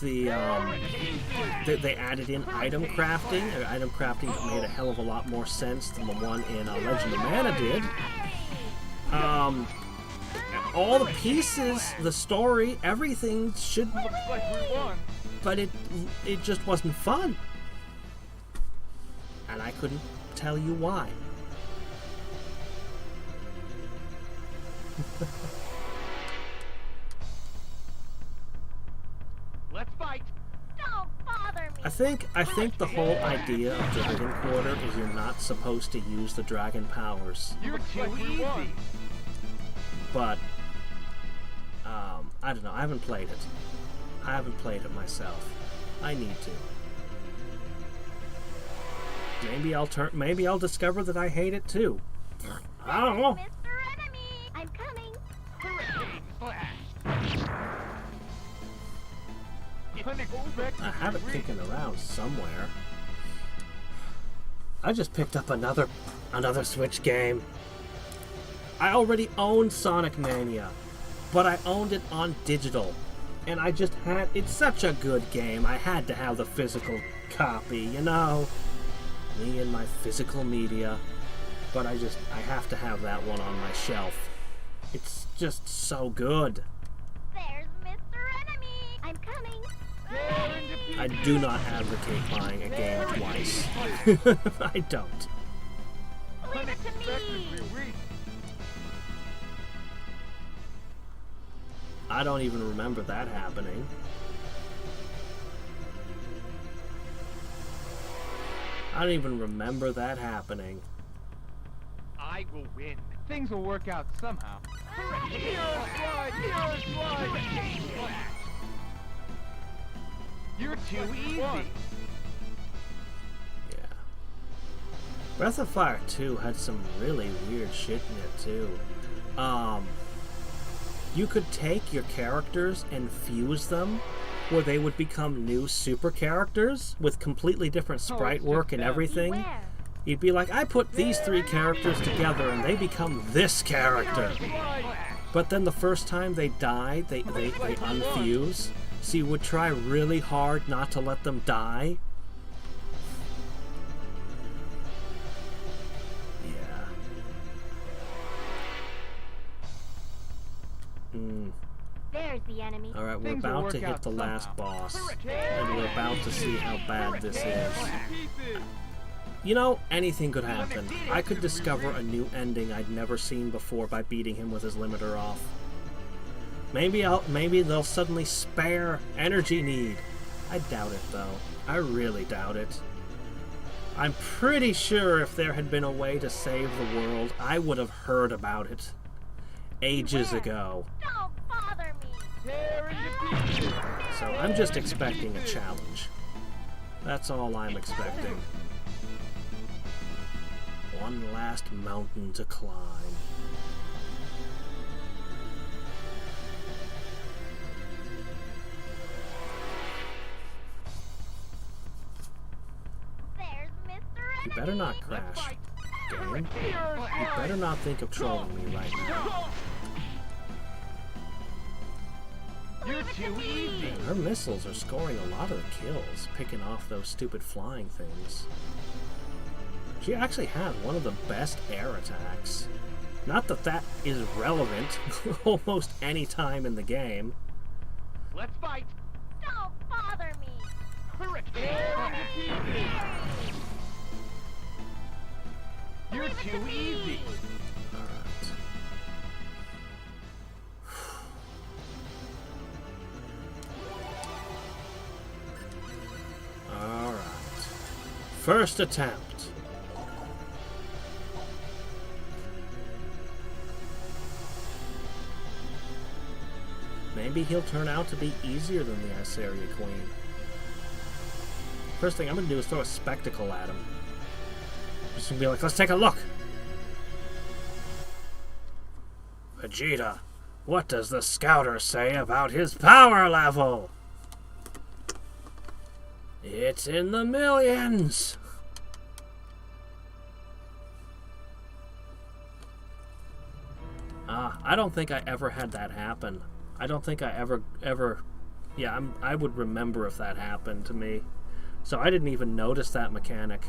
they added in item crafting. Item crafting made a hell of a lot more sense than the one in Legend of Mana did. all the pieces, the story, everything should, Looks like we won. but it just wasn't fun. And I couldn't tell you why. Let's fight. Don't bother me. I think the whole idea of Dragon Quarter is you're not supposed to use the dragon powers. You're too easy. But I don't know. I haven't played it. I haven't played it myself. I need to. Maybe I'll discover that I hate it too. I don't know. Mr. Enemy, I'm coming. Hurricane slash. Unexpected. I have it kicking around somewhere. I just picked up another Switch game. I already owned Sonic Mania, but I owned it on digital. And I just had... It's such a good game. I had to have the physical copy, you know? Me and my physical media. But I have to have that one on my shelf. It's just so good. There's Mr. Enemy. I'm coming. I do not advocate buying a game twice. I don't. Leave it to me. I don't even remember that happening. I don't even remember that happening. I will win. Things will work out somehow. Hurricane slash. You're too easy. Yeah. Breath of Fire 2 had some really weird shit in it too. You could take your characters and fuse them where they would become new super characters with completely different sprite work and everything. Beware. You'd be like, I put these 3 characters together and they become this character. But then the first time they die, they unfuse. So you would try really hard not to let them die. Yeah. There's the enemy. Alright, we're Things will about work to hit out the last somehow. boss. And we're about to see how bad this is. You know, anything could happen. I could discover a new ending I'd never seen before by beating him with his limiter off. Maybe they'll suddenly spare energy need. I doubt it though. I really doubt it. I'm pretty sure if there had been a way to save the world, I would have heard about it ages ago. Don't bother me. So I'm just expecting a challenge. That's all I'm expecting. One last mountain to climb. There's Mr. You Enemy. better not crash, game. You better not think of trolling me right now. You're too easy. Man, her missiles are scoring a lot of the kills, picking off those stupid flying things. She actually has one of the best air attacks. Not that that is relevant almost any time in the game. Let's fight. Don't bother me. Hurricane. You're too easy. Alright. Alright. First attempt. Maybe he'll turn out to be easier than the Iceria Queen. First thing I'm gonna do is throw a spectacle at him. Just gonna be like, let's take a look! Vegeta, what does the scouter say about his power level? It's in the millions! I don't think I ever had that happen. I don't think I ever... Yeah, I would remember if that happened to me. So I didn't even notice that mechanic.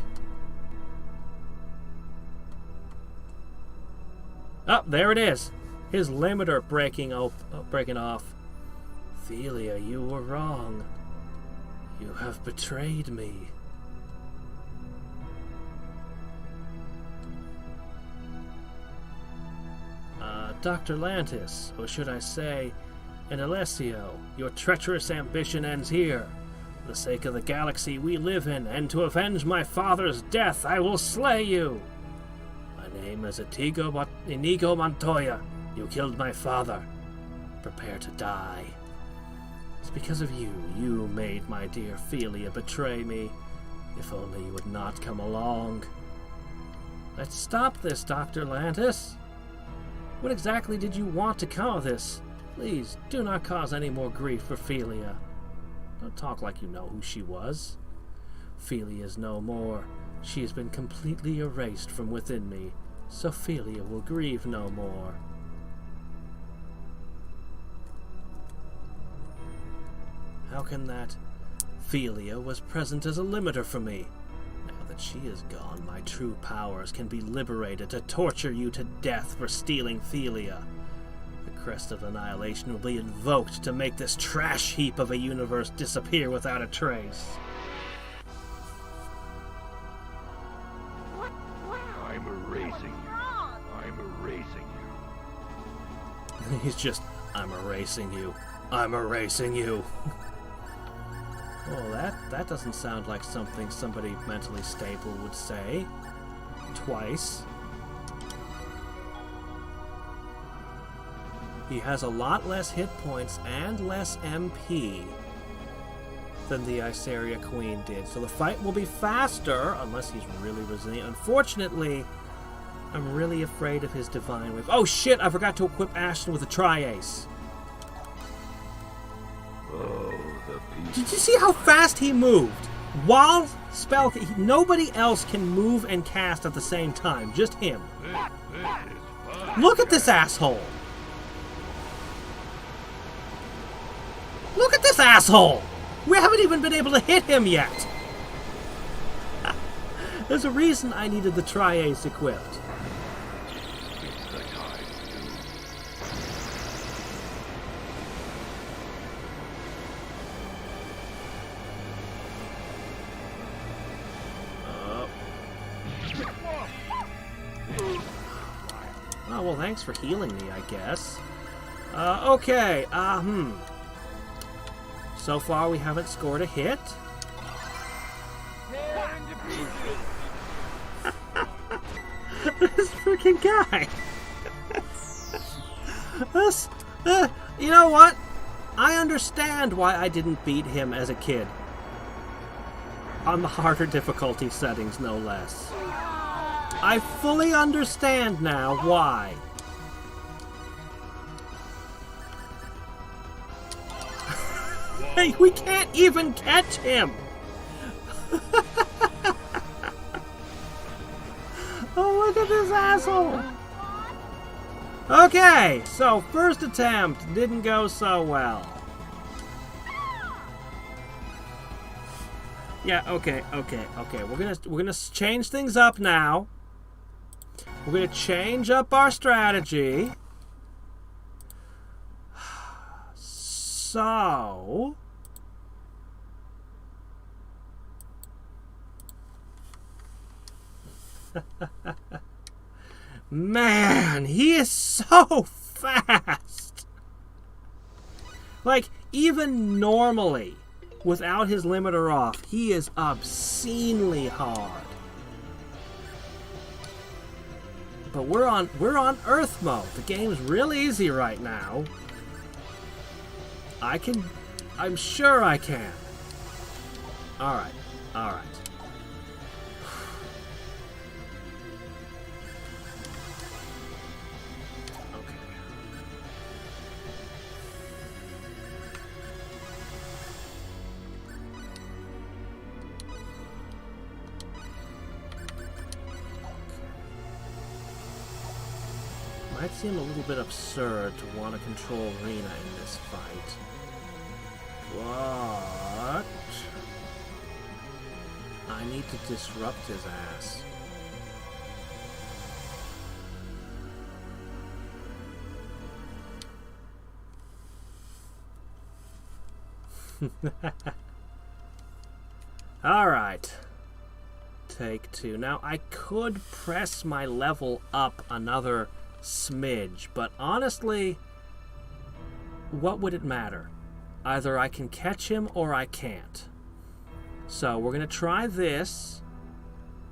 Oh, there it is. His limiter breaking off. Philia, you were wrong. You have betrayed me. Dr. Lantis, or should I say, and Alessio, your treacherous ambition ends here. For the sake of the galaxy we live in, and to avenge my father's death, I will slay you. My name is Inigo Montoya. You killed my father. Prepare to die. It's because of you. You made my dear Philia betray me. If only you would not come along. Let's stop this, Dr. Lantis. What exactly did you want to come of this? Please, do not cause any more grief for Philia. Don't talk like you know who she was. Philia is no more. She has been completely erased from within me, so Philia will grieve no more. How can that? Philia was present as a limiter for me. Now that she is gone, my true powers can be liberated to torture you to death for stealing Philia. The crest of annihilation will be invoked to make this trash heap of a universe disappear without a trace. What? I'm erasing you. Wrong. I'm erasing you. He's just, I'm erasing you. I'm erasing you. Oh, that doesn't sound like something somebody mentally stable would say. Twice. He has a lot less hit points and less MP than the Iseria Queen did. So the fight will be faster, unless he's really resilient. Unfortunately, I'm really afraid of his Divine Wave. Oh shit, I forgot to equip Ashton with a Tri-Ace. Oh, the peace. Did you see how fast he moved? While nobody else can move and cast at the same time, just him. This is fun. Look at this asshole! Look at this asshole! We haven't even been able to hit him yet! There's a reason I needed the Tri-Ace equipped. It's the time. Oh, well, thanks for healing me, I guess. Okay, So far, we haven't scored a hit. Tear into pieces. This freaking guy! You know what? I understand why I didn't beat him as a kid. On the harder difficulty settings, no less. I fully understand now why. Hey, we can't even catch him! Oh, look at this asshole! Okay, so first attempt didn't go so well. Yeah, okay. We're gonna change things up now. We're gonna change up our strategy. So, man, he is so fast. Like, even normally, without his limiter off, he is obscenely hard. But we're on Earth mode. The game's real easy right now. I'm sure I can. Alright. Okay. Might seem a little bit absurd to want to control Rena in this fight. But I need to disrupt his ass. Alright. Take 2. Now, I could press my level up another smidge, but honestly, what would it matter? Either I can catch him or I can't. So, we're going to try this,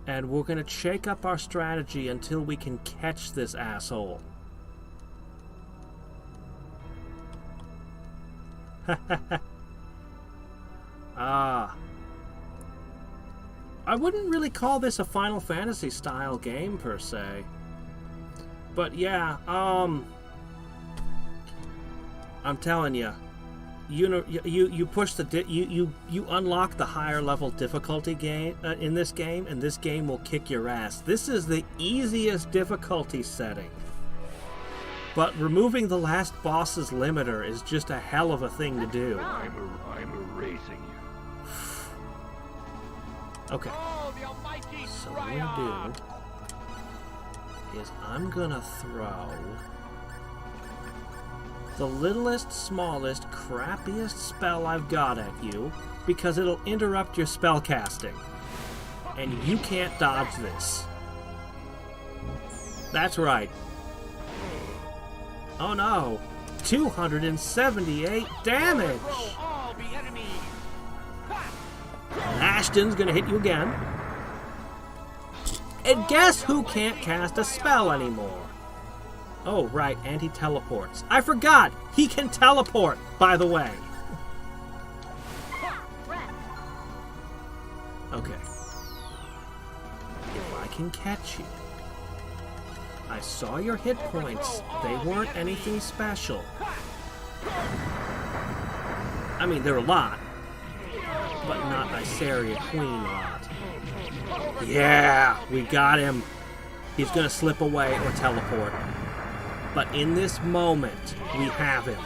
and we're going to shake up our strategy until we can catch this asshole. I wouldn't really call this a Final Fantasy style game per se. But yeah, I'm telling you, you push the you unlock the higher level difficulty game in this game, and this game will kick your ass. This is the easiest difficulty setting. But removing the last boss's limiter is just a hell of a thing to do. I'm erasing you. Okay. Oh, the almighty So what I'm gonna do is I'm gonna throw the littlest, smallest, crappiest spell I've got at you because it'll interrupt your spell casting. And you can't dodge this. That's right. Oh no! 278 damage! Overthrow all the enemies. And Ashton's gonna hit you again. And guess who can't cast a spell anymore? Oh, right, and he teleports. I forgot! He can teleport, by the way. Okay. If I can catch you. I saw your hit points. They weren't anything special. I mean, they're a lot. But not Iceria Queen lot. Yeah, we got him. He's gonna slip away or teleport. But in this moment, we have him.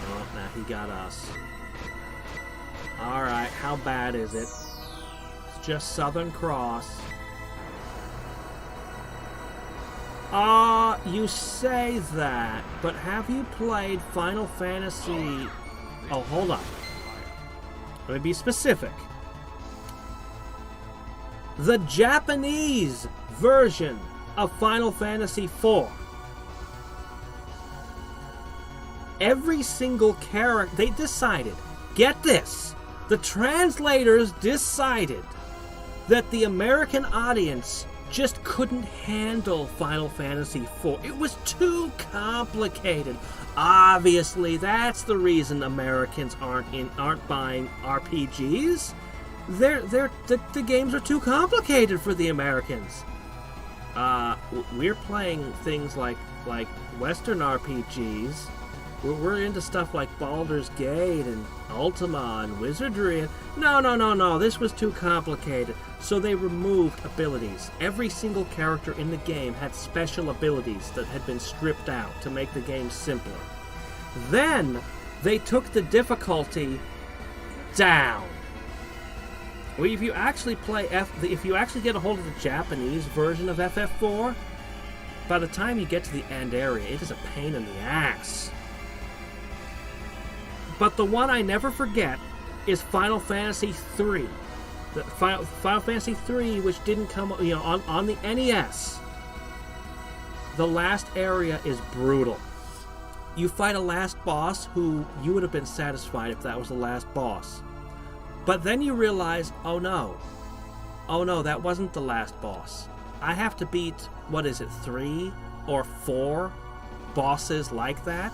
Oh, now he got us. Alright, how bad is it? It's just Southern Cross. You say that, but have you played Final Fantasy... Oh, hold on. Let me be specific. The Japanese version of Final Fantasy IV. Every single character... They decided... Get this! The translators decided that the American audience just couldn't handle Final Fantasy IV. It was too complicated. Obviously, that's the reason Americans aren't buying RPGs. The games are too complicated for the Americans. We're playing things like Western RPGs. We're into stuff like Baldur's Gate and Ultima and Wizardry. No. This was too complicated. So they removed abilities. Every single character in the game had special abilities that had been stripped out to make the game simpler. Then they took the difficulty down. Well, if you actually if you actually get a hold of the Japanese version of FF4, by the time you get to the end area, it is a pain in the ass. But the one I never forget is Final Fantasy III. The Final Fantasy III, which didn't come, on the NES. The last area is brutal. You fight a last boss who you would have been satisfied if that was the last boss. But then you realize, oh no, that wasn't the last boss. I have to beat, 3 or 4 bosses like that?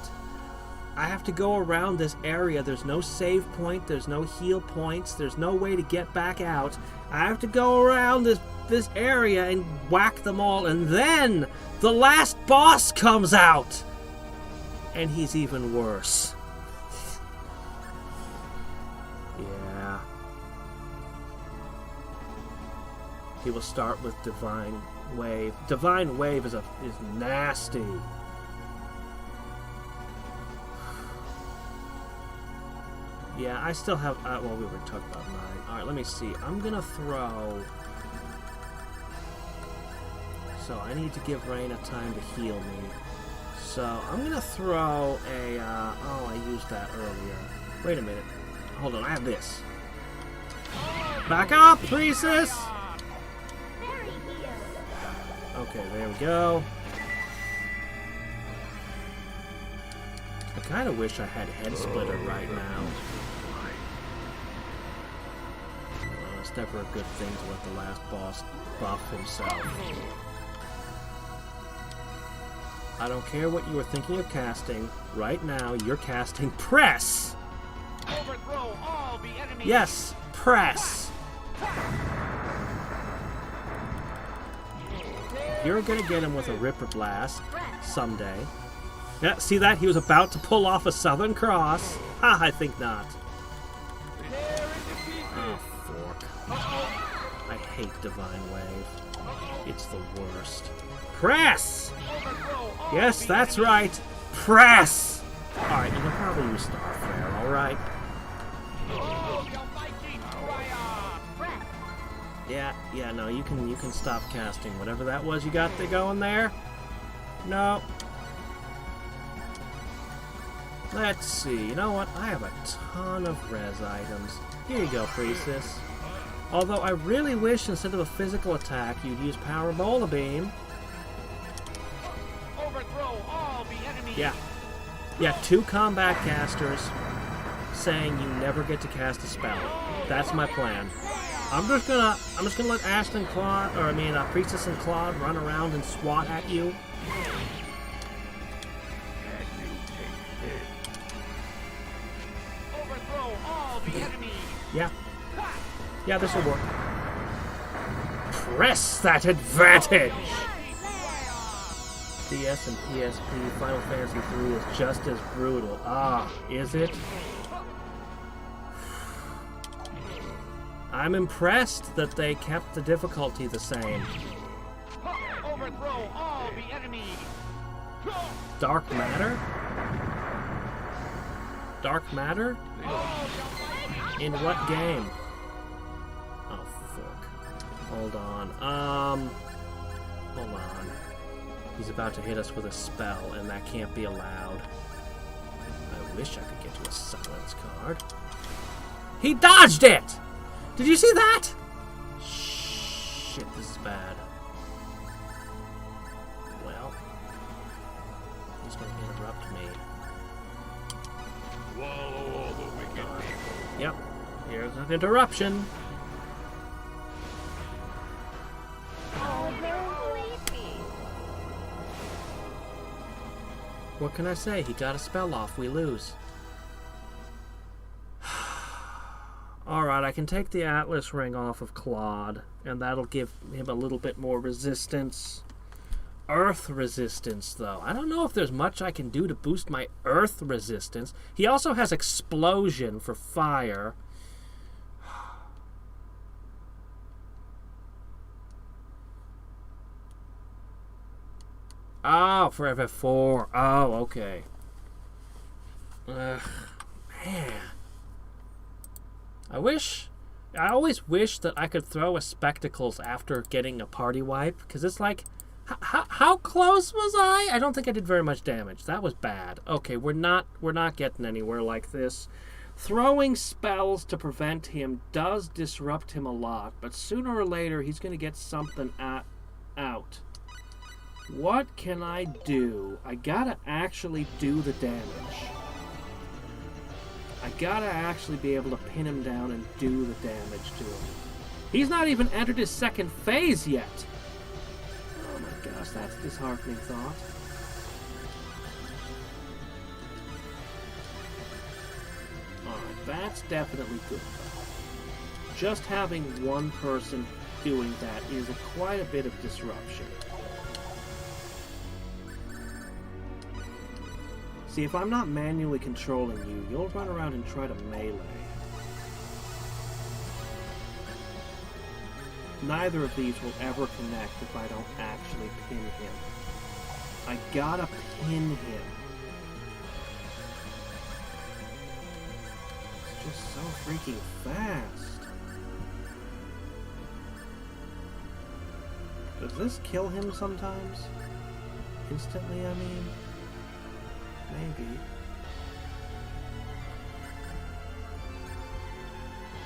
I have to go around this area. There's no save point, there's no heal points, there's no way to get back out. I have to go around this area and whack them all, and then the last boss comes out! And he's even worse. Yeah. He will start with Divine Wave. Divine Wave is nasty. Yeah, I still have... we were talking about 9. Alright, let me see. I'm gonna throw... So, I need to give Reyna time to heal me. So I'm gonna throw a. Oh, I used that earlier. Wait a minute. Hold on, I have this. Back up, Priestess! Very healed. Okay, there we go. I kind of wish I had Head Splitter right now. It's never a good thing to let the last boss buff himself. I don't care what you were thinking of casting. Right now, you're casting Press! Overthrow all the enemies. Yes, Press! You're gonna get him with a Ripper Blast someday. Yeah, see that? He was about to pull off a Southern Cross. Ha, I think not. Oh, fork. I hate Divine Wave. It's the worst. Press! Yes, that's right. Press! Alright, you can probably use Starflare, alright? Yeah, no, you can stop casting whatever that was you got going there. No. Let's see, you know what? I have a ton of res items. Here you go, Priestess. Although I really wish instead of a physical attack, you'd use Power Bola Beam. Overthrow all the enemies. Yeah, 2 combat casters saying you never get to cast a spell. That's my plan. I'm just gonna let Ashton Claude, or I mean, Priestess and Claude run around and swat at you. Overthrow all the enemies. Yeah, this will work. Press that advantage! DS and PSP, Final Fantasy III is just as brutal. Ah, is it? I'm impressed that they kept the difficulty the same. Overthrow all the enemies. Dark Matter? Dark Matter? In what game? Oh, fuck. Hold on. Hold on. He's about to hit us with a spell, and that can't be allowed. I wish I could get to a silence card. He dodged it! Did you see that? Shit, this is bad. Well, he's going to interrupt me. Swallow all the wicked. Yep, here's an interruption. What can I say? He got a spell off. We lose. Alright, I can take the Atlas Ring off of Claude, and that'll give him a little bit more resistance. Earth resistance, though. I don't know if there's much I can do to boost my Earth resistance. He also has Explosion for fire. Oh, for FF4. Oh, okay. Man. I always wish that I could throw a Spectacles after getting a party wipe, because it's like, how close was I? I don't think I did very much damage. That was bad. Okay, we're not getting anywhere like this. Throwing spells to prevent him does disrupt him a lot, but sooner or later he's going to get something out. What can I do? I gotta actually do the damage. I gotta actually be able to pin him down and do the damage to him. He's not even entered his second phase yet. Oh my gosh, that's a disheartening thought. Alright, that's definitely good. Just having one person doing that is quite a bit of disruption. See, if I'm not manually controlling you, you'll run around and try to melee. Neither of these will ever connect if I don't actually pin him. I gotta pin him. It's just so freaking fast. Does this kill him sometimes? Instantly, I mean? maybe.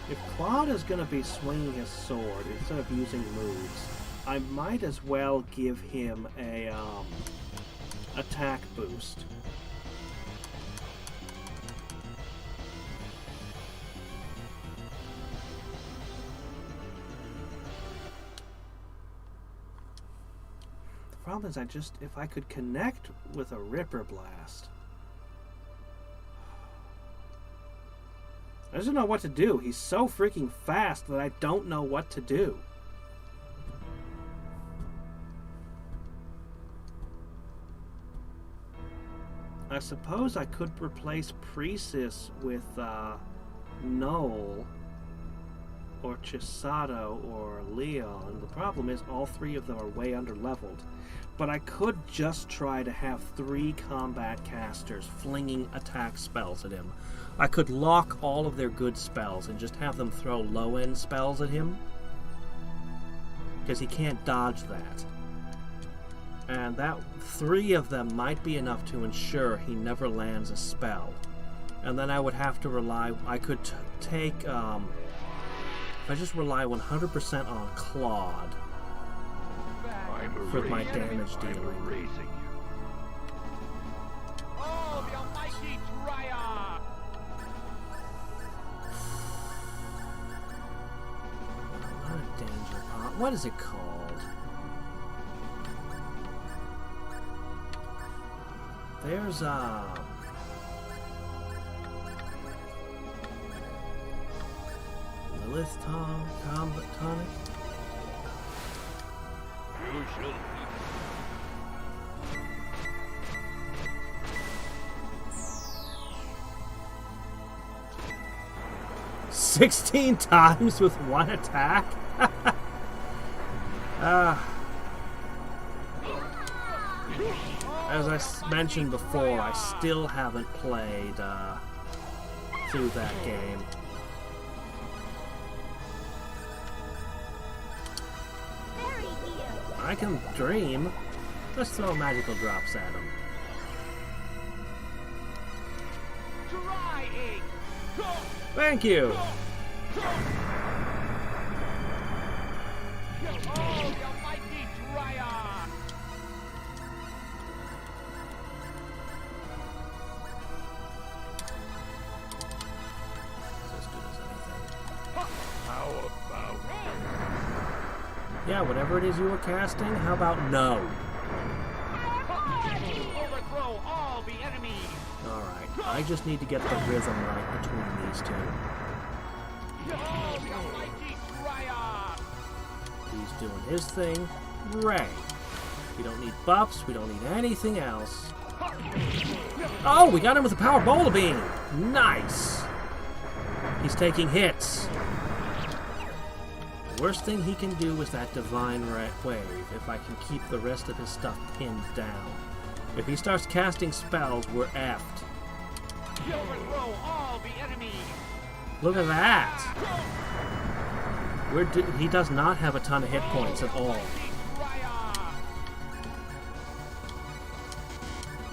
If Claude is going to be swinging his sword instead of using moves, I might as well give him a attack boost. The problem is if I could connect with a Ripper Blast. I just don't know what to do. He's so freaking fast that I don't know what to do. I suppose I could replace Precis with Noel or Chisato or Leon. The problem is all three of them are way under-leveled. But I could just try to have 3 combat casters flinging attack spells at him. I could lock all of their good spells and just have them throw low-end spells at him. Because he can't dodge that. And that 3 of them might be enough to ensure he never lands a spell. And then I would have to rely... I could take... if I just rely 100% on Claude for my damage dealing. Oh, the almighty Triarch! Not a danger pot. What is it called? There's Lilith Combat Tonic. You shall 16 times with 1 attack? As I mentioned before, I still haven't played through that game. I can dream. Let's throw magical drops at him. Thank you! Oh, the almighty Triarch! As good as anything. How about... Yeah, whatever it is you were casting, how about no? Overthrow all the enemies! Alright, I just need to get the rhythm right between these two. Oh, the almighty Triarch! He's doing his thing. Ray. We don't need buffs, we don't need anything else. Oh, we got him with a power bola beam! Nice! He's taking hits. The worst thing he can do is that divine wave if I can keep the rest of his stuff pinned down. If he starts casting spells, we're effed. Overthrow all the enemies! Look at that! He does not have a ton of hit points at all.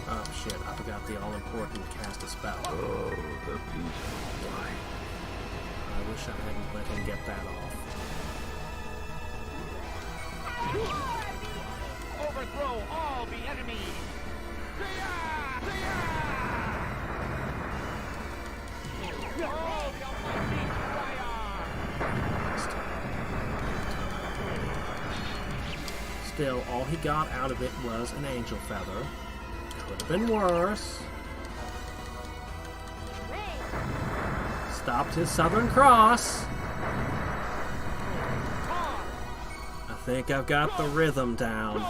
Oh shit, I forgot the all-important cast a spell. Oh, the peaceful light. I wish I hadn't let him get that off. Overthrow all the enemies! Oh, the almighty Triarch! Still, all he got out of it was an angel feather. Could have been worse. Stopped his Southern Cross. I think I've got the rhythm down.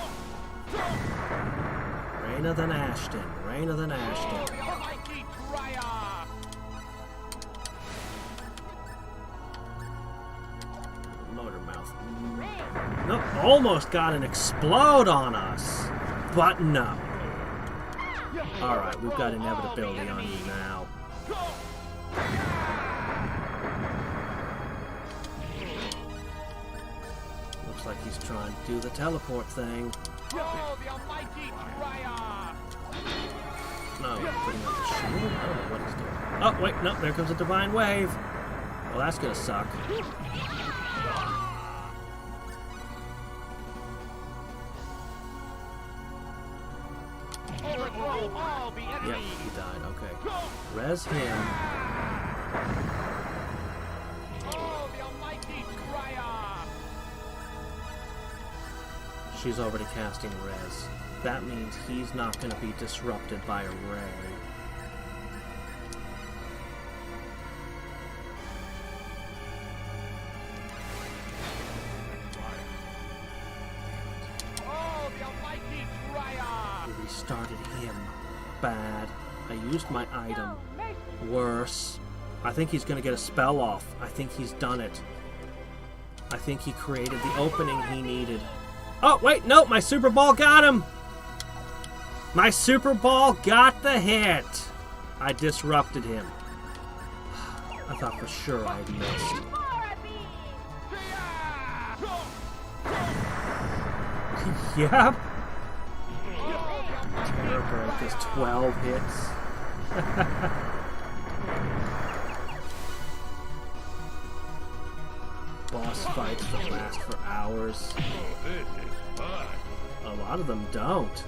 Raina than Ashton. Raina than Ashton. The almighty Triarch! Motor mouth. Nope, almost got an explode on us. But no. Alright, we've got inevitability on you now. Looks like he's trying to do the teleport thing. Oh, the almighty Triarch! No, putting up the shield? I don't know what he's doing. Oh, wait, no, there comes a divine wave. Well, that's gonna suck. Overthrow all the Yep, enemy. he died, okay. Res him. Oh, the almighty Triumph. She's already casting res. That means he's not gonna be disrupted by a ray. Oh, the almighty Triumph. We restarted him. Bad. I used my item. Worse. I think he's gonna get a spell off. I think he's done it. I think he created the opening he needed. Oh, wait, no, my Super Ball got him! My Super Ball got the hit! I disrupted him. I thought for sure I'd missed. Yep. Terror Break is 12 hits. Boss fights that last for hours. A lot of them don't.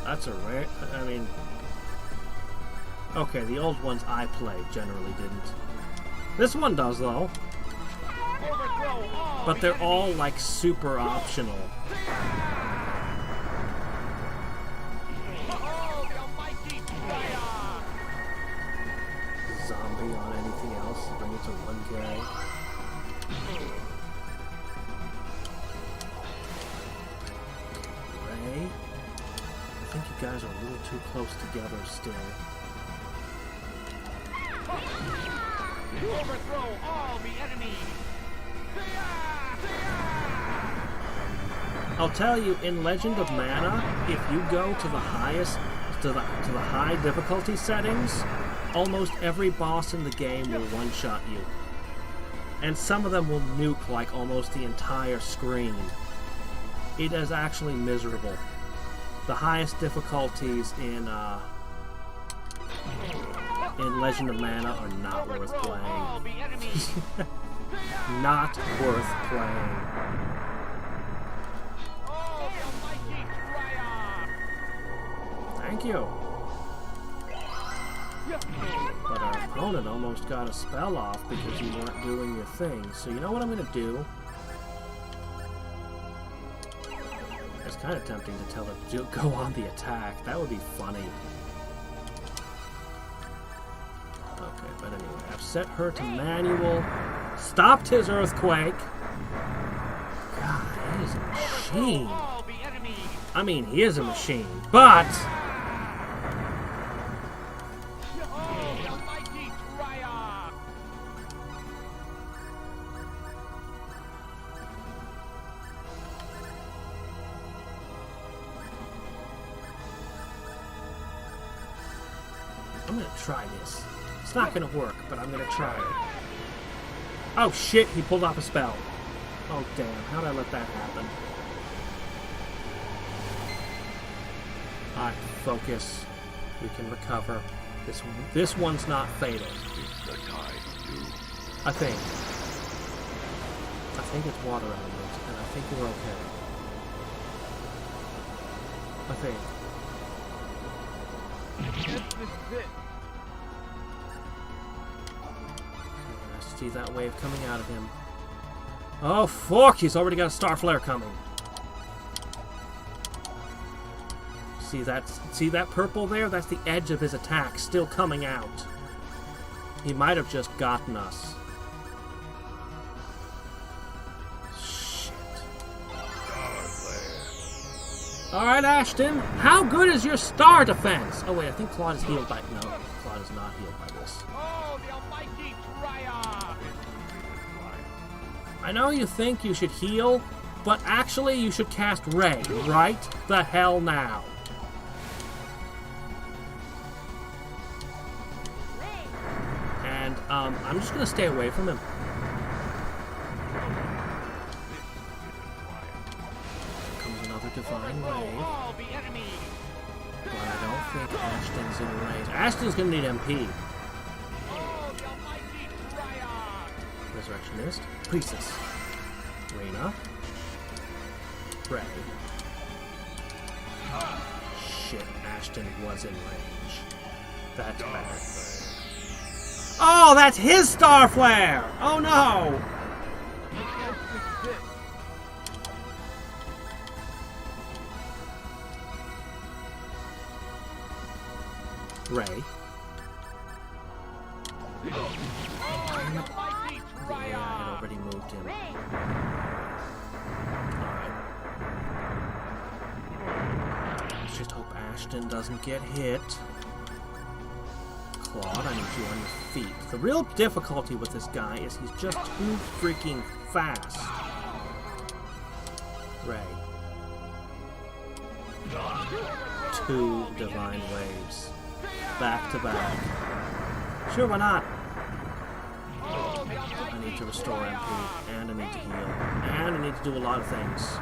That's a rare... I mean... Okay, the old ones I played generally didn't. This one does, though. Overthrow all But the they're enemy. all, like, super optional. Oh, the almighty Triumph. Zombie on anything else. Bring it to 1K. Ray? I think you guys are a little too close together still. Overthrow all the enemy. I'll tell you, in Legend of Mana, if you go to the highest, to the high difficulty settings, almost every boss in the game will one-shot you. And some of them will nuke like almost the entire screen. It is actually miserable. The highest difficulties in Legend of Mana are not worth Overthrow all playing. the enemy. Not worth playing. Oh, the almighty Triumph. Thank you. But our opponent almost got a spell off because you weren't doing your thing. So you know what I'm going to do? It's kind of tempting to tell it to go on the attack. That would be funny. Okay, but anyway, I've set her to manual. Stopped his earthquake. God, he is a machine. All the enemy. I mean, he is a machine, but... Oh, the almighty Triumph. I'm gonna try this. It's not gonna work, but I'm gonna try it. Oh shit, he pulled off a spell. Oh damn, how'd I let that happen? Alright, focus. We can recover. This one's not fatal. It's the tide, you. I think. I think it's water element, and I think we're okay. I think. This is it. I see that wave coming out of him. Oh fuck! He's already got a star flare coming. See that purple there? That's the edge of his attack still coming out. He might have just gotten us. Shit. All right, Ashton. How good is your star defense? Oh wait, I think Claude is healed by. No, Claude is not healed by this. Oh, the almighty Triumph. I know you think you should heal, but actually you should cast Ray right the hell now. And I'm just gonna stay away from him. Comes another divine Overthrow wave. all the enemy. think Ashton's in range. Ashton's gonna need MP. Oh, the almighty Triad! Resurrectionist. Priestess. Reyna. Ray. Shit, Ashton was in range. That's bad. Oh, that's his Star Flare! Oh no! Ray. Oh, the almighty Yeah, I Triad! had already moved him. Ray. Alright. Let's just hope Ashton doesn't get hit. Claude, I need you on your feet. The real difficulty with this guy is he's just too freaking fast. Ray. 2 divine waves. Back to back. Sure, why not? I need to restore MP, and I need to heal, and I need to do a lot of things.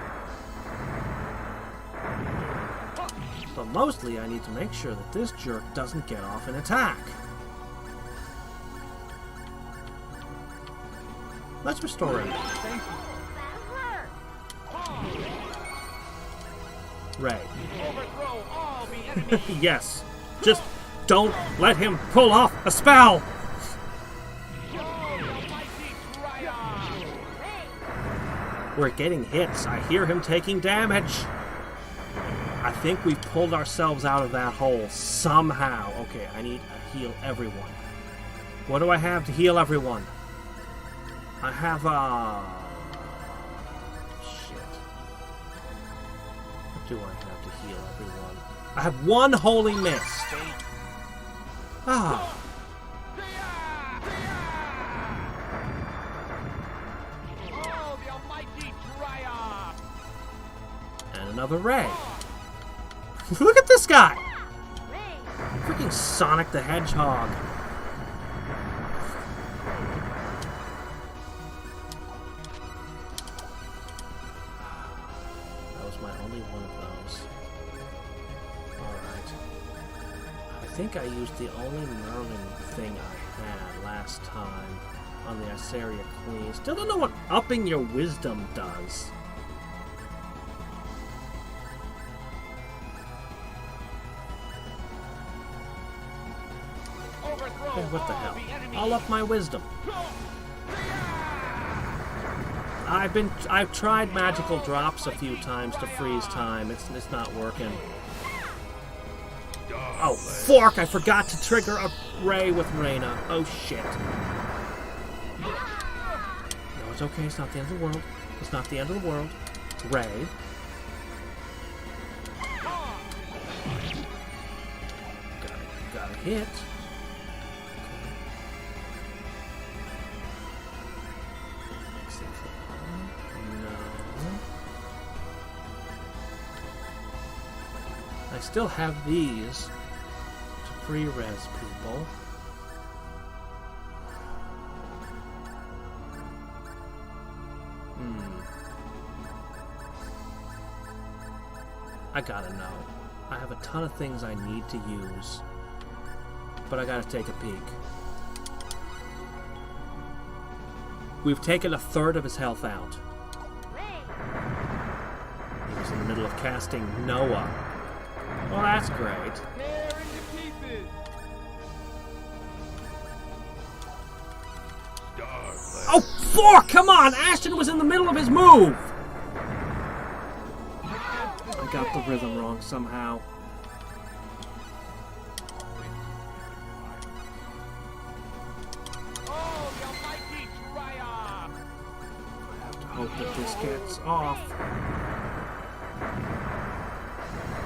But mostly, I need to make sure that this jerk doesn't get off an attack. Let's restore him. That hurt. Ray. Overthrow all the enemies! Yes. Just don't let him pull off a spell. Oh, the almighty Triad! Ray. We're getting hits. I hear him taking damage. I think we've pulled ourselves out of that hole somehow. Okay, I need to heal everyone. What do I have to heal everyone? I have shit. What do I have to heal everyone? I have 1 holy mist. Ah. Oh, the almighty Triad! And another ray. Look at this guy! Ray. Freaking Sonic the Hedgehog. That was my only one of those. Alright. I think I used the only Merlin thing I had last time on the Issaria Queen. Still don't know what upping your wisdom does. Overthrow Hey, what the all hell? the enemies! I'll up my wisdom. I've tried magical drops a few times to freeze time. It's not working. Oh, fork! I forgot to trigger a ray with Reyna. Oh shit. No, it's okay. It's not the end of the world. It's not the end of the world. Ray. Got a hit. I still have these to pre-res people. I gotta know. I have a ton of things I need to use, but I gotta take a peek. We've taken 1/3 of his health out. Ray. He was in the middle of casting Noah. Well, that's great. Tear into pieces! Oh, fork! Come on! Ashton was in the middle of his move! I got the rhythm wrong somehow. Oh, the almighty Triad! I have to hope that this gets off.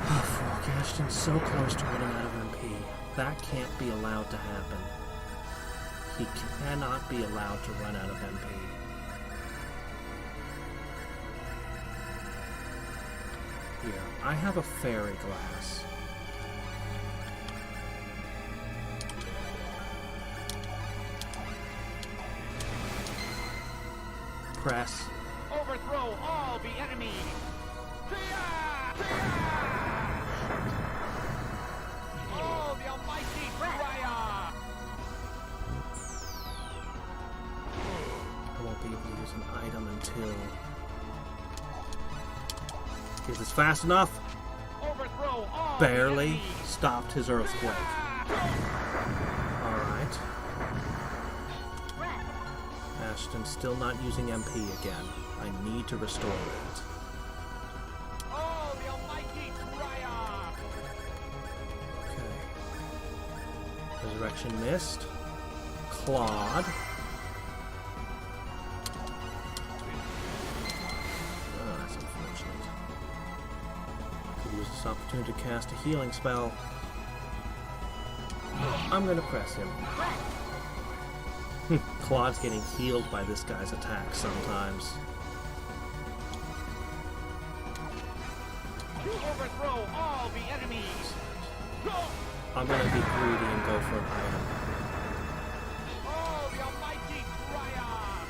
Oh, fork. Ashton's so close to running out of MP. That can't be allowed to happen. He cannot be allowed to run out of MP. Here, I have a fairy glass. Press. Overthrow all the enemies! Is this fast enough? Overthrow all Barely the enemy. stopped his earthquake. Alright. Rest. Ashton's still not using MP again. I need to restore that. Oh, the almighty triumph! Okay. Resurrection missed. Claude. Oh, that's unfortunate. Could use this opportunity to cast a healing spell. I'm gonna press him. Claude's getting healed by this guy's attack sometimes. Overthrow all the enemies! I'm gonna be greedy and go for an item. Oh, the almighty triumph!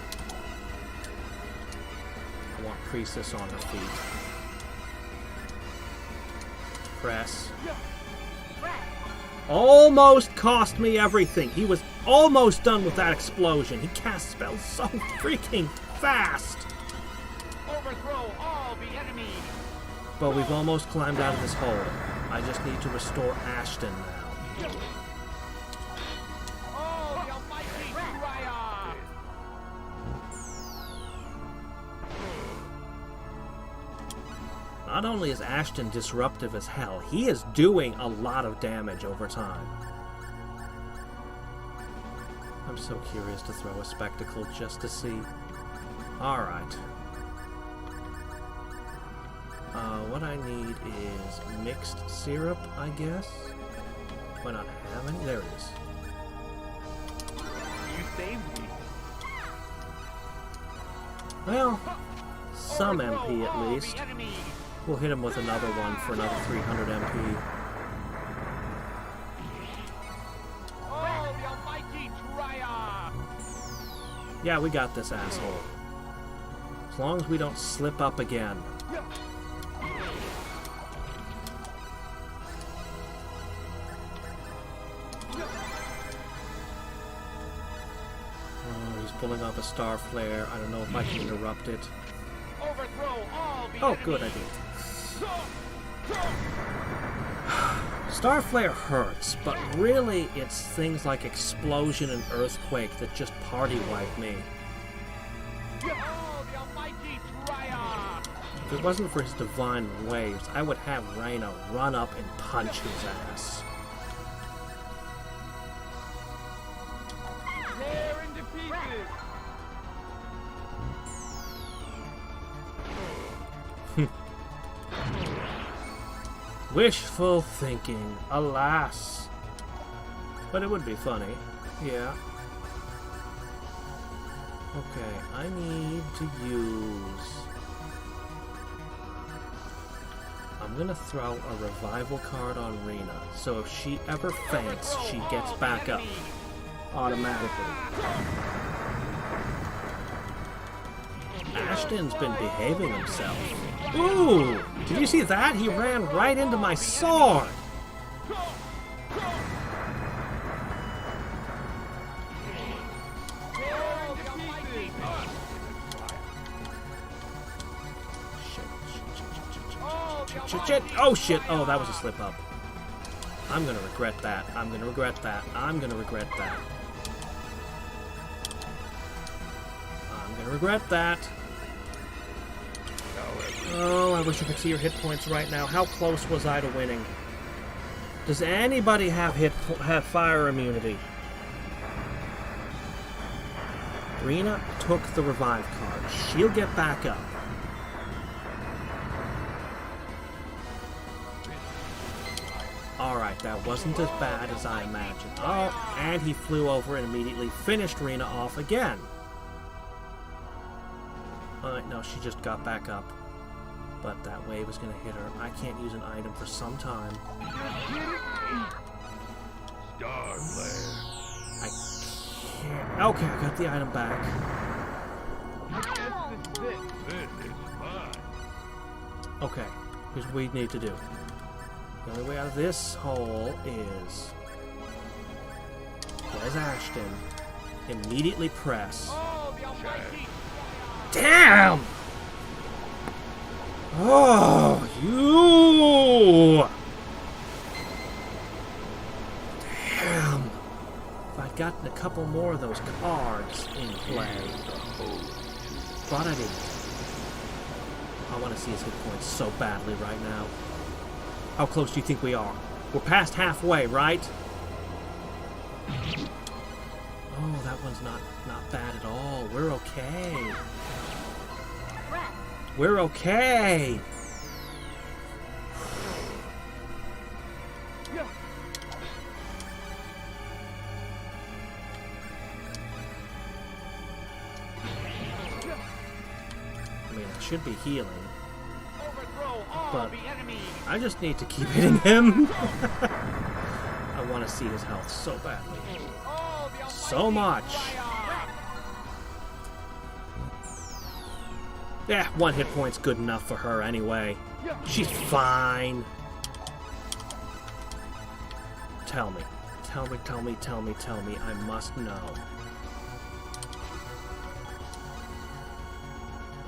I want Priestess on her feet. Press. Rest. Almost cost me everything. He was almost done with that explosion. He cast spells so freaking fast. Overthrow all the enemies! But we've almost climbed out of this hole. I just need to restore Ashton now. Oh, the almighty triumph! Not only is Ashton disruptive as hell, he is doing a lot of damage over time. I'm so curious to throw a spectacle just to see. Alright. What I need is mixed syrup, I guess. Do I not have any? There it is. You saved me. Well, some Overthrow MP at all least. the enemies! We'll hit him with another one for another 300 MP. Oh, the almighty triumph! Yeah, we got this, asshole. As long as we don't slip up again. Oh, he's pulling off a star flare. I don't know if I can interrupt it. Overthrow all the Oh, enemies! good, I did. Star flare hurts, but really it's things like explosion and earthquake that just party wipe me. Oh, the almighty triumph! If it wasn't for his divine waves, I would have Reyna run up and punch his ass. Tear into pieces! Wishful thinking, alas. But it would be funny, yeah. Okay, I need to use... I'm gonna throw a revival card on Rena, so if she ever faints, she gets back up automatically. Ashton's been behaving himself. Ooh! Did you see that? He ran right into my sword! Oh, the almighty Shit. Oh shit! Oh, that was a slip up. I'm gonna regret that. I'm gonna regret that. I'm gonna regret that. I'm gonna regret that. Oh, I wish I could see your hit points right now. How close was I to winning? Does anybody have fire immunity? Rena took the revive card. She'll get back up. Alright, that wasn't as bad as I imagined. Oh, and he flew over and immediately finished Rena off again. Alright, no, she just got back up. But that wave is going to hit her. I can't use an item for some time. Starflare. I can't. Okay, I got the item back. This is mine. Okay, here's what we need to do. The only way out of this hole is... There's Ashton. Immediately press. Oh, the almighty Damn! Oh, You! Damn. If I'd gotten a couple more of those cards in play. But I didn't. I want to see his hit points so badly right now. How close do you think we are? We're past halfway, right? Oh, that one's not bad at all. We're okay. We're okay. I mean, I should be healing, Overthrow all but the enemies. I just need to keep hitting him. I want to see his health so badly. All the So much. fire. Yeah, one hit point's good enough for her anyway. She's fine. Tell me. Tell me, tell me, tell me, tell me. I must know.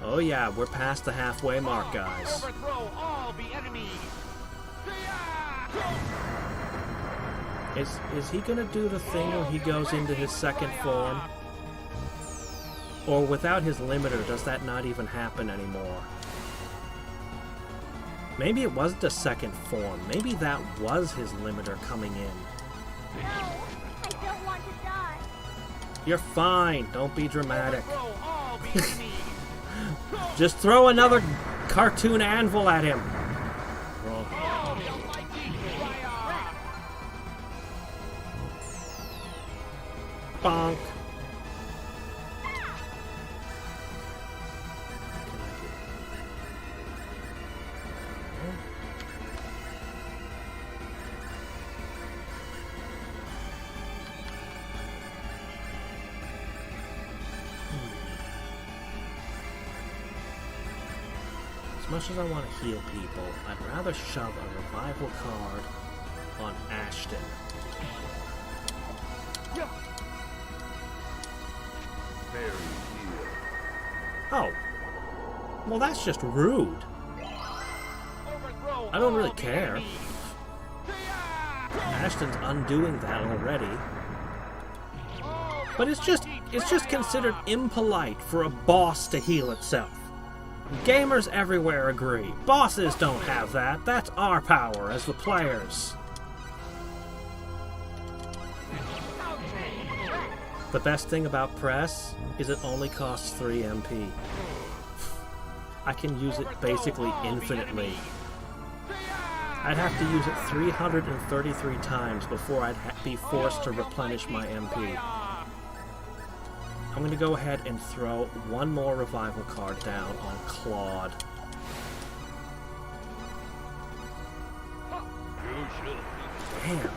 Oh yeah, we're past the halfway mark, guys. Overthrow all the enemies. Is he gonna do the thing where he goes into his second form? Or without his limiter, does that not even happen anymore? Maybe it wasn't a second form. Maybe that was his limiter coming in. No, I don't want to die. You're fine. Don't be dramatic. Overthrow all the enemies. Just throw another cartoon anvil at him. All the almighty fire. Bonk. As much as I want to heal people, I'd rather shove a revival card on Ashton. Very here. Oh. Well, that's just rude. Overthrow I don't all really the care. enemies. Ashton's undoing that already. All the But it's just almighty considered impolite for a boss to heal itself. Gamers everywhere agree. Bosses don't have that. That's our power as the players. The best thing about press is it only costs 3 MP. I can use it basically infinitely. I'd have to use it 333 times before I'd be forced to replenish my MP. I'm going to go ahead and throw one more revival card down on Claude. You should have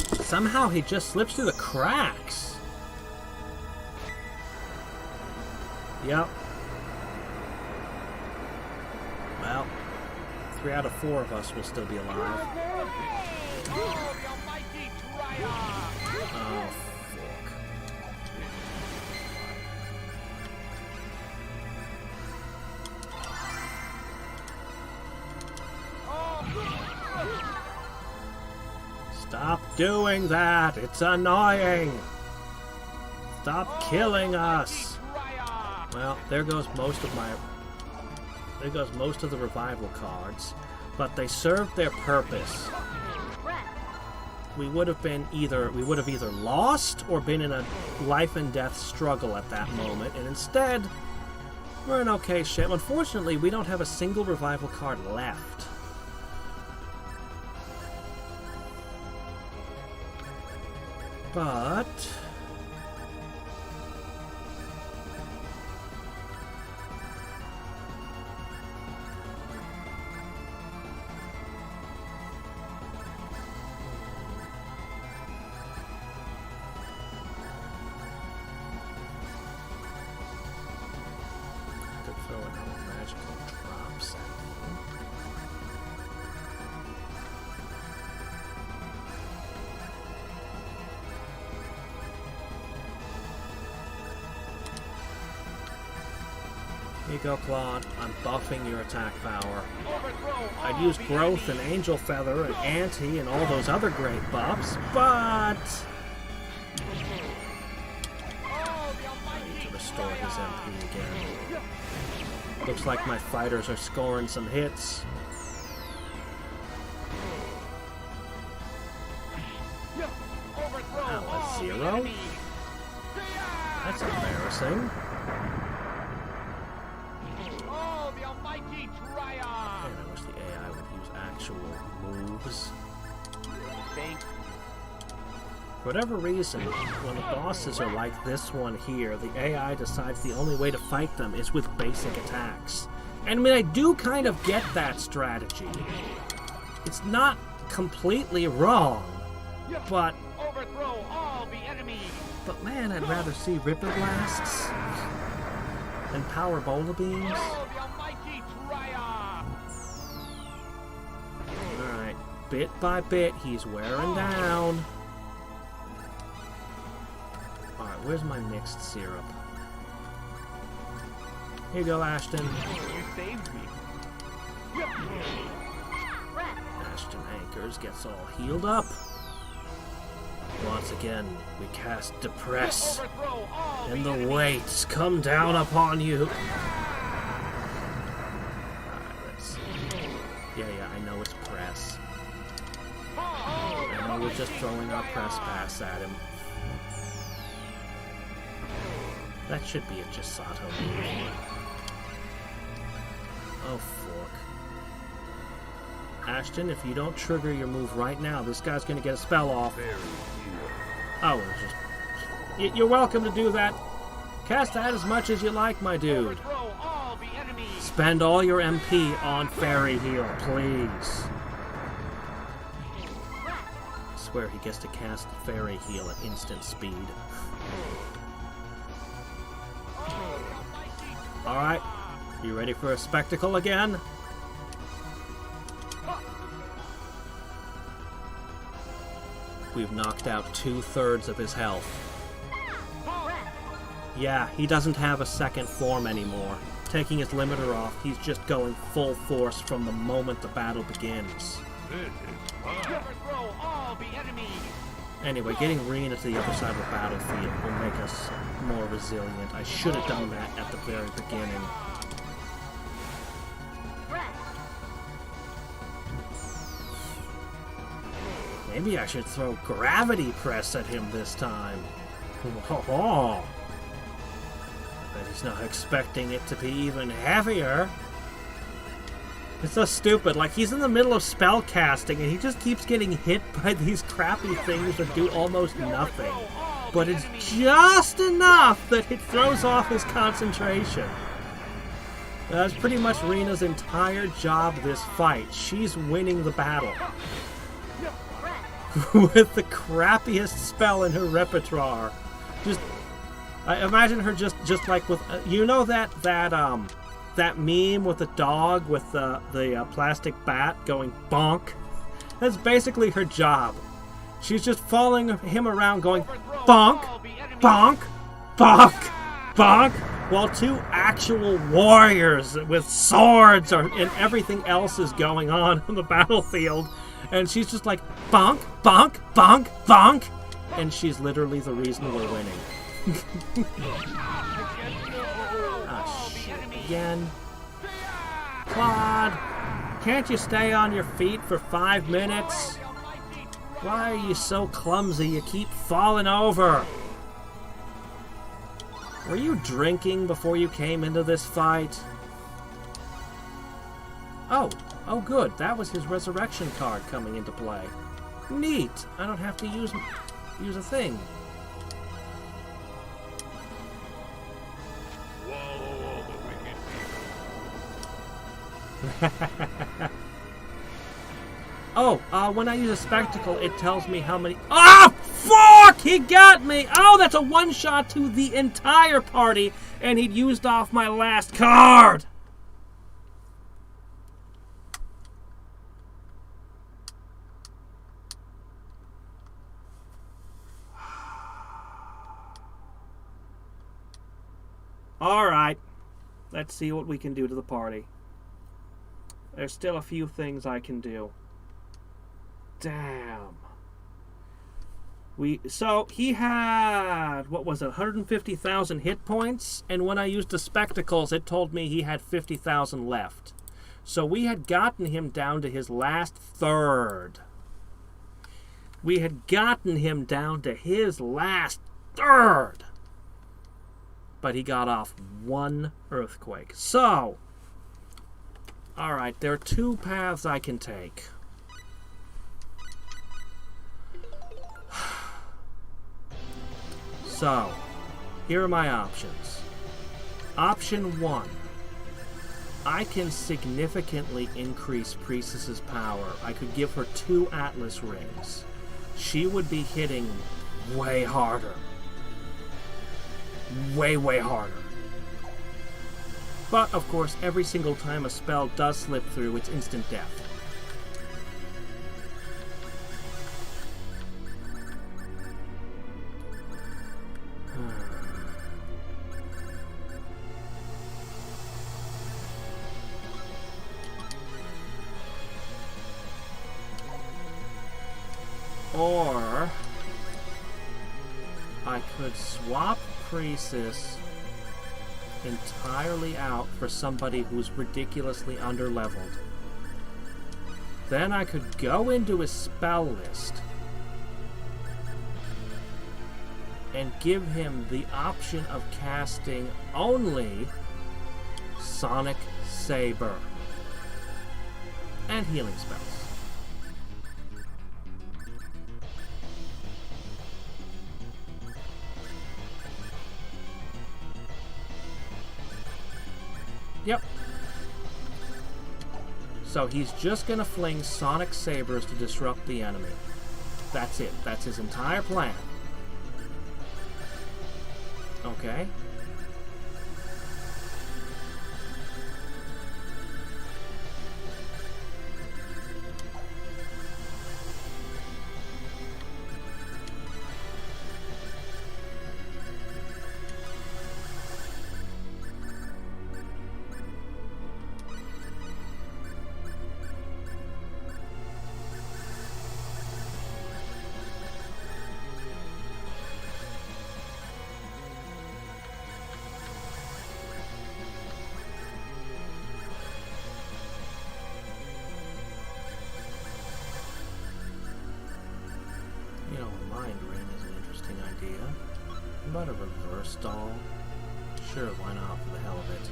Damn. Somehow he just slips through the cracks. Yep. Well, 3 out of 4 of us will still be alive. all the almighty triumph. Oh, fuck. Stop doing that! It's annoying! Stop killing us! Well, there goes most of the revival cards, but they served their purpose. We would have either lost or been in a life and death struggle at that moment, and instead, we're in okay shape. Unfortunately, we don't have a single revival card left. But could throw another magical drops at me. Here you go, Claude. I'm buffing your attack power. Overthrow I'd all use the growth and enemy. angel feather and anti and all those other great buffs, but Oh, the I need almighty to restore his Triumph. MP again. Looks like my fighters are scoring some hits. Overthrow Ow, a all the 0? enemy. That's embarrassing. Oh, the almighty Triumph. Man, I wish the AI would use actual moves. Thank For whatever reason, when the bosses are like this one here, the AI decides the only way to fight them is with basic attacks. And I mean, I do kind of get that strategy. It's not completely wrong, but Overthrow all the enemy. man, I'd rather see Ripper Blasts and Power Bola Beams. Oh, the almighty Triumph. Alright, bit by bit, he's wearing down. Alright, where's my mixed syrup? Here you go, Ashton. You saved me. Ashton anchors, gets all healed up. Once again, we cast Depress, Overthrow all and the the enemy. weights come down upon you. Alright, let's see. Yeah, I know it's press. I know we're just throwing our press pass at him. That should be a Chisato move. Oh, fork. Ashton, if you don't trigger your move right now, this guy's gonna get a spell off. Fairy heal. Oh, it was just... You're welcome to do that. Cast that as much as you like, my dude. Overthrow all the enemy. Spend all your MP on Fairy Heal, please. I swear he gets to cast Fairy Heal at instant speed. Alright, you ready for a spectacle again? We've knocked out 2/3 of his health. Yeah, he doesn't have a second form anymore. Taking his limiter off, he's just going full force from the moment the battle begins. This is fun. Overthrow all the enemy. Anyway, getting Rena to the other side of the battlefield will make us more resilient. I should have done that at the very beginning. Maybe I should throw Gravity Press at him this time. Oh, but he's not expecting it to be even heavier. It's so stupid. Like, he's in the middle of spell casting and he just keeps getting hit by these crappy things that do almost nothing. But it's just enough that it throws off his concentration. That's pretty much Rena's entire job this fight. She's winning the battle. With the crappiest spell in her repertoire. I imagine her just like with you know that meme with the dog with the plastic bat going bonk. That's basically her job. She's just following him around going bonk, bonk, bonk, bonk, while two actual warriors with swords and everything else is going on the battlefield. And she's just like, bonk, bonk, bonk, bonk. And she's literally the reason we're winning. Ah, shit. Again. Claude, can't you stay on your feet for 5 minutes? Why are you so clumsy? You keep falling over. Were you drinking before you came into this fight? Oh good, that was his resurrection card coming into play. Neat, I don't have to use a thing. Swallow all the wicked people. When I use a spectacle, it tells me how many... Ah, fuck! He got me! Oh, that's a one-shot to the entire party, and he'd used off my last card! Alright. Let's see what we can do to the party. There's still a few things I can do. Damn. So he had, what was it, 150,000 hit points, and when I used the spectacles, it told me he had 50,000 left. So we had gotten him down to his last third. We had gotten him down to his last third. But he got off one earthquake. So, alright, there are two paths I can take. So, here are my options. Option 1. I can significantly increase Priestess's power. I could give her 2 Atlas rings. She would be hitting way harder. Way, way harder. But, of course, every single time a spell does slip through, it's instant death. Or I could swap Priestess entirely out for somebody who's ridiculously underleveled. Then I could go into his spell list and give him the option of casting only Sonic Saber and healing spells. Yep. So he's just gonna fling Sonic Sabers to disrupt the enemy. That's it. That's his entire plan. Okay. About a reverse stall? Sure, why not, for the hell of it.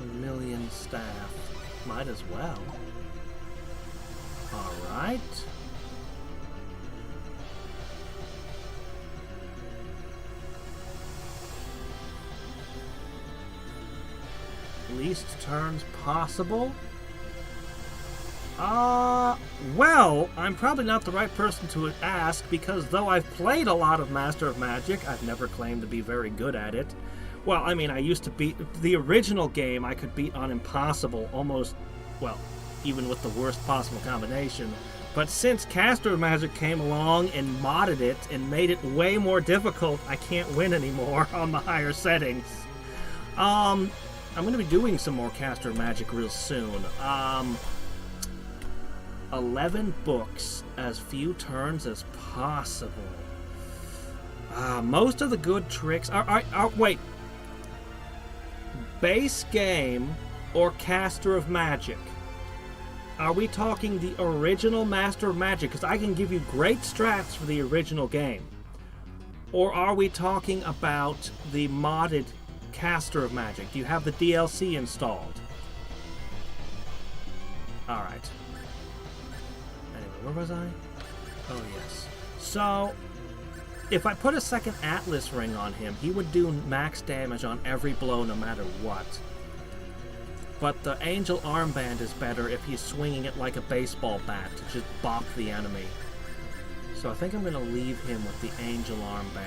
A million staff. Might as well. Alright. Least turns possible? Well, I'm probably not the right person to ask, because though I've played a lot of Master of Magic, I've never claimed to be very good at it. Well, I mean, I used to beat the original game. I could beat on impossible almost, well, even with the worst possible combination. But since Caster of Magic came along and modded it and made it way more difficult, I can't win anymore on the higher settings. I'm going to be doing some more Caster of Magic real soon. 11 books, as few turns as possible. Most of the good tricks are wait. Base game or Caster of Magic? Are we talking the original Master of Magic? Because I can give you great strats for the original game. Or are we talking about the modded Caster of Magic? Do you have the DLC installed? Alright. Anyway, where was I? Oh, yes. So, if I put a second Atlas ring on him, he would do max damage on every blow no matter what. But the Angel Armband is better if he's swinging it like a baseball bat to just bop the enemy. So I think I'm going to leave him with the Angel Armband.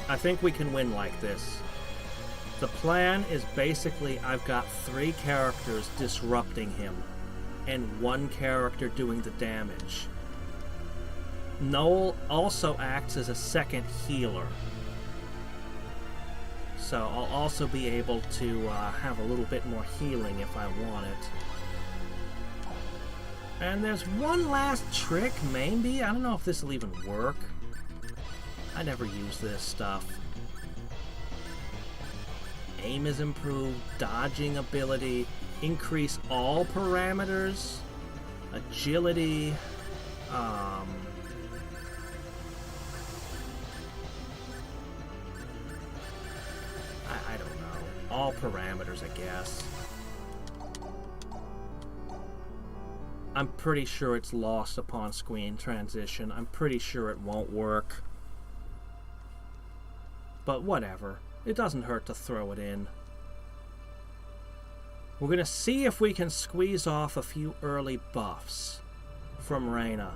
I think we can win like this. The plan is basically I've got 3 characters disrupting him and 1 character doing the damage. Noel also acts as a second healer. So I'll also be able to have a little bit more healing if I want it. And there's one last trick, maybe? I don't know if this will even work. I never use this stuff. Aim is improved, dodging ability, increase all parameters, agility, I don't know. All parameters, I guess. I'm pretty sure it's lost upon screen transition. I'm pretty sure it won't work. But whatever. It doesn't hurt to throw it in. We're going to see if we can squeeze off a few early buffs from Reyna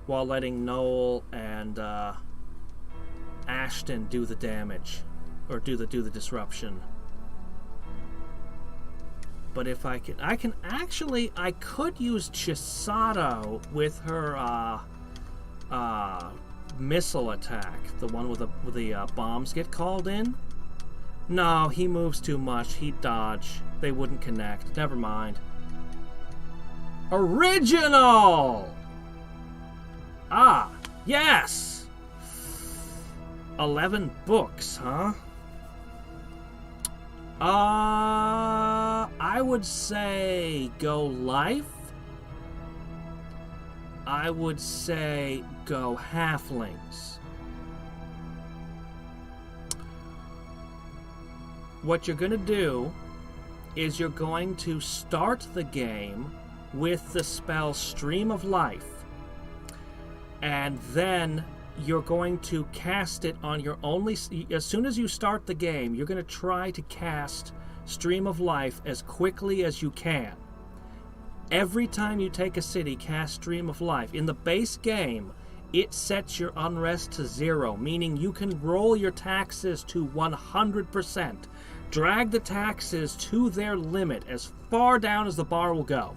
while letting Noel and Ashton do the damage, or do the disruption. But if I could use Chisato with her missile attack, the one with the bombs get called in. No, he moves too much. He'd dodge. They wouldn't connect. Never mind. Original! Ah, yes! 11 books, huh? I would say go life. I would say go halflings. What you're going to do is you're going to start the game with the spell Stream of Life. And then you're going to cast it on your only... As soon as you start the game, you're going to try to cast Stream of Life as quickly as you can. Every time you take a city, cast Stream of Life. In the base game, it sets your unrest to 0, meaning you can roll your taxes to 100%. Drag the taxes to their limit, as far down as the bar will go.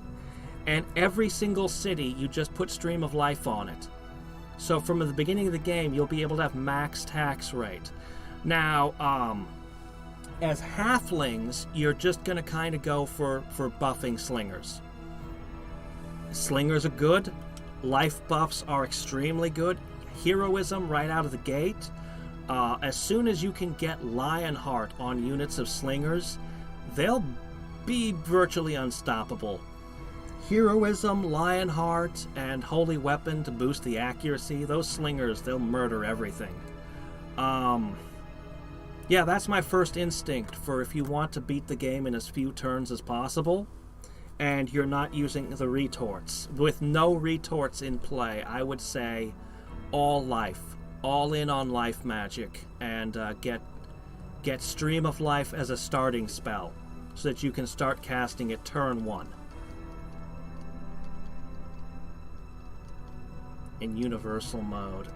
And every single city, you just put Stream of Life on it. So from the beginning of the game, you'll be able to have max tax rate. Now, as halflings, you're just going to kind of go for buffing slingers. Slingers are good. Life buffs are extremely good. Heroism right out of the gate. As soon as you can get Lionheart on units of slingers, they'll be virtually unstoppable. Heroism, Lionheart, and Holy Weapon to boost the accuracy. Those slingers, they'll murder everything. Yeah, that's my first instinct for if you want to beat the game in as few turns as possible, and you're not using the retorts. With no retorts in play, I would say all life. All in on life magic, and get Stream of Life as a starting spell, so that you can start casting it turn 1. In universal mode.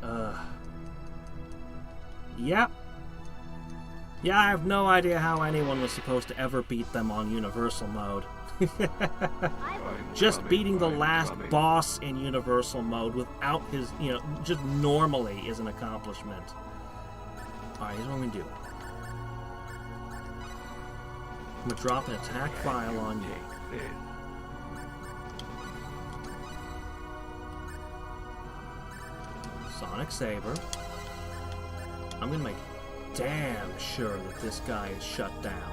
Yep. Yeah, I have no idea how anyone was supposed to ever beat them on universal mode. Just beating the last boss in universal mode without his, just normally is an accomplishment. Alright, here's what we do. I'm gonna drop an attack file on you. Sonic Saber. I'm gonna make damn sure that this guy is shut down.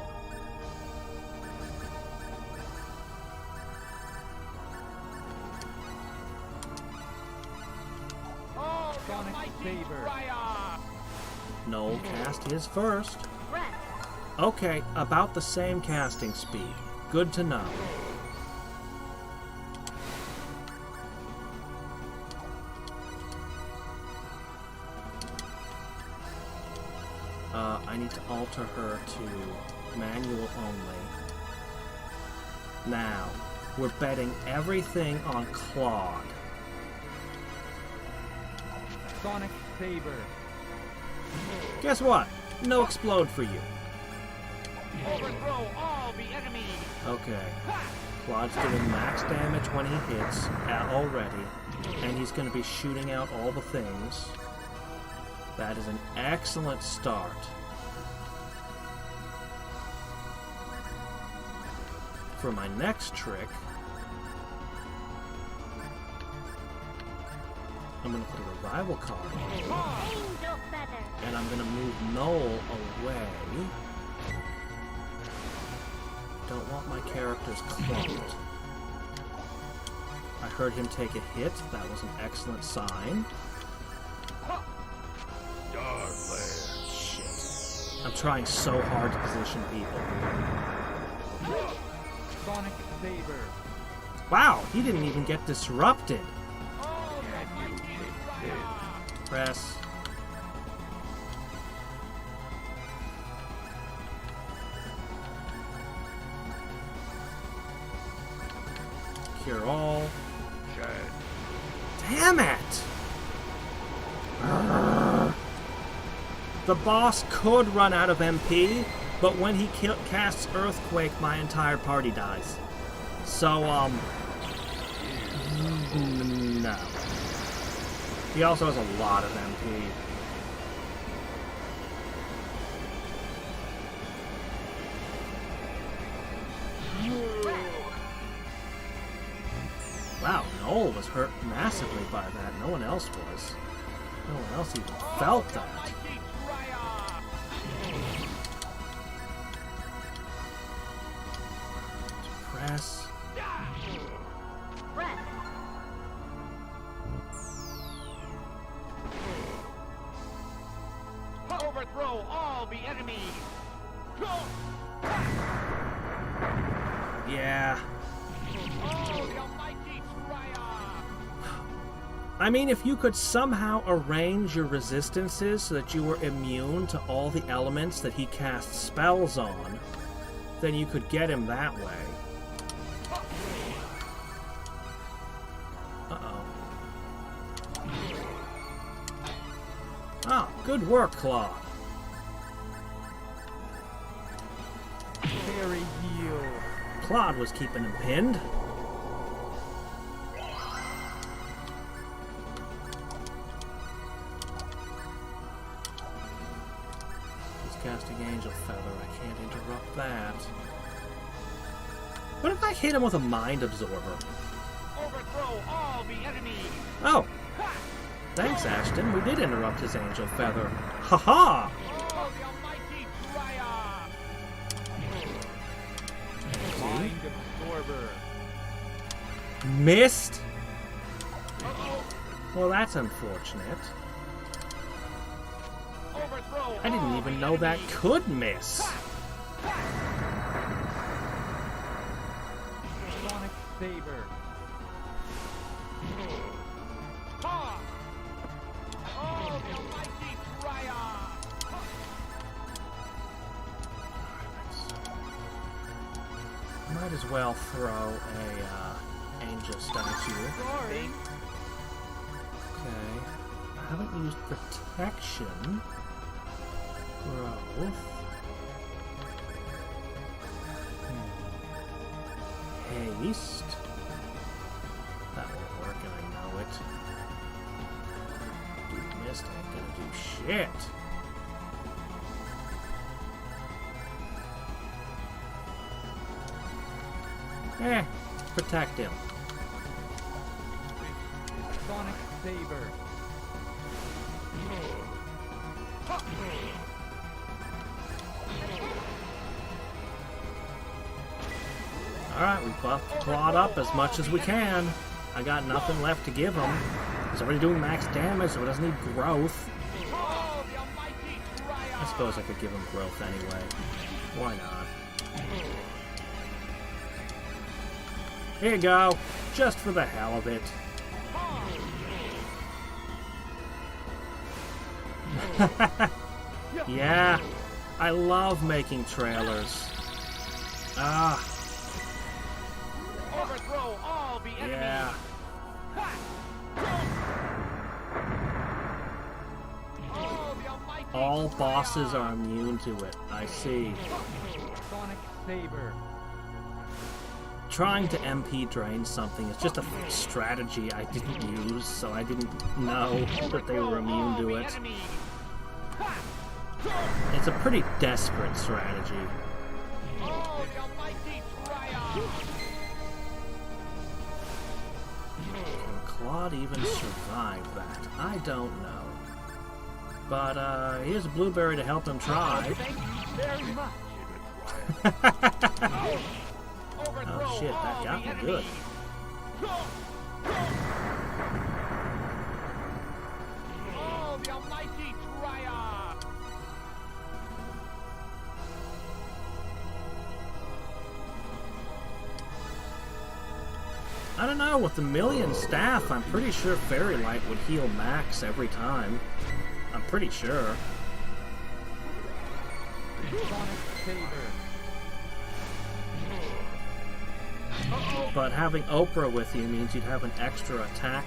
Sonic Saber. Breath. Noel cast his first. Okay, about the same casting speed. Good to know. I need to alter her to manual only. Now, we're betting everything on Claude. Sonic Saber. Guess what? No explode for you. Overthrow all the enemies. Okay. Claude's doing max damage when he hits already, and he's going to be shooting out all the things. That is an excellent start. For my next trick, I'm going to put a revival card on, Angel Feather. and I'm going to move Noel away. Don't want my characters clumped. I heard him take a hit. That was an excellent sign. Darkland. Shit. I'm trying so hard to position people. Sonic Saber. Wow, he didn't even get disrupted. All the mighty triumph. Press. Cure all. Shine. Damn it! The boss could run out of MP, but when he casts Earthquake, my entire party dies. So, no. He also has a lot of MP. Wow, Noel was hurt massively by that. No one else was. No one else even felt that. Mighty triumph. Press. Press. Overthrow all the enemies. Yeah. Oh, the almighty triumph. I mean, if you could somehow arrange your resistances so that you were immune to all the elements that he casts spells on, then you could get him that way. Uh-oh. Oh, good work, Claw. Fairy heal. Claude was keeping him pinned. He's casting Angel Feather. I can't interrupt that. What if I hit him with a Mind Absorber? Overthrow all the enemies. Oh, thanks, Ashton. We did interrupt his Angel Feather. Ha-ha! Oh, the almighty triumph. Mind absorber. Missed? Well, that's unfortunate. Overthrow I didn't all even the know that enemies. could miss. Sonic Saber. Ha! Oh, the almighty triumph. Might as well throw a angel statue. Sorry. Okay. I haven't used protection. Growth. Haste. That won't work, and I know it. Dude, mist ain't gonna do shit. Protect him. Sonic Saber. Alright, we buffed Claude up as much as we can. I got nothing left to give him. He's already doing max damage, so he doesn't need growth. Oh, the almighty triumph. I suppose I could give him growth anyway. Why not? Here you go. Just for the hell of it. Yeah. I love making trailers. Ah. Overthrow all the enemies. Yeah. Oh, the almighty All bosses Triumph. are immune to it. I see. Sonic Saber. Trying to MP drain something is just a strategy I didn't use, so I didn't know that they were immune to it. It's a pretty desperate strategy. Oh, the almighty Triumph. Can Claude even survive that? I don't know. But here's a blueberry to help him try. Thank you very much. Oh shit, that got me good. Oh, the almighty Triumph. I don't know, with the million staff, I'm pretty sure Fairy Light would heal Max every time. I'm pretty sure. Sonic Saber. But having Oprah with you means you'd have an extra attack.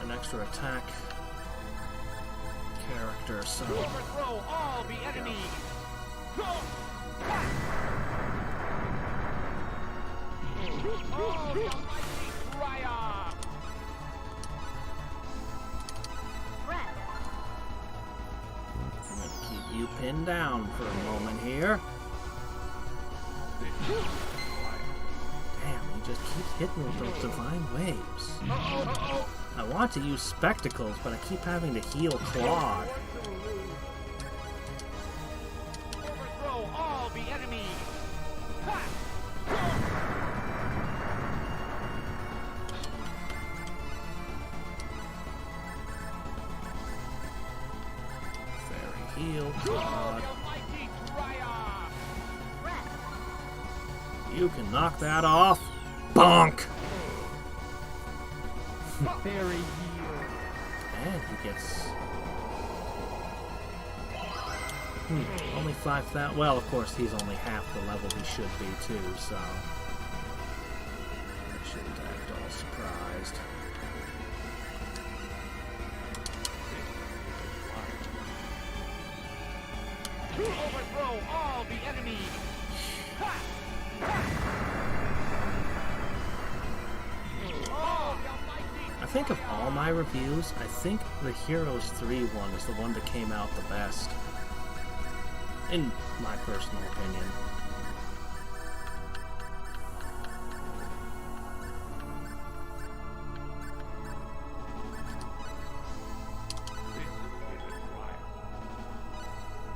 An extra attack character, so... Overthrow all the enemies. Oh, the almighty Triumph. Press. I'm gonna keep you pinned down for a moment here. Damn, he just keeps hitting with those divine waves. I want to use spectacles, but I keep having to heal Claude. Overthrow all the enemies. Fairy heal Oh, Claude. the almighty Triumph. Press. You can knock that off. Bonk! Fairy heal. And he gets... only 5,000... Well, of course, he's only half the level he should be, too, so... I shouldn't act all surprised. Overthrow all the enemies. Oh, the almighty. I think of all my reviews, I think the Heroes 3 one is the one that came out the best. In my personal opinion.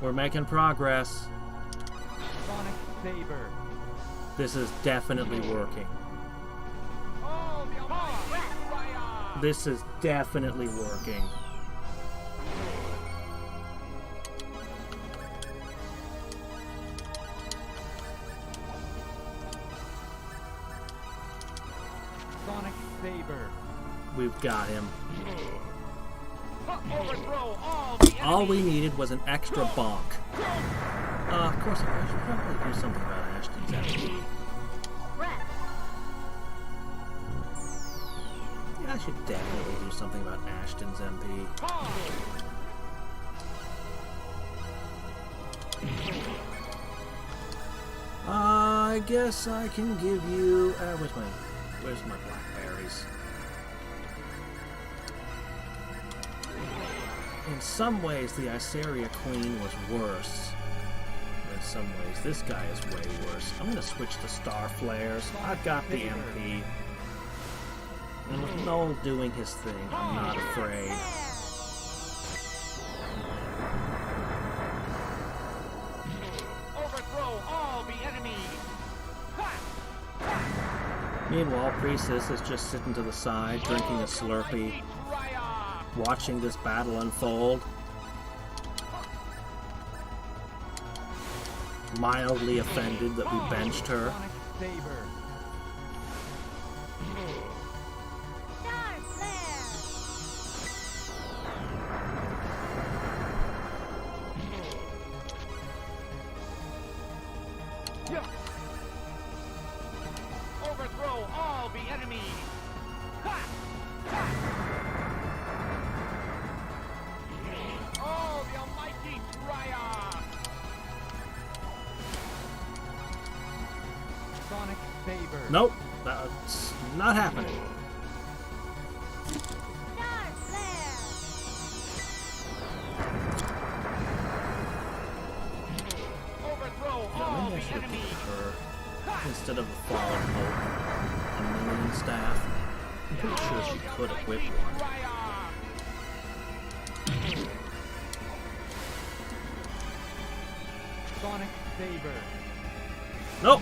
We're making progress. Sonic Saber. This is definitely working. Oh, the almighty Triumph. This is definitely working. Sonic Saber. We've got him. Overthrow all the enemies. All we needed was an extra bonk. Of course, I should probably do something about Ashton's MP. Press. Yeah, I should definitely do something about Ashton's MP. I guess I can give you... where's my blackberries? In some ways, the Iseria Queen was worse. In some ways, this guy is way worse. I'm gonna switch to Star Flares. I've got the MP. And with Noel doing his thing, I'm not afraid. Overthrow all the enemies. Meanwhile, Priestess is just sitting to the side, drinking a Slurpee, Triumph. watching this battle unfold. mildly offended that we benched her. Sonic Saber. Star Flare! Yeah. Overthrow all the enemies. Ha! Ha! Oh, the almighty Triumph! Sonic Saber. Nope, that's not happening. Star Flare! Overthrow Yeah, all maybe I the should have enemies. given her instead of the Fallen Hope a million staff. I'm pretty sure she could equip one. Sonic Saber. Nope.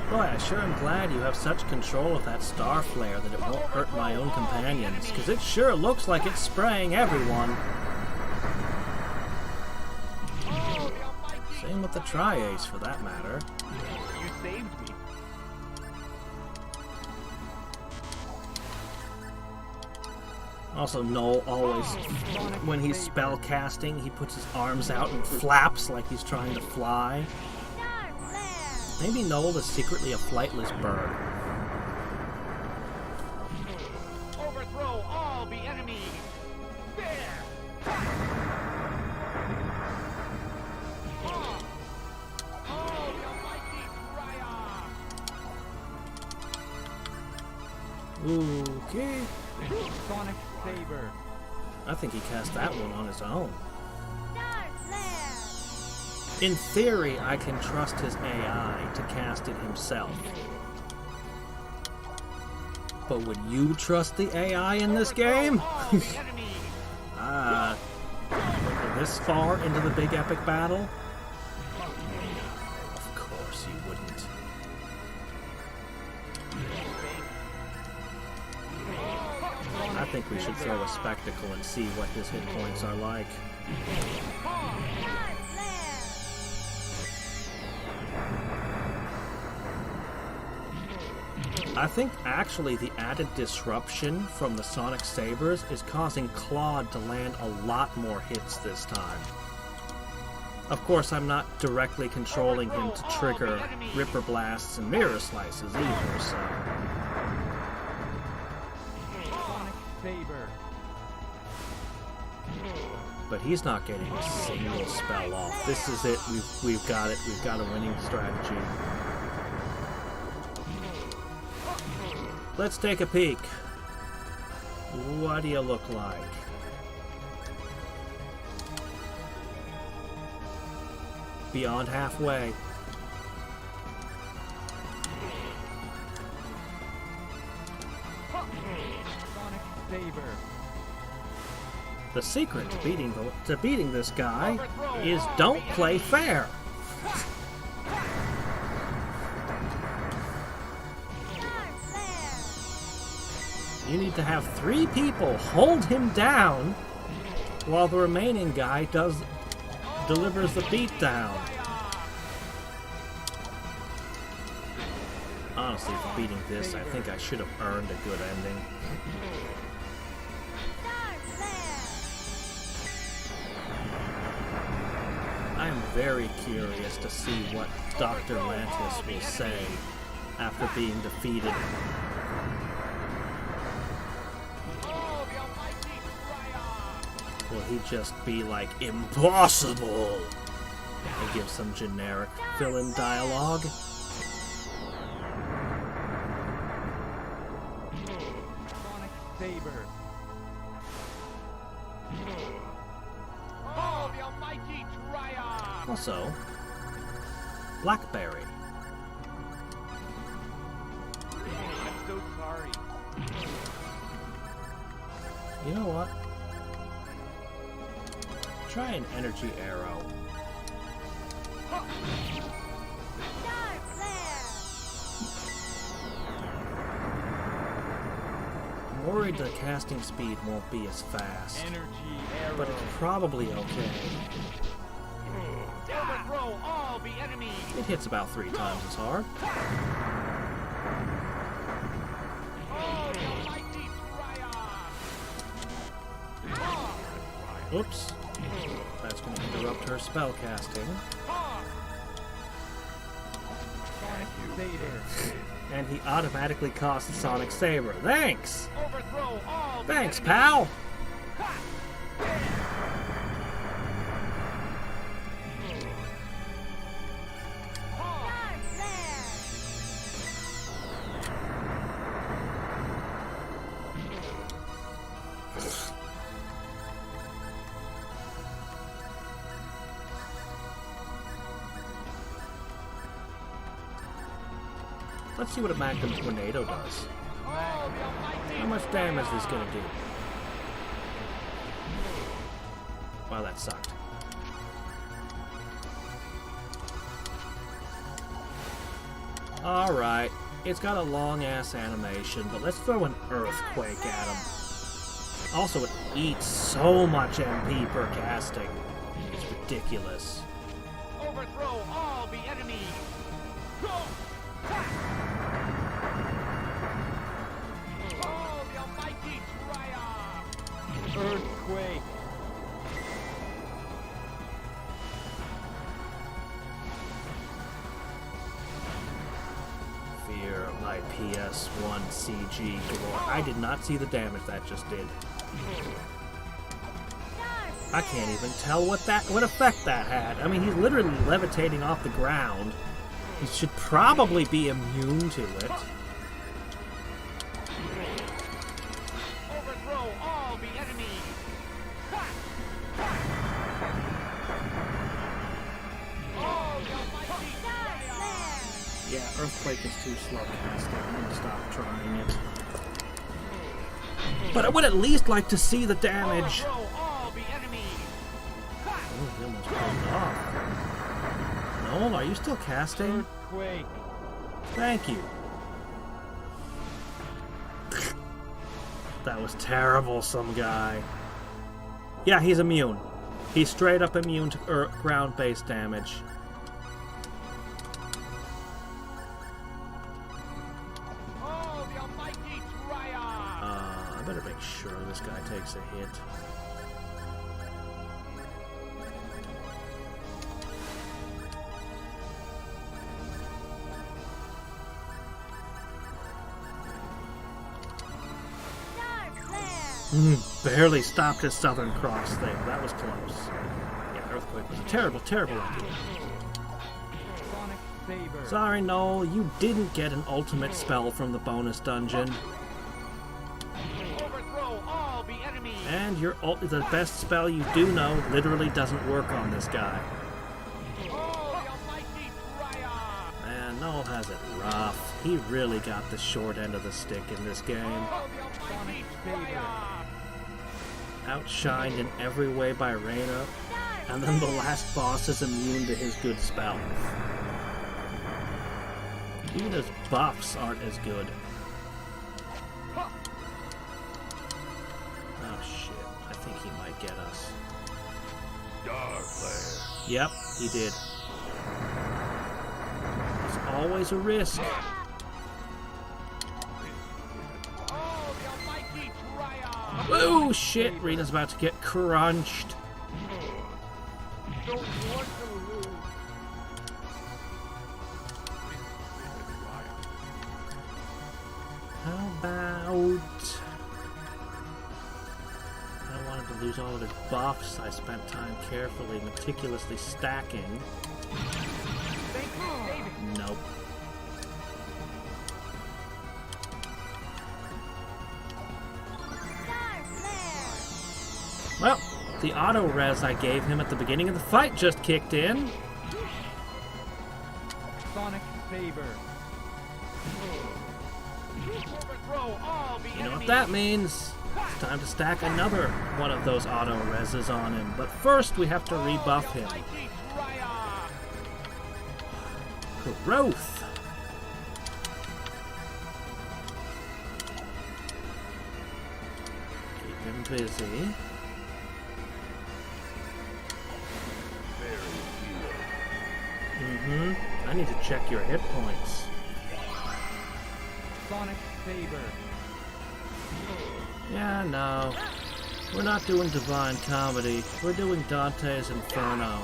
Boy, I sure am glad you have such control of that star flare that it won't hurt my own companions, because it sure looks like it's spraying everyone. Oh, the almighty Same with the Tri-Ace, for that matter. You saved me. Also, Noel always, when he's spell casting, he puts his arms out and flaps like he's trying to fly. Star Flare! Maybe Noel is secretly a flightless bird. Overthrow all the enemies. There. Oh, the almighty Triumph. Okay. Sonic Saber. I think he cast that one on his own. Star Flare! In theory, I can trust his AI to cast it himself. But would you trust the AI in this game? All the enemies. This far into the big epic battle? Of course you wouldn't. I think we should throw a spectacle and see what his hit points are like. Star Flare! I think actually the added disruption from the Sonic Sabers is causing Claude to land a lot more hits this time. Of course, I'm not directly controlling him to trigger Ripper Blasts and Mirror Slices either, so... Sonic Saber. But he's not getting a single spell off. This is it. We've got it. We've got a winning strategy. Let's take a peek. What do you look like? Beyond halfway. Sonic Saber. The secret to beating this guy is don't play fair. Star Flare! You need to have 3 people hold him down while the remaining guy delivers the beatdown. Honestly, for beating this, I think I should have earned a good ending. Star Flare! I am very curious to see what Dr. Lantis will say after being defeated. Oh, the almighty Triumph. Will he just be like, impossible? And give some generic fill-in dialogue? Sonic Saber. Oh, the almighty Triumph. Also, Blackberry. I'm so sorry. You know what? Try an energy arrow. Star Flare! More worried the casting speed won't be as fast. Energy arrow. But it's probably okay. Overthrow all the enemies. It hits about 3 times as hard. Oh, the mighty Triumph. Oops. That's going to interrupt her spell casting. And he automatically costs Sonic Saber. Thanks! Overthrow all the Thanks, enemies. pal! Dark Flare! Let's see what a Magnum Tornado does. Oh, the almighty How much damage is this Triumph. gonna do? Wow, that sucked. Alright, it's got a long-ass animation, but let's throw an Earthquake at him. Also, it eats so much MP per casting. It's ridiculous. Overthrow all the enemies. Oh, the almighty Triumph. Earthquake. Fear of my PS1 CG galore. I did not see the damage that just did. I can't even tell what effect that had. I mean, he's literally levitating off the ground. He should probably be immune to it. Overthrow all the enemies. Oh, the almighty Triumph. Yeah, Earthquake is too slow casting. I'm gonna stop trying it. But I would at least like to see the damage. Overthrow all the enemies. Oh, he almost pulled it off. No, are you still casting? Earthquake. Thank you. That was terrible, some guy. Yeah, he's immune. He's straight up immune to ground-based damage. Oh, the almighty Triumph. I better make sure this guy takes a hit. Dark Flare! Barely stopped his Southern Cross thing. That was close. Yeah, Earthquake was a terrible, terrible idea. Sonic Saber. Sorry, Noel, you didn't get an ultimate spell from the bonus dungeon. Overthrow all the enemies. And the best spell you do know literally doesn't work on this guy. Oh, the almighty Triumph. Man, Noel has it rough. He really got the short end of the stick in this game. Oh, the almighty Triumph. Outshined in every way by Reina, and then the last boss is immune to his good spells. Even his buffs aren't as good. Oh shit, I think he might get us. Dark Flare. Yep, he did. There's always a risk. Oh, the almighty Triumph. Oh shit, Rena's about to get crunched. Don't want to lose. How about... I don't want him to lose all of his buffs. I spent time carefully, meticulously stacking. Thank you, David. Nope. Dark Flare! Well, the auto res I gave him at the beginning of the fight just kicked in. Sonic Saber. Overthrow all the You know what enemies. that means? It's time to stack another one of those auto reses on him. But first, we have to rebuff him. Almighty Triumph. Been busy. Very I need to check your hit points. Sonic Saber. Yeah, no. We're not doing Divine Comedy. We're doing Dante's Inferno.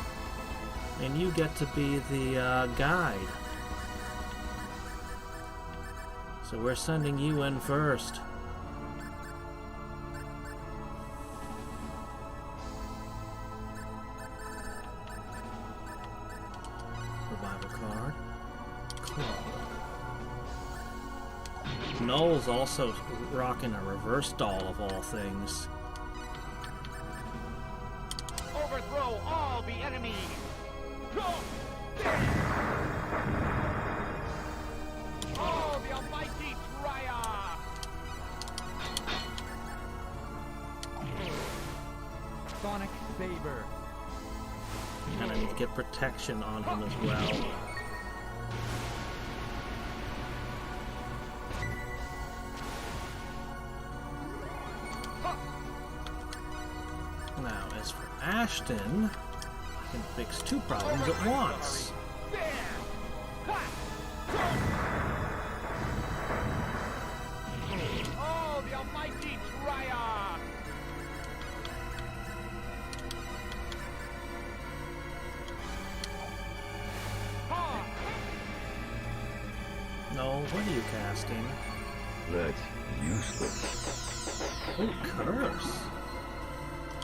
And you get to be the guide. So we're sending you in first. Revival card. Claw. Noel's also rocking a reverse doll of all things. Overthrow all the enemy. Oh, the almighty Triumph. Sonic Saber. And I need to get protection on him as well. Now, as for Ashton, I can fix two problems at once. Oh, the almighty Triumph. Noel, what are you casting? That's useless. Oh, curse.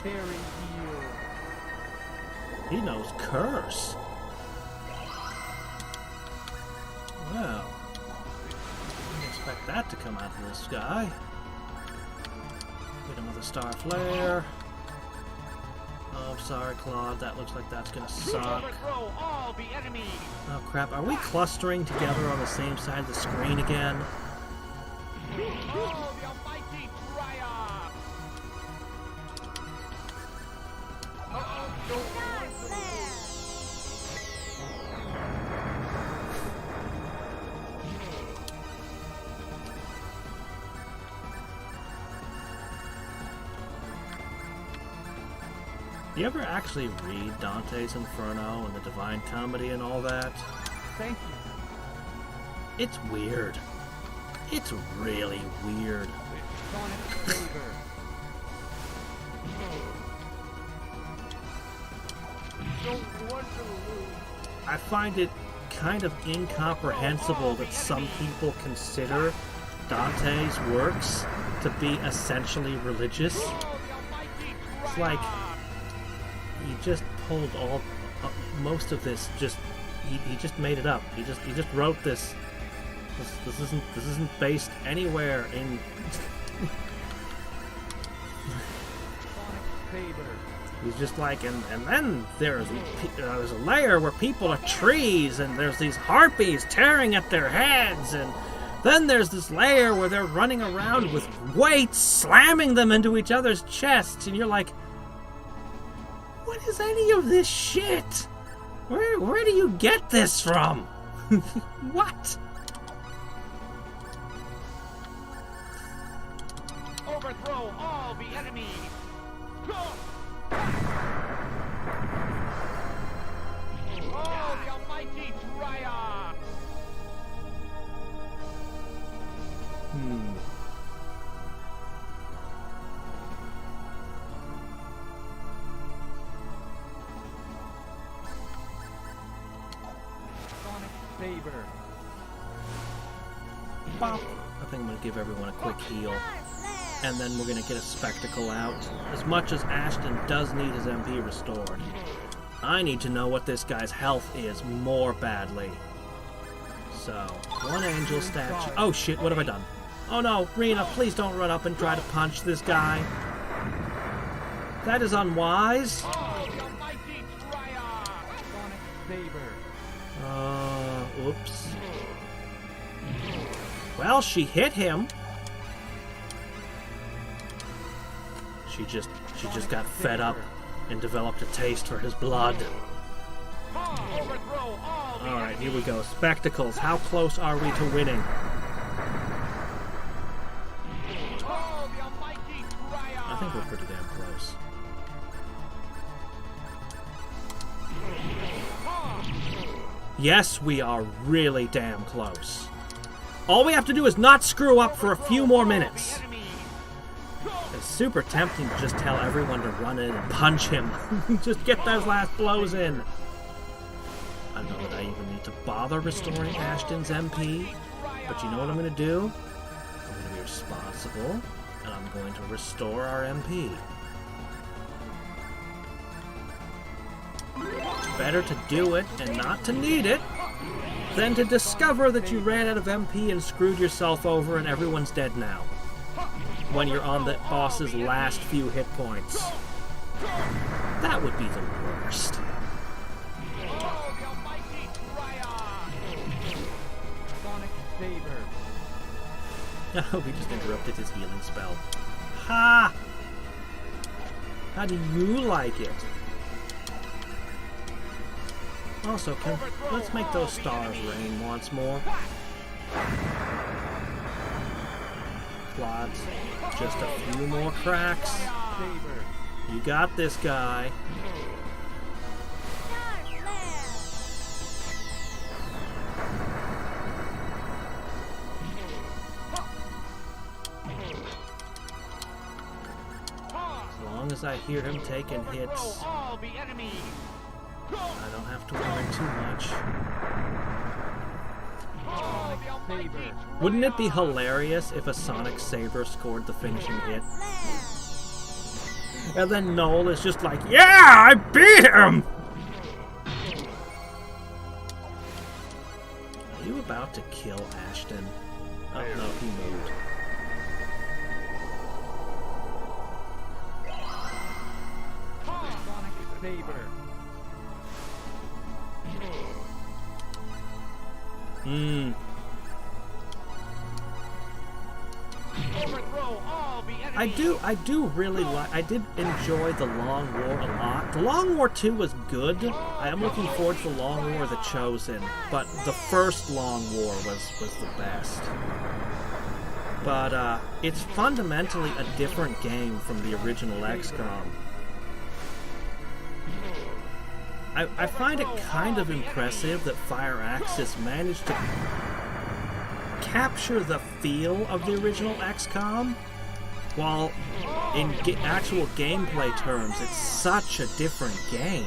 Very heal. He knows curse. Well, I didn't expect that to come out of this guy. Hit him with a Star Flare. Oh, sorry, Claude. That looks like that's gonna suck. Overthrow all the enemy. Oh, crap. Are we clustering together on the same side of the screen again? Oh, the almighty Triumph. Not there. You ever actually read Dante's Inferno and the Divine Comedy and all that? Thank you. It's weird. It's really weird. Sonic Saber. Don't want to lose. I find it kind of incomprehensible that some people consider Dante's works to be essentially religious. Oh, the almighty It's like Triumph. he just pulled all most of this. He just made it up. He just wrote this. This isn't based anywhere in. Sonic Saber. He's just like, and then there's a layer where people are trees, and there's these harpies tearing at their heads, and then there's this layer where they're running around with weights, slamming them into each other's chests, and you're like, what is any of this shit? Where do you get this from? What? Overthrow all the enemy. Oh, the almighty Triumph. Sonic Saber. Bop. I think I'm gonna give everyone a quick heal. And then we're going to get a spectacle out. As much as Ashton does need his MP restored, I need to know what this guy's health is more badly. So, one angel statue. Oh shit, what have I done? Oh no, Rena, please don't run up and try to punch this guy. That is unwise. Oh, the almighty Triumph. Sonic Saber. Oops. Well, she hit him. She just got fed up and developed a taste for his blood. Overthrow all the Alright, enemy. here we go. Spectacles. How close are we to winning? Oh, the almighty Triumph. think we're pretty damn close. Yes, we are really damn close. All we have to do is not screw up for a few more minutes. It's super tempting to just tell everyone to run in and punch him. Just get those last blows in. I don't know that I even need to bother restoring Ashton's MP, but you know what I'm going to do? I'm going to be responsible, and I'm going to restore our MP. Better to do it and not to need it than to discover that you ran out of MP and screwed yourself over and everyone's dead now. When you're on the boss's last few hit points. That would be the worst. Oh, the almighty Triad! Sonic Saber. Oh, we just interrupted his healing spell. Ha! How do you like it? Also, let's make those stars rain once more. Plods. Just a few more cracks. You got this, guy. As long as I hear him taking hits, I don't have to worry too much. Wouldn't it be hilarious if a Sonic Saber scored the finishing hit? And then Noel is just like, yeah, I beat him! Are you about to kill Ashton? Oh no, he moved. Sonic Saber. I do really like. I did enjoy the Long War a lot. The Long War 2 was good. I am looking forward to the Long War: The Chosen, but the first Long War was the best. But it's fundamentally a different game from the original XCOM. I find it kind of impressive that Firaxis managed to capture the feel of the original XCOM, while in actual gameplay terms, it's such a different game.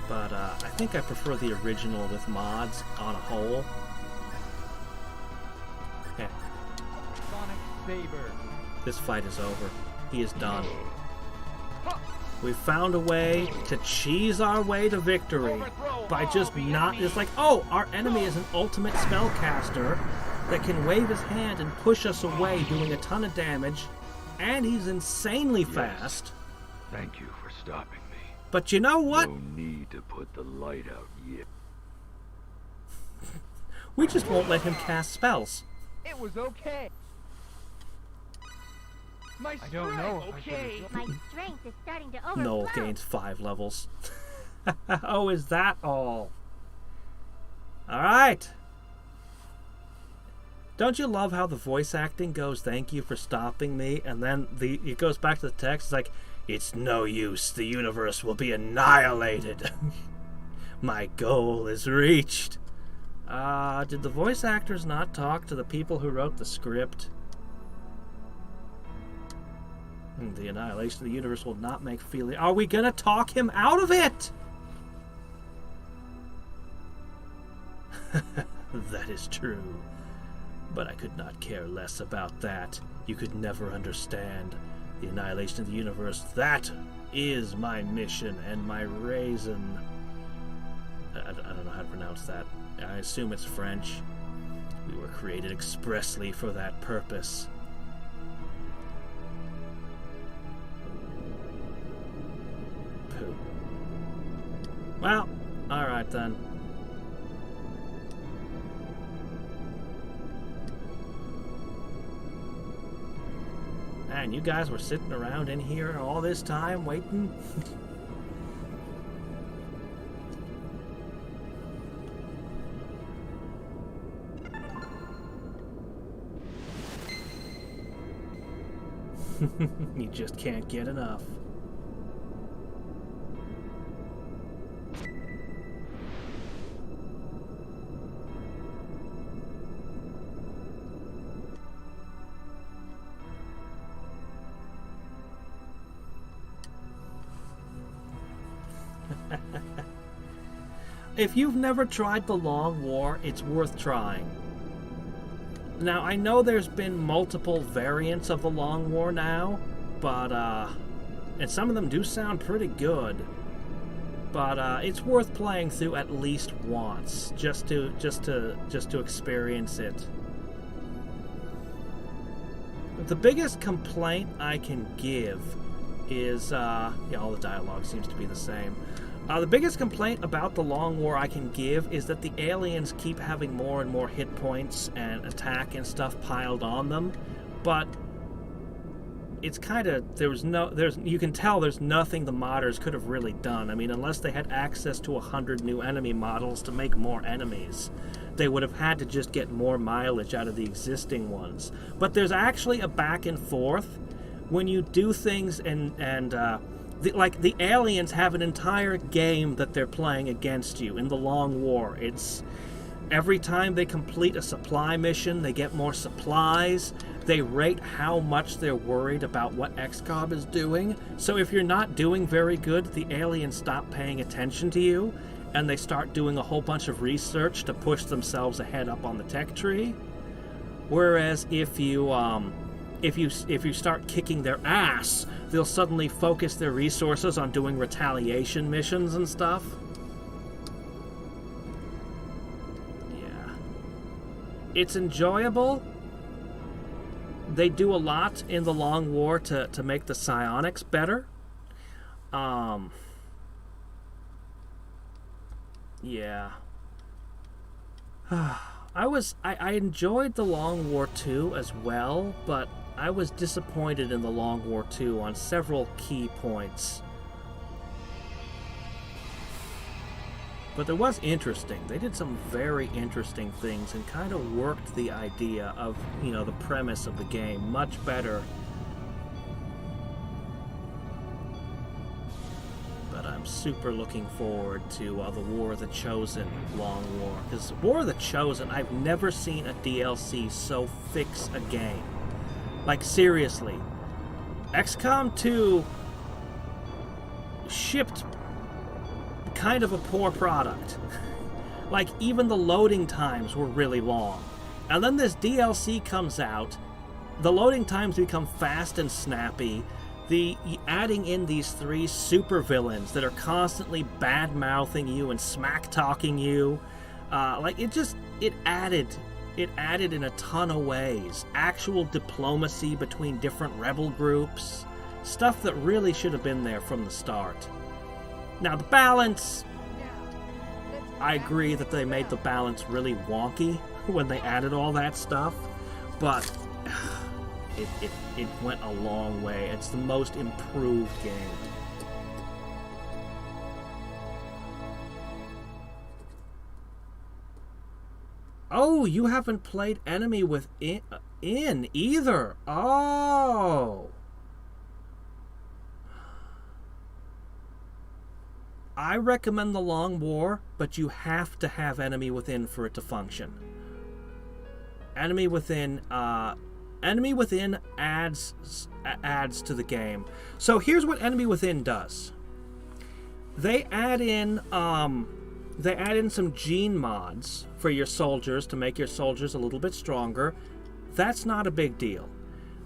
But I think I prefer the original with mods on a whole. Yeah. Sonic Saber. This fight is over. He is done. We found a way to cheese our way to victory by just not... It's like, oh, our enemy is an ultimate spellcaster that can wave his hand and push us away, doing a ton of damage, and he's insanely fast. Thank you for stopping me. But you know what? No need to put the light out yet. We just won't let him cast spells. It was okay. My strength, don't know. okay. My strength is starting to overflow. Noel gains 5 levels. Oh, is that all? Alright. Don't you love how the voice acting goes, thank you for stopping me, and then it goes back to the text, it's like, it's no use, the universe will be annihilated. My goal is reached. Did the voice actors not talk to the people who wrote the script? The annihilation of the universe will not make feeling. Are we gonna talk him out of it? That is true. But I could not care less about that. You could never understand. The annihilation of the universe, that is my mission and my raison. I don't know how to pronounce that. I assume it's French. We were created expressly for that purpose. Pooh. Well, alright then. Man, you guys were sitting around in here all this time waiting? You just can't get enough. If you've never tried the Long War, it's worth trying. Now, I know there's been multiple variants of the Long War now, but, and some of them do sound pretty good, but, it's worth playing through at least once, just to experience it. The biggest complaint I can give is, yeah, all the dialogue seems to be the same. The biggest complaint about the Long War I can give is that the aliens keep having more and more hit points and attack and stuff piled on them, but it's kind of, you can tell there's nothing the modders could have really done. I mean, unless they had access to 100 new enemy models to make more enemies, they would have had to just get more mileage out of the existing ones. But there's actually a back and forth when you do things the aliens have an entire game that they're playing against you in the Long War. It's every time they complete a supply mission, they get more supplies. They rate how much they're worried about what XCOM is doing. So if you're not doing very good, the aliens stop paying attention to you, and they start doing a whole bunch of research to push themselves ahead up on the tech tree. Whereas if you start kicking their ass, they'll suddenly focus their resources on doing retaliation missions and stuff. Yeah. It's enjoyable. They do a lot in the Long War to make the psionics better. Yeah. I enjoyed the Long War 2 as well, but I was disappointed in the Long War 2 on several key points. But it was interesting. They did some very interesting things and kind of worked the idea of, the premise of the game much better. But I'm super looking forward to the War of the Chosen Long War. Because War of the Chosen, I've never seen a DLC so fix a game. Like, seriously. XCOM 2 shipped kind of a poor product. Like, even the loading times were really long. And then this DLC comes out, the loading times become fast and snappy, adding in these 3 supervillains that are constantly bad-mouthing you and smack-talking you, it added in a ton of ways. Actual diplomacy between different rebel groups. Stuff that really should have been there from the start. Now, the balance, I agree that they made the balance really wonky when they added all that stuff, but it went a long way. It's the most improved game. Oh, you haven't played Enemy Within either. Oh. I recommend the Long War, but you have to have Enemy Within for it to function. Enemy Within adds to the game. So here's what Enemy Within does. They add in some gene mods for your soldiers to make your soldiers a little bit stronger. That's not a big deal.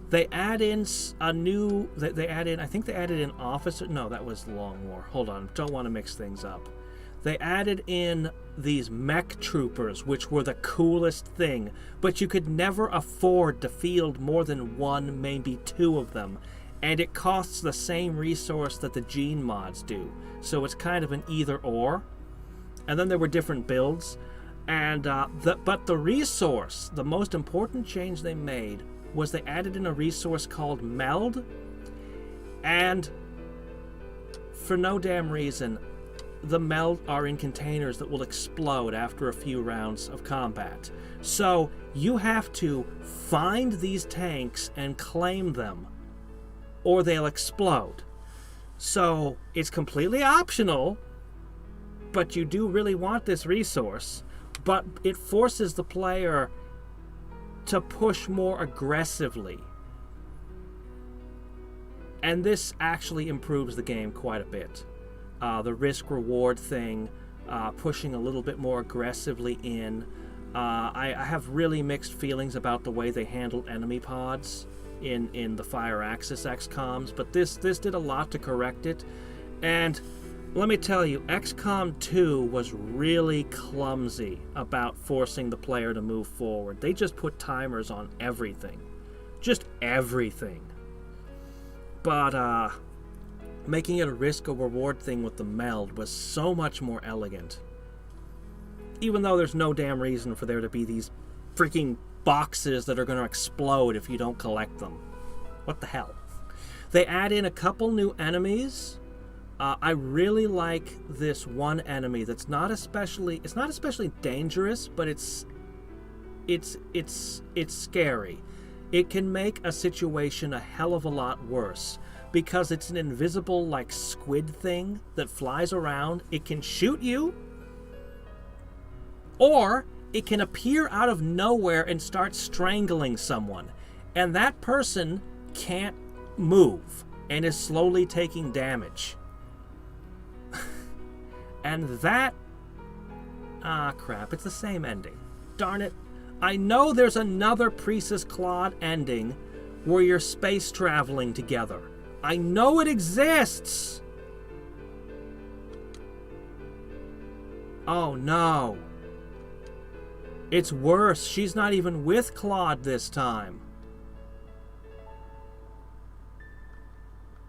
They add in I think they added in Officer, no, that was Long War. Hold on, don't want to mix things up. They added in these mech troopers, which were the coolest thing, but you could never afford to field more than 1, maybe 2 of them, and it costs the same resource that the gene mods do, so it's kind of an either or. And then there were different builds, and but the resource, the most important change they made was they added in a resource called Meld, and for no damn reason, the Meld are in containers that will explode after a few rounds of combat. So you have to find these tanks and claim them or they'll explode. So it's completely optional, but you do really want this resource. But it forces the player to push more aggressively. And this actually improves the game quite a bit. The risk-reward thing, pushing a little bit more aggressively in. I have really mixed feelings about the way they handled enemy pods in the Firaxis XCOMs, but this did a lot to correct it. And let me tell you, XCOM 2 was really clumsy about forcing the player to move forward. They just put timers on everything. Just everything. But making it a risk or reward thing with the meld was so much more elegant. Even though there's no damn reason for there to be these freaking boxes that are going to explode if you don't collect them. What the hell? They add in a couple new enemies. I really like this one enemy that's not especially dangerous, but it's scary. It can make a situation a hell of a lot worse because it's an invisible like squid thing that flies around. It can shoot you, or it can appear out of nowhere and start strangling someone, and that person can't move and is slowly taking damage. And that... crap, it's the same ending. Darn it. I know there's another Priestess Claude ending where you're space traveling together. I know it exists! Oh no. It's worse. She's not even with Claude this time.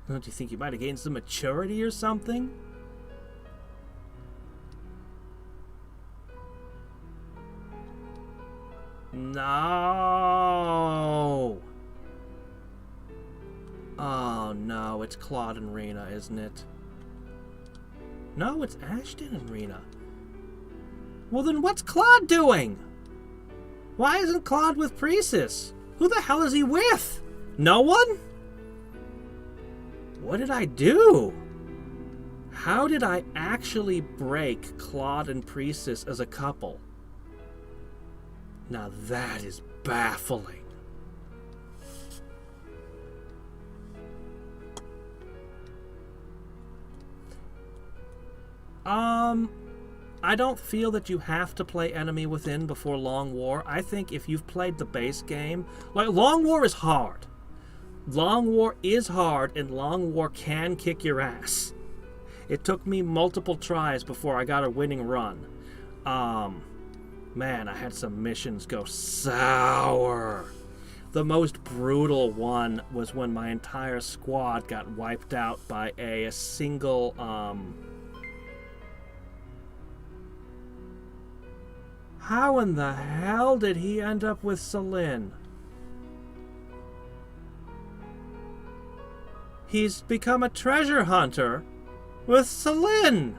Don't you think you might have gained some maturity or something? No. Oh no, it's Claude and Rena, isn't it? No, it's Ashton and Rena. Well then what's Claude doing? Why isn't Claude with Priestess? Who the hell is he with? No one? What did I do? How did I actually break Claude and Priestess as a couple? Now that is baffling. I don't feel that you have to play Enemy Within before Long War. I think if you've played the base game, like Long War is hard. Long War is hard, and Long War can kick your ass. It took me multiple tries before I got a winning run. Man, I had some missions go sour. The most brutal one was when my entire squad got wiped out by a single, How in the hell did he end up with Celine? He's become a treasure hunter with Celine.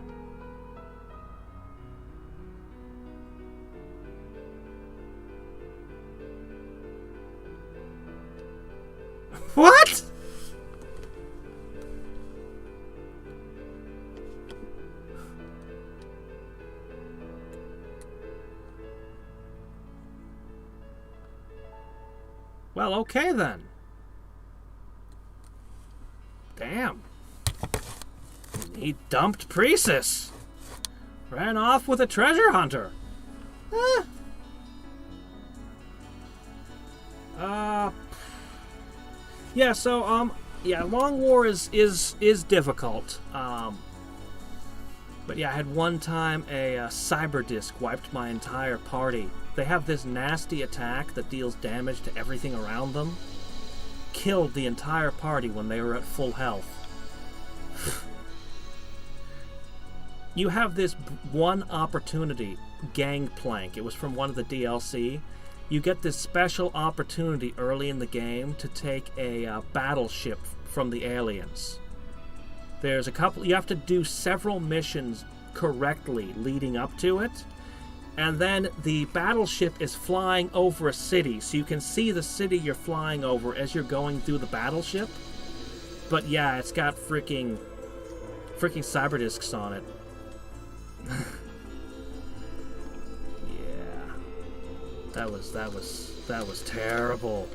What? Well, okay then. Damn. He dumped Priestess. Ran off with a treasure hunter. Yeah, so, yeah, Long War is difficult. But yeah, I had one time a cyber disc wiped my entire party. They have this nasty attack that deals damage to everything around them. Killed the entire party when they were at full health. You have this one opportunity, Gangplank. It was from one of the DLC. You get this special opportunity early in the game to take a battleship from the aliens. There's a couple, you have to do several missions correctly leading up to it, and then the battleship is flying over a city, so you can see the city you're flying over as you're going through the battleship. But yeah, it's got freaking cyberdiscs on it. Yeah. That was terrible.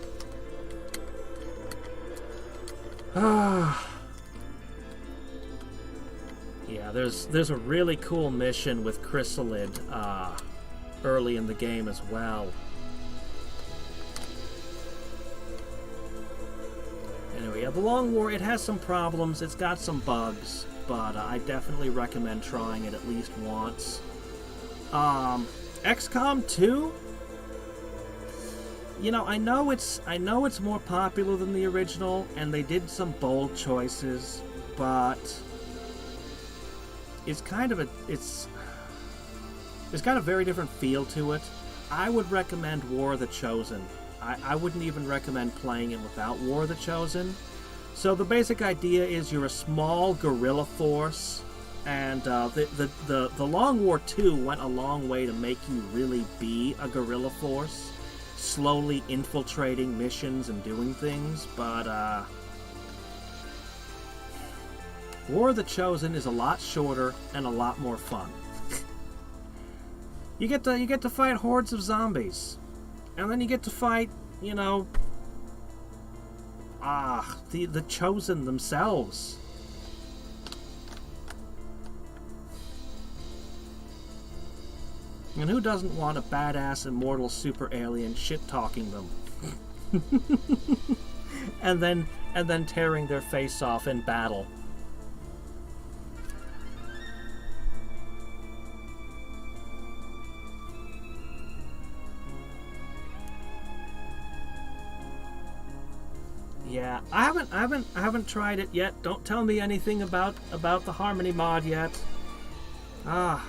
Yeah, there's a really cool mission with Chrysalid early in the game as well. Anyway, yeah, the Long War, it has some problems, it's got some bugs, but I definitely recommend trying it at least once. XCOM 2? You know, I know it's more popular than the original, and they did some bold choices, but it's got a very different feel to it. I would recommend War of the Chosen. I wouldn't even recommend playing it without War of the Chosen. So the basic idea is you're a small guerrilla force, and the Long War 2 went a long way to make you really be a guerrilla force, slowly infiltrating missions and doing things, but War of the Chosen is a lot shorter and a lot more fun. You get to fight hordes of zombies. And then you get to fight, you know, the Chosen themselves. And who doesn't want a badass immortal super alien shit-talking them? and then tearing their face off in battle. Yeah, I haven't tried it yet. Don't tell me anything about the Harmony mod yet. Yeah,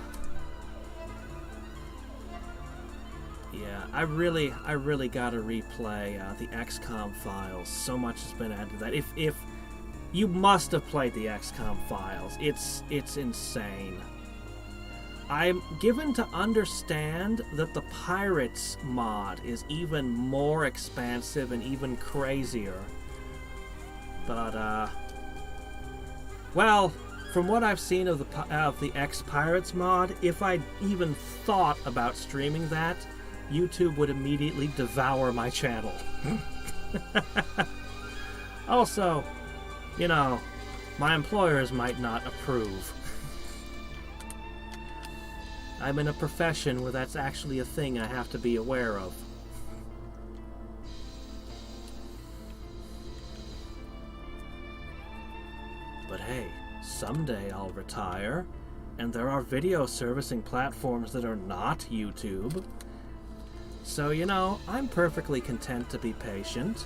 I really gotta replay the XCOM files. So much has been added to that. If you must have played the XCOM files, it's insane. I'm given to understand that the Pirates mod is even more expansive and even crazier. But, well, from what I've seen of the X-Pirates mod, if I even thought about streaming that, YouTube would immediately devour my channel. Also, you know, my employers might not approve. I'm in a profession where that's actually a thing I have to be aware of. But hey, someday I'll retire, and there are video servicing platforms that are not YouTube. So, you know, I'm perfectly content to be patient.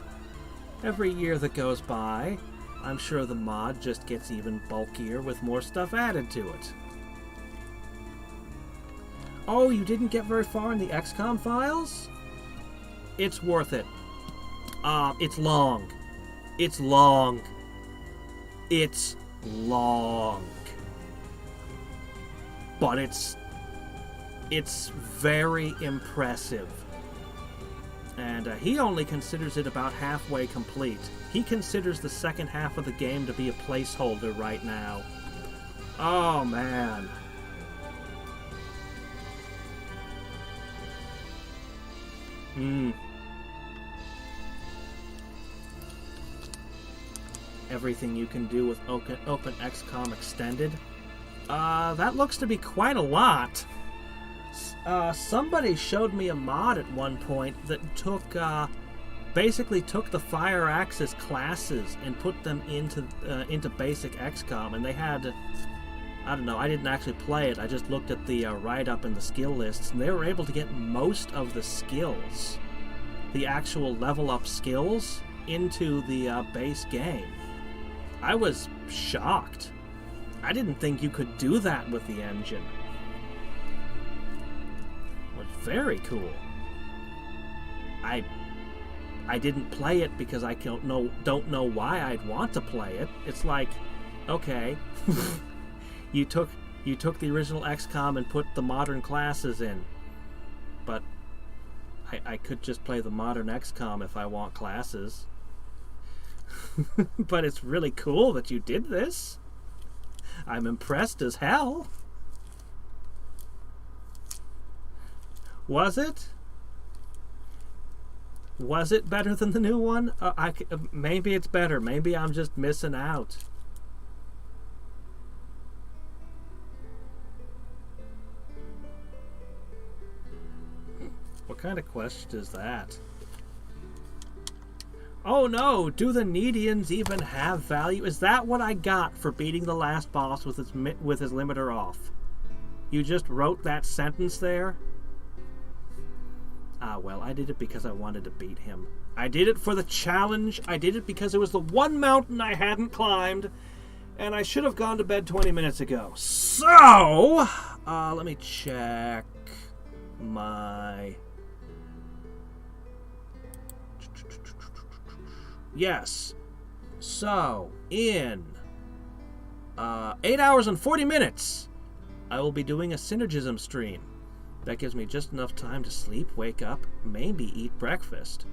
Every year that goes by, I'm sure the mod just gets even bulkier with more stuff added to it. Oh, you didn't get very far in the XCOM files? It's worth it. It's long. It's long. It's long. But it's very impressive. And he only considers it about halfway complete. He considers the second half of the game to be a placeholder right now. Oh, man. Everything you can do with Open XCOM Extended. That looks to be quite a lot. Somebody showed me a mod at one point that basically took the Fire Axis classes and put them into basic XCOM, and they had, I don't know, I didn't actually play it, I just looked at the write-up in the skill lists, and they were able to get most of the skills, the actual level-up skills, into the base game. I was shocked. I didn't think you could do that with the engine. It was very cool. I didn't play it because I don't know why I'd want to play it. It's like, okay, you took the original XCOM and put the modern classes in, but I could just play the modern XCOM if I want classes. But it's really cool that you did this. I'm impressed as hell. Was it? Was it better than the new one? Maybe it's better. Maybe I'm just missing out. What kind of quest is that? Oh no! Do the Needians even have value? Is that what I got for beating the last boss with his limiter off? You just wrote that sentence there? Ah, well, I did it because I wanted to beat him. I did it for the challenge. I did it because it was the one mountain I hadn't climbed. And I should have gone to bed 20 minutes ago. So, let me check my... Yes. So, in 8 hours and 40 minutes, I will be doing a Synergism stream. That gives me just enough time to sleep, wake up, maybe eat breakfast.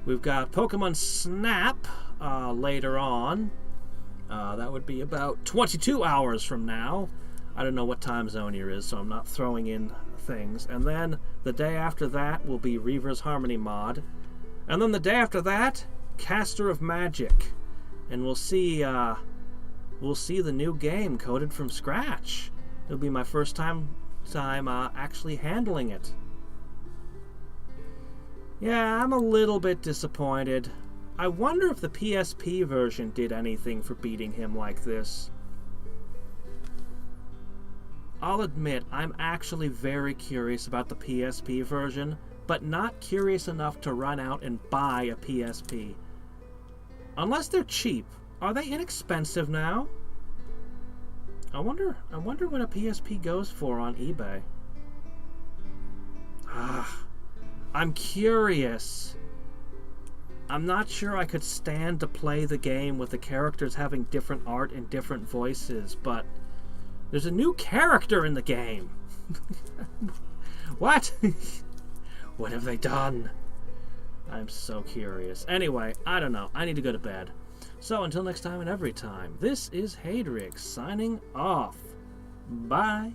We've got Pokemon Snap later on. That would be about 22 hours from now. I don't know what time zone you're in, so I'm not throwing in things. And then the day after that will be Reaver's Harmony mod. And then the day after that, Caster of Magic. And we'll see the new game coded from scratch. It'll be my first time actually handling it. Yeah, I'm a little bit disappointed. I wonder if the PSP version did anything for beating him like this. I'll admit, I'm actually very curious about the PSP version, but not curious enough to run out and buy a PSP. Unless they're cheap. Are they inexpensive now? I wonder what a PSP goes for on eBay. I'm curious. I'm not sure I could stand to play the game with the characters having different art and different voices, but there's a new character in the game. What? What have they done? I'm so curious. Anyway, I don't know. I need to go to bed. So until next time and every time, this is Hadrix signing off. Bye.